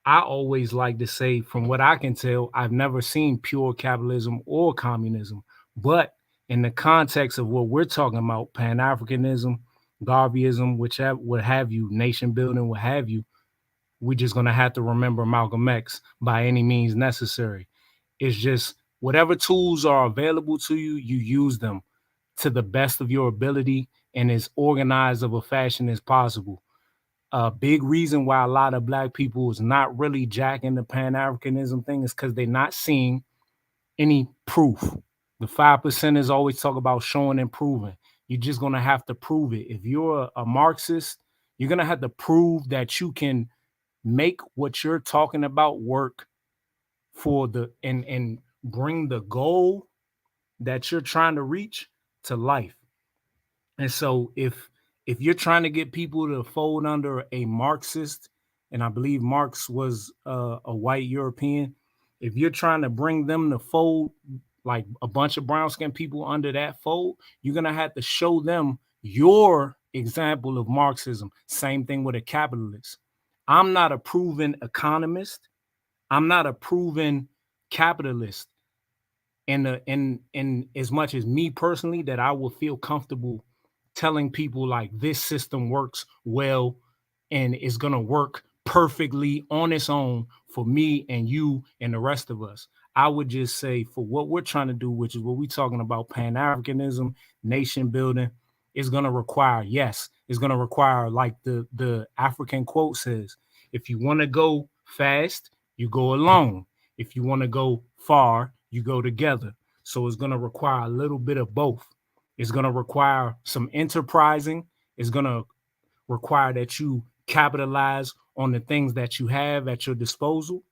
I always like to say, from what I can tell, I've never seen pure capitalism or communism. But in the context of what we're talking about, Pan-Africanism, Garveyism, what have you, nation building, what have you, we're just going to have to remember Malcolm X by any means necessary. It's just whatever tools are available to you, you use them to the best of your ability and as organized of a fashion as possible. A big reason why a lot of Black people is not really jacking the Pan-Africanism thing is because they're not seeing any proof. The 5%ers always talk about showing and proving. You're just going to have to prove it. If you're a Marxist, you're going to have to prove that you can make what you're talking about work for and bring the goal that you're trying to reach to life. And so if you're trying to get people to fold under a Marxist, and I believe Marx was a white European, if you're trying to bring them to fold like a bunch of brown skinned people under that fold, you're going to have to show them Your example of Marxism, same thing with a capitalist. I'm not a proven economist. I'm not a proven capitalist. And as much as me personally, that I will feel comfortable telling people like this system works well and it's gonna work perfectly on its own for me and you and the rest of us. I would just say for what we're trying to do, which is what we're talking about, Pan-Africanism, nation building, is gonna require, yes, it's gonna require, like the African quote says, if you want to go fast, you go alone. If you want to go far, you go together. So it's going to require a little bit of both. It's going to require some enterprising. It's going to require that you capitalize on the things that you have at your disposal.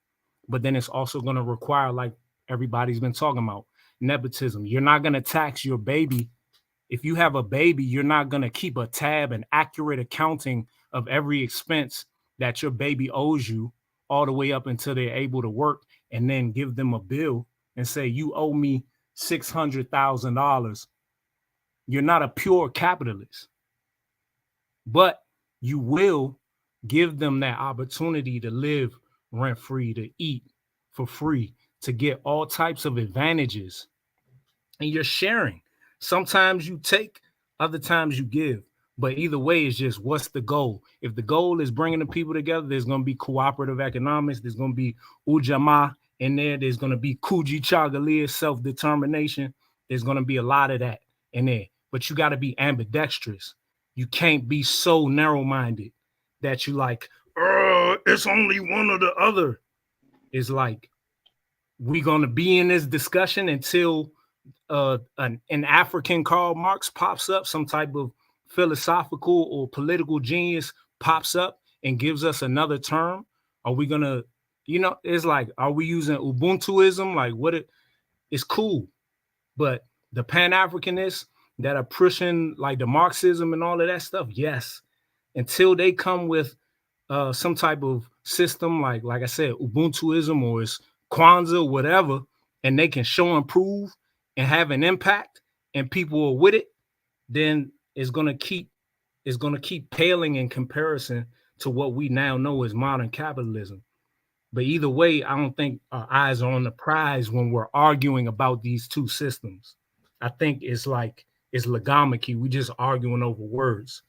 But then it's also going to require, like everybody's been talking about, nepotism. You're not going to tax your baby. If you have a baby, you're not going to keep a tab and accurate accounting of every expense that your baby owes you all the way up until they're able to work, and then give them a bill and say, you owe me $600,000. You're not a pure capitalist, but you will give them that opportunity to live rent-free, to eat for free, to get all types of advantages. And you're sharing. Sometimes you take, other times you give. But either way, it's just what's the goal? If the goal is bringing the people together, there's going to be cooperative economics. There's going to be Ujamaa in there. There's going to be Kuji Chagalia, self-determination. There's going to be a lot of that in there. But you got to be ambidextrous. You can't be so narrow-minded that you like, it's only one or the other. It's like, we're going to be in this discussion until an African Karl Marx pops up, some type of philosophical or political genius pops up and gives us another term. Are we gonna, it's like, are we using Ubuntuism? Like, it's cool, but the Pan-Africanists that are pushing like the Marxism and all of that stuff, yes, until they come with some type of system, like I said, Ubuntuism or it's Kwanzaa, whatever, and they can show and prove and have an impact and people are with it, then it's going to keep paling in comparison to what we now know as modern capitalism. But either way, I don't think our eyes are on the prize when we're arguing about these two systems. I think it's legomachy. We just arguing over words.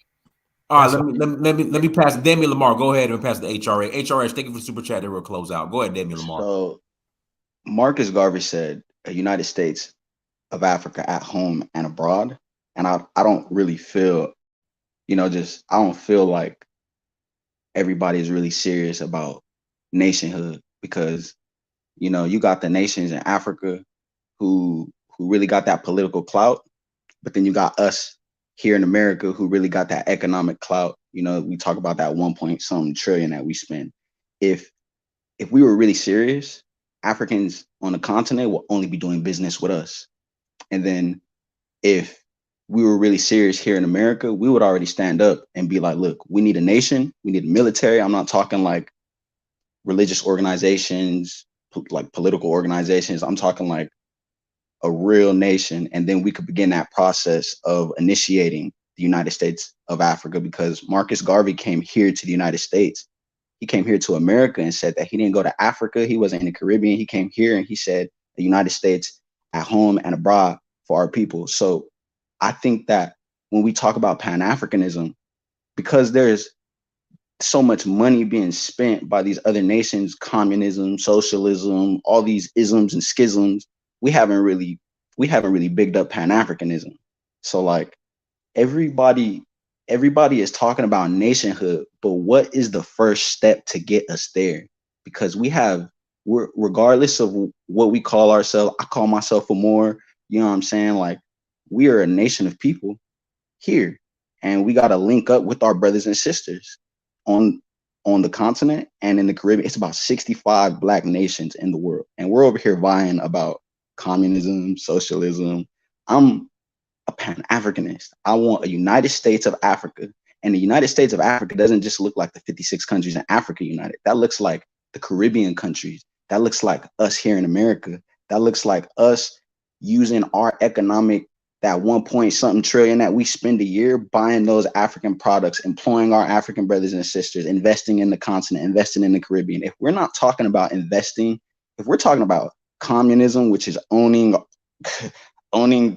All right, let me pass it. Damian Lamar, go ahead and pass the HRA. HRH, thank you for the super chat. Then we'll close out. Go ahead, Damian Lamar. So Marcus Garvey said, "A United States of Africa at home and abroad." And I don't really feel, I don't feel like everybody is really serious about nationhood, because, you got the nations in Africa who really got that political clout, but then you got us here in America who really got that economic clout. We talk about that 1.something trillion that we spend. If we were really serious, Africans on the continent will only be doing business with us. And then if we were really serious here in America, we would already stand up and be like, look, we need a nation, we need a military. I'm not talking like religious organizations, like political organizations. I'm talking like a real nation. And then we could begin that process of initiating the United States of Africa, because Marcus Garvey came here to the United States. He came here to America and said that he didn't go to Africa. He wasn't in the Caribbean. He came here and he said the United States at home and abroad for our people. So I think that when we talk about Pan-Africanism, because there's so much money being spent by these other nations, communism, socialism, all these isms and schisms, we haven't really bigged up Pan-Africanism. So like everybody is talking about nationhood, but what is the first step to get us there? Because we're regardless of what we call ourselves, I call myself a Moor, you know what I'm saying? Like, we are a nation of people here, and we got to link up with our brothers and sisters on the continent and in the Caribbean. It's about 65 Black nations in the world, and we're over here vying about communism, socialism. I'm a Pan-Africanist. I want a United States of Africa, and the United States of Africa doesn't just look like the 56 countries in Africa united. That looks like the Caribbean countries. That looks like us here in America. That looks like us using our economic that 1 point something trillion that we spend a year buying those African products, employing our African brothers and sisters, investing in the continent, investing in the Caribbean. If we're not talking about investing, if we're talking about communism, which is owning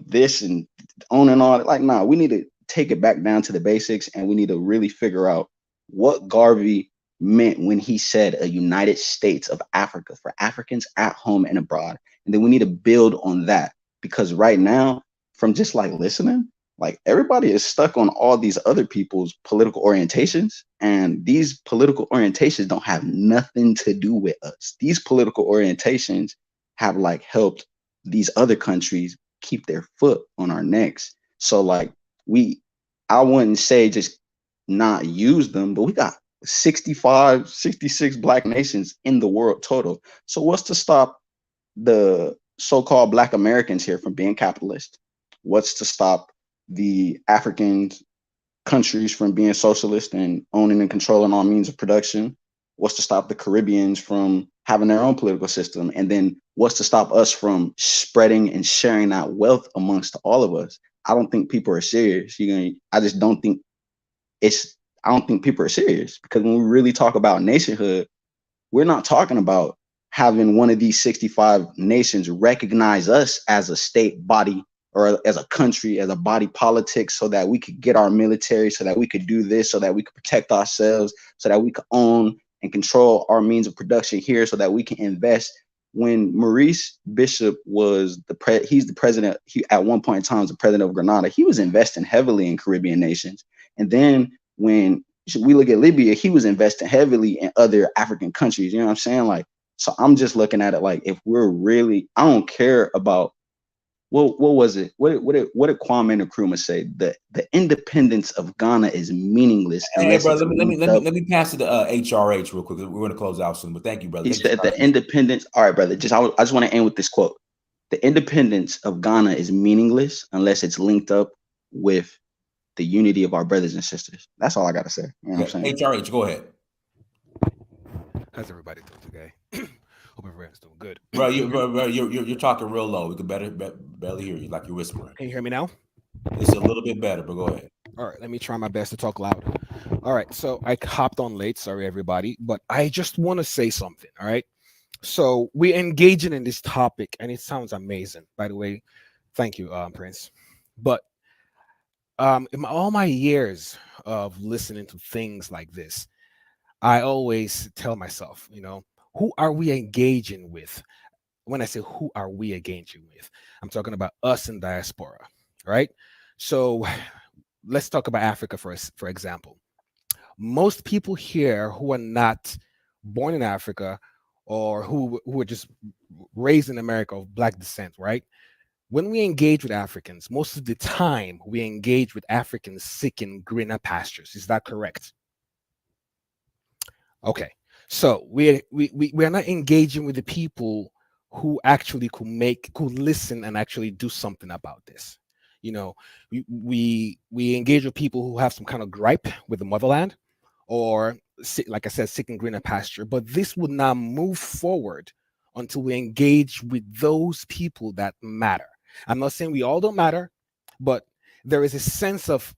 this and owning all that, like, nah, we need to take it back down to the basics, and we need to really figure out what Garvey meant when he said a United States of Africa for Africans at home and abroad. And then we need to build on that, because right now, from just like listening, like everybody is stuck on all these other people's political orientations, and these political orientations don't have nothing to do with us. These political orientations have like helped these other countries keep their foot on our necks. So like I wouldn't say just not use them, but we got 65, 66 Black nations in the world total. So what's to stop the so-called Black Americans here from being capitalist? What's to stop the African countries from being socialist and owning and controlling all means of production? What's to stop the Caribbeans from having their own political system? And then what's to stop us from spreading and sharing that wealth amongst all of us? I don't think people are serious. I don't think people are serious, because when we really talk about nationhood, we're not talking about having one of these 65 nations recognize us as a state body or as a country, as a body politic, so that we could get our military, so that we could do this, so that we could protect ourselves, so that we could own and control our means of production here, so that we can invest. When Maurice Bishop was he's the president, at one point in time was the president of Grenada, he was investing heavily in Caribbean nations. And then when we look at Libya, he was investing heavily in other African countries. You know what I'm saying? Like, so I'm just looking at it like, if we're really, I don't care about, what was it? What did Kwame Nkrumah say? The independence of Ghana is meaningless. Hey, brother, let me pass it to HRH real quick. We're going to close out soon, but thank you, brother. He said the independence. All right, brother. I just want to end with this quote: "The independence of Ghana is meaningless unless it's linked up with the unity of our brothers and sisters." That's all I got to say. You know what I'm saying? HRH, go ahead. How's everybody doing today? Hope everyone's doing good. Bro, you're talking real low. We can barely hear you, like you're whispering. Can you hear me now? It's a little bit better, but go ahead. All right, let me try my best to talk loud. All right, so I hopped on late. Sorry, everybody. But I just want to say something, all right? So we're engaging in this topic, and it sounds amazing. By the way, thank you, Prince. But in all my years of listening to things like this, I always tell myself, who are we engaging with? When I say who are we engaging with, I'm talking about us in diaspora, right? So let's talk about Africa for example. Most people here who are not born in Africa or who are just raised in America of Black descent, right? When we engage with Africans, most of the time we engage with Africans seeking greener pastures. Is that correct? Okay. So we are not engaging with the people who actually could listen and actually do something about this. We engage with people who have some kind of gripe with the motherland, or like I said, seeking greener pasture. But this would not move forward until we engage with those people that matter. I'm not saying we all don't matter, but there is a sense of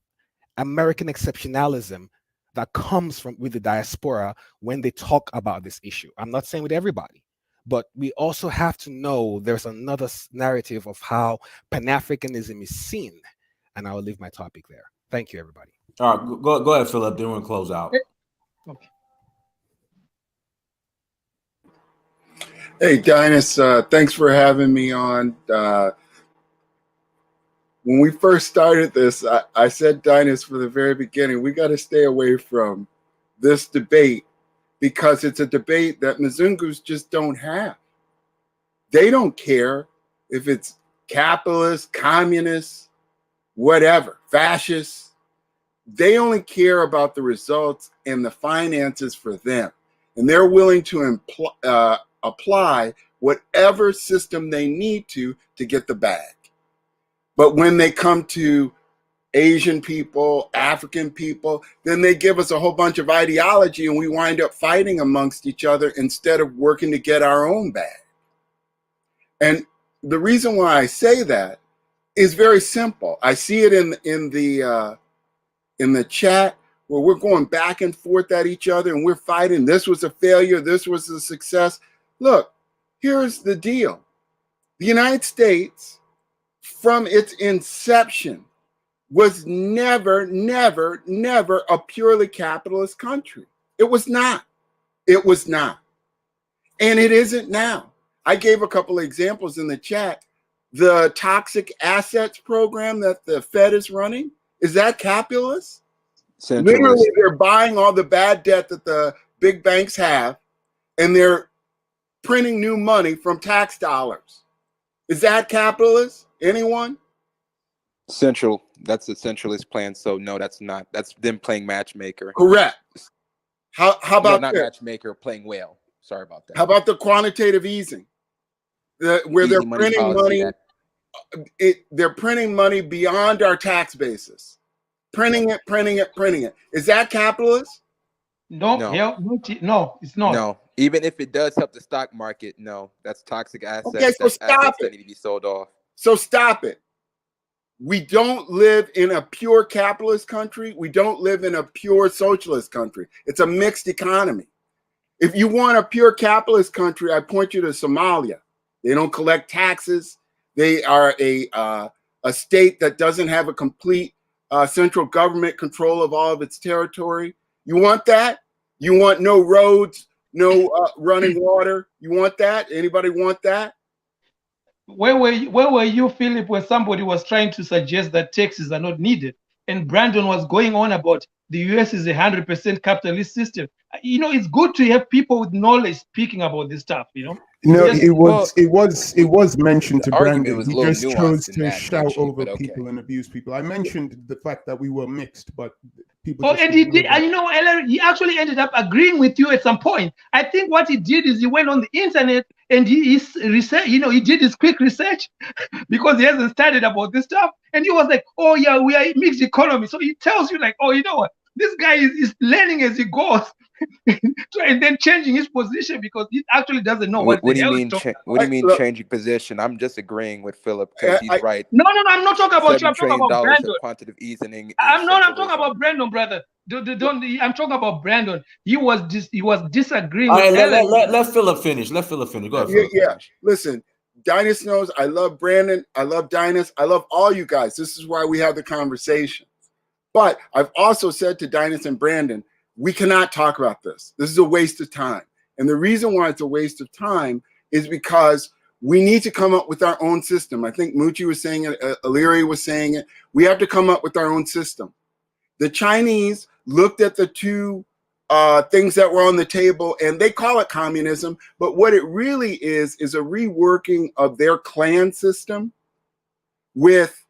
American exceptionalism that comes with the diaspora when they talk about this issue. I'm not saying with everybody, but we also have to know there's another narrative of how Pan-Africanism is seen. And I will leave my topic there. Thank you, everybody. All right, go ahead, Philip. Then we'll close out. Okay. Hey, Dynast, thanks for having me on. When we first started this, I said, Dynast, from the very beginning, we got to stay away from this debate because it's a debate that Mzungus just don't have. They don't care if it's capitalist, communist, whatever, fascist. They only care about the results and the finances for them. And they're willing to apply whatever system they need to get the bag. But when they come to Asian people, African people, then they give us a whole bunch of ideology and we wind up fighting amongst each other instead of working to get our own bag. And the reason why I say that is very simple. I see it in the chat where we're going back and forth at each other and we're fighting. This was a failure. This was a success. Look, here's the deal. The United States, from its inception, was never, never, never a purely capitalist country. It was not. It was not. And it isn't now. I gave a couple of examples in the chat. The toxic assets program that the Fed is running, is that capitalist? Centralist. Literally, they're buying all the bad debt that the big banks have, and they're printing new money from tax dollars. Is that capitalist? Anyone? Central. That's the centralist plan. So no, that's not. That's them playing matchmaker. Correct. How about not this? matchmaker, playing whale? Sorry about that. How about the quantitative easing, where they're printing money? They're printing money beyond our tax basis, printing it. Is that capitalist? No, no, it's not. No, even if it does help the stock market, no, that's toxic assets. Okay, so stop that need to be sold off. So stop it. We don't live in a pure capitalist country. We don't live in a pure socialist country. It's a mixed economy. If you want a pure capitalist country, I point you to Somalia. They don't collect taxes. They are a state that doesn't have a complete central government control of all of its territory. You want that? You want no roads, no running water? You want that? Anybody want that? Where were you, Philip, when somebody was trying to suggest that taxes are not needed? And Brandon was going on about the US is a 100% capitalist system. You know, it's good to have people with knowledge speaking about this stuff, you know? No, Yes. it was mentioned to Brandon. was a He little just nuanced chose in to that shout mention, over but okay. people and abuse people. I mentioned the fact that we were mixed, but people. Oh, just and he ignored did, that. and you know, Ellen, he actually ended up agreeing with you at some point. I think what he did is he went on the internet and he research, you know, he did his quick research because he hasn't studied about this stuff. And he was like, oh yeah, we are a mixed economy. So he tells you like, oh, you know what? This guy is learning as he goes and then changing his position because he actually doesn't know What what do you the hell mean? he's talking What do you mean Look, changing position? I'm just agreeing with Philip because he's right. No, I'm not talking about you. I'm $7 talking trillion about Brandon. of quantitative easing is I'm talking centralism. about Brandon, brother. I'm talking about Brandon. He was disagreeing All with right, Ellen. let Philip finish. Let Philip finish. Go ahead, Yeah, Philip. yeah. Listen, Dynast knows I love Brandon. I love Dynast. I love all you guys. This is why we have the conversation. But I've also said to Dynast and Brandon, we cannot talk about this. This is a waste of time. And the reason why it's a waste of time is because we need to come up with our own system. I think Mucci was saying it, Aliri was saying it. We have to come up with our own system. The Chinese looked at the two things that were on the table and they call it communism. But what it really is a reworking of their clan system with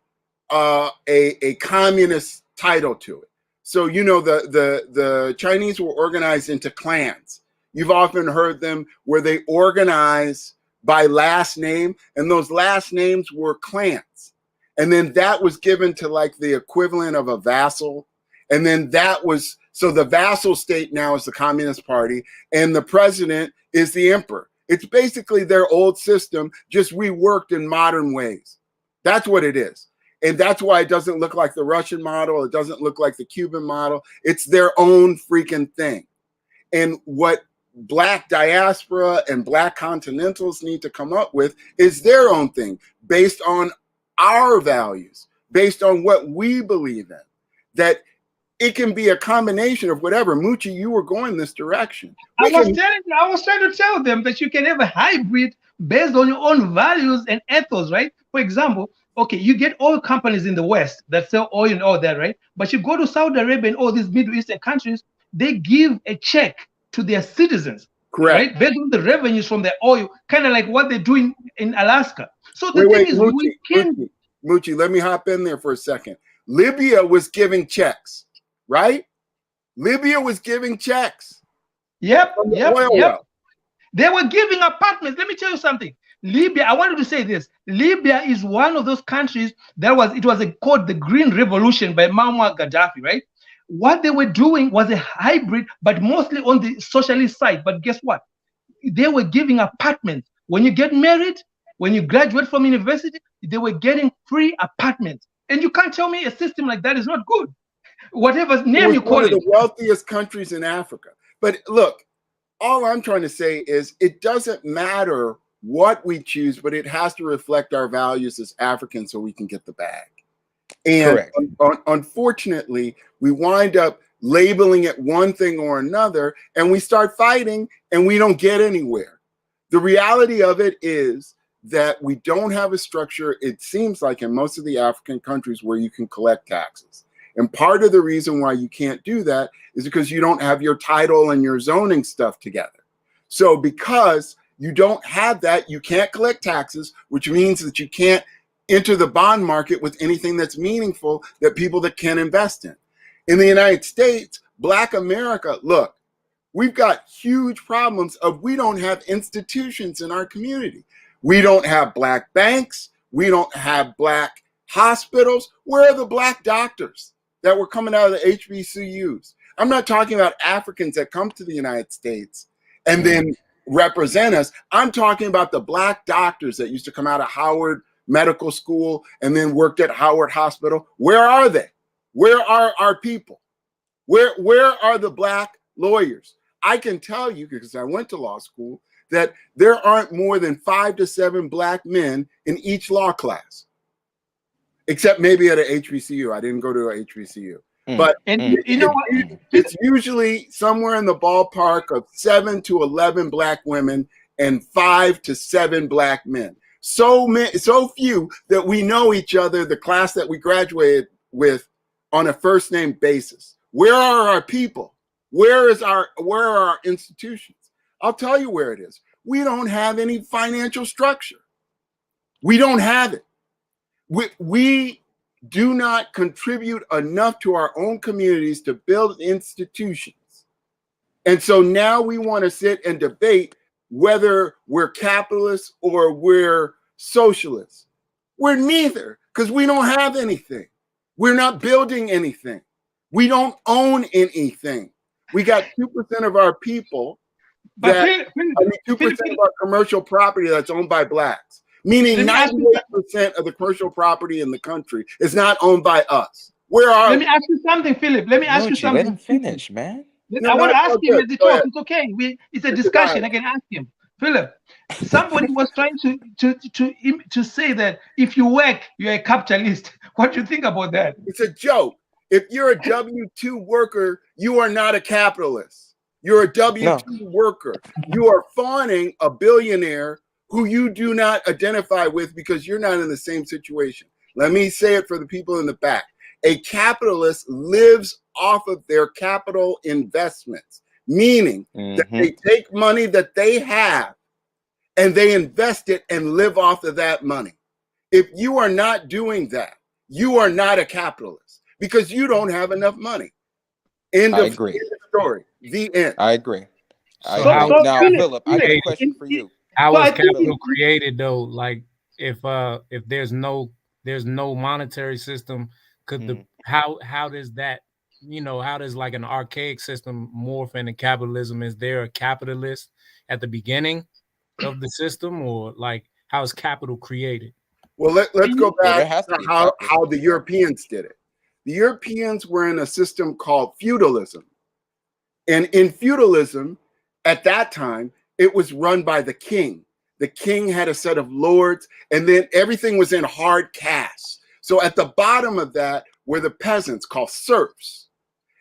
a communist title to it. So, you know, the Chinese were organized into clans. You've often heard them where they organize by last name, and those last names were clans. And then that was given to like the equivalent of a vassal. And then that was, so the vassal state now is the Communist Party, and the president is the emperor. It's basically their old system, just reworked in modern ways. That's what it is. And that's why it doesn't look like the Russian model. It doesn't look like the Cuban model. It's their own freaking thing. And what Black diaspora and Black continentals need to come up with is their own thing based on our values, based on what we believe in, that it can be a combination of whatever. Mucci, you were going this direction. I was trying to tell them that you can have a hybrid based on your own values and ethos, right? For example, okay, you get oil companies in the West that sell oil and all that, right? But you go to Saudi Arabia and all these Middle Eastern countries, they give a check to their citizens, correct, right? Based on the revenues from their oil, kind of like what they're doing in Alaska. So the thing is, Mucci, let me hop in there for a second. Libya was giving checks, right? Libya was giving checks. Yep. They were giving apartments. Let me tell you something. Libya, I wanted to say this. Libya is one of those countries that was called the Green Revolution by Muammar Gaddafi, right? What they were doing was a hybrid, but mostly on the socialist side. But guess what? They were giving apartments. When you get married, when you graduate from university, they were getting free apartments. And you can't tell me a system like that is not good. Whatever name you call one of it. the wealthiest countries in Africa. But look, all I'm trying to say is it doesn't matter what we choose, but it has to reflect our values as Africans so we can get the bag. And unfortunately, we wind up labeling it one thing or another, and we start fighting and we don't get anywhere. The reality of it is that we don't have a structure, it seems like, in most of the African countries where you can collect taxes. And part of the reason why you can't do that is because you don't have your title and your zoning stuff together. So because you don't have that, you can't collect taxes, which means that you can't enter the bond market with anything that's meaningful that people that can invest in. In the United States, Black America, look, we've got huge problems of we don't have institutions in our community. We don't have Black banks. We don't have Black hospitals. Where are the Black doctors that were coming out of the HBCUs? I'm not talking about Africans that come to the United States and then represent us. I'm talking about the Black doctors that used to come out of Howard Medical School and then worked at Howard Hospital. Where are they? Where are our people? Where are the Black lawyers? I can tell you, because I went to law school, that there aren't more than 5 to 7 Black men in each law class, except maybe at an HBCU. I didn't go to an HBCU. But you know what? It's usually somewhere in the ballpark of 7 to 11 Black women and 5 to 7 Black men. So few that we know each other, the class that we graduated with, on a first name basis. Where are our people? Where are our institutions? I'll tell you where it is. We don't have any financial structure. We don't have it. We do not contribute enough to our own communities to build institutions. And so now we want to sit and debate whether we're capitalists or we're socialists. We're neither, because we don't have anything. We're not building anything. We don't own anything. We got 2% of our people, 2% of our commercial property that's owned by Blacks. Meaning 98% of the commercial property in the country is not owned by us. Where are Let me ask you something, Philip. Let me ask you something. Let him finish, man. I want to ask him as he talks. It's okay. It's a discussion. I can ask him. Philip, somebody was trying to say that if you work, you're a capitalist. What do you think about that? It's a joke. If you're a W-2 worker, you are not a capitalist. You're a W-2 worker. You are fawning a billionaire who you do not identify with because you're not in the same situation. Let me say it for the people in the back. A capitalist lives off of their capital investments, meaning that they take money that they have and they invest it and live off of that money. If you are not doing that, you are not a capitalist because you don't have enough money. End of story. The end. I agree. Now, Philip, I got a question for you. How is capital created though? Like if there's no monetary system, could how does that, how does like an archaic system morph into capitalism? Is there a capitalist at the beginning of the system, or like how is capital created? Well, let's go back to how the Europeans did it. The Europeans were in a system called feudalism. And in feudalism, at that time, it was run by the king. The king had a set of lords, and then everything was in hard castes. So at the bottom of that were the peasants called serfs.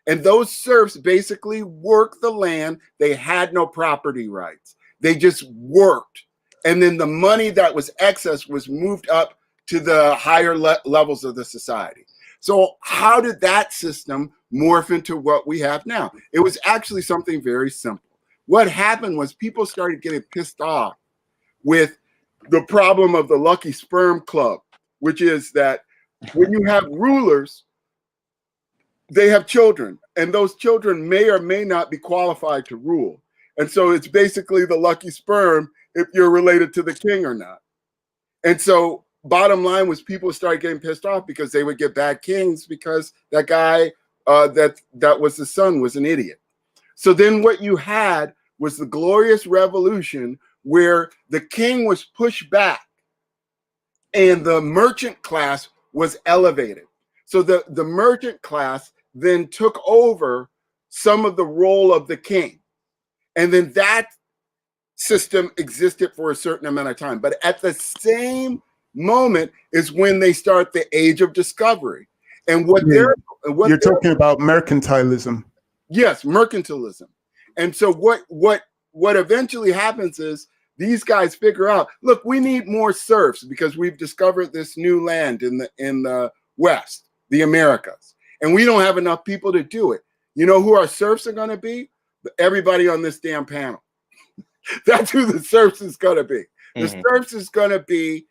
And those serfs basically worked the land. They had no property rights. They just worked. And then the money that was excess was moved up to the higher levels of the society. So how did that system morph into what we have now? It was actually something very simple. What happened was people started getting pissed off with the problem of the Lucky Sperm Club, which is that when you have rulers, they have children, and those children may or may not be qualified to rule. And so it's basically the lucky sperm if you're related to the king or not. And so bottom line was people started getting pissed off because they would get bad kings because that guy that was the son was an idiot. So then what you had was the Glorious Revolution, where the king was pushed back and the merchant class was elevated. So the merchant class then took over some of the role of the king. And then that system existed for a certain amount of time. But at the same moment is when they start the age of discovery. And what you're talking about mercantilism. Yes, mercantilism. And so what eventually happens is these guys figure out, look, we need more serfs because we've discovered this new land in the West, the Americas, and we don't have enough people to do it. You know who our serfs are going to be? Everybody on this damn panel. That's who the serfs is going to be. The serfs is going to be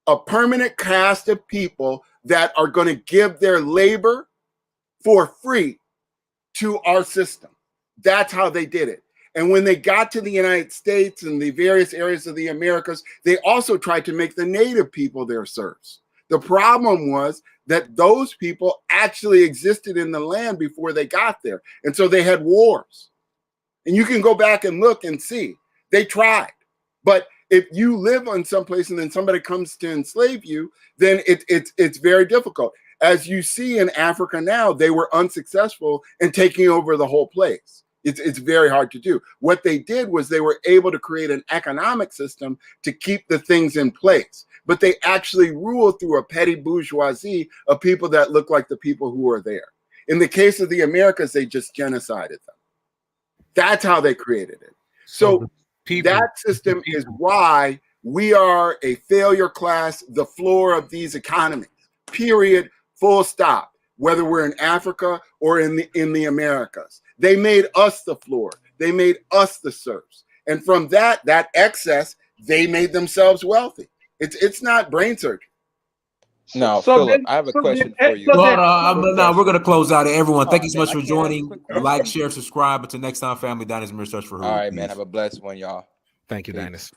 a permanent cast of people that are going to give their labor for free to our system. That's how they did it. And when they got to the United States and the various areas of the Americas, they also tried to make the native people their serfs. The problem was that those people actually existed in the land before they got there. And so they had wars. And you can go back and look and see. They tried. But if you live on someplace and then somebody comes to enslave you, then it's very difficult. As you see in Africa now, they were unsuccessful in taking over the whole place. It's very hard to do. What they did was they were able to create an economic system to keep the things in place. But they actually ruled through a petty bourgeoisie of people that look like the people who are there. In the case of the Americas, they just genocided them. That's how they created it. So that system is why we are a failure class, the floor of these economies, period, full stop, whether we're in Africa or in the Americas. They made us the floor. They made us the serfs. And from that excess, they made themselves wealthy. It's not brain surgery. No, Philip, I have a question for you. No, we're going to close out. Everyone, thank you so much for joining. Like, share, subscribe. Until next time, family, Dinah's Search for Who. All right, man. Have a blessed one, y'all. Thank you, Dinah's.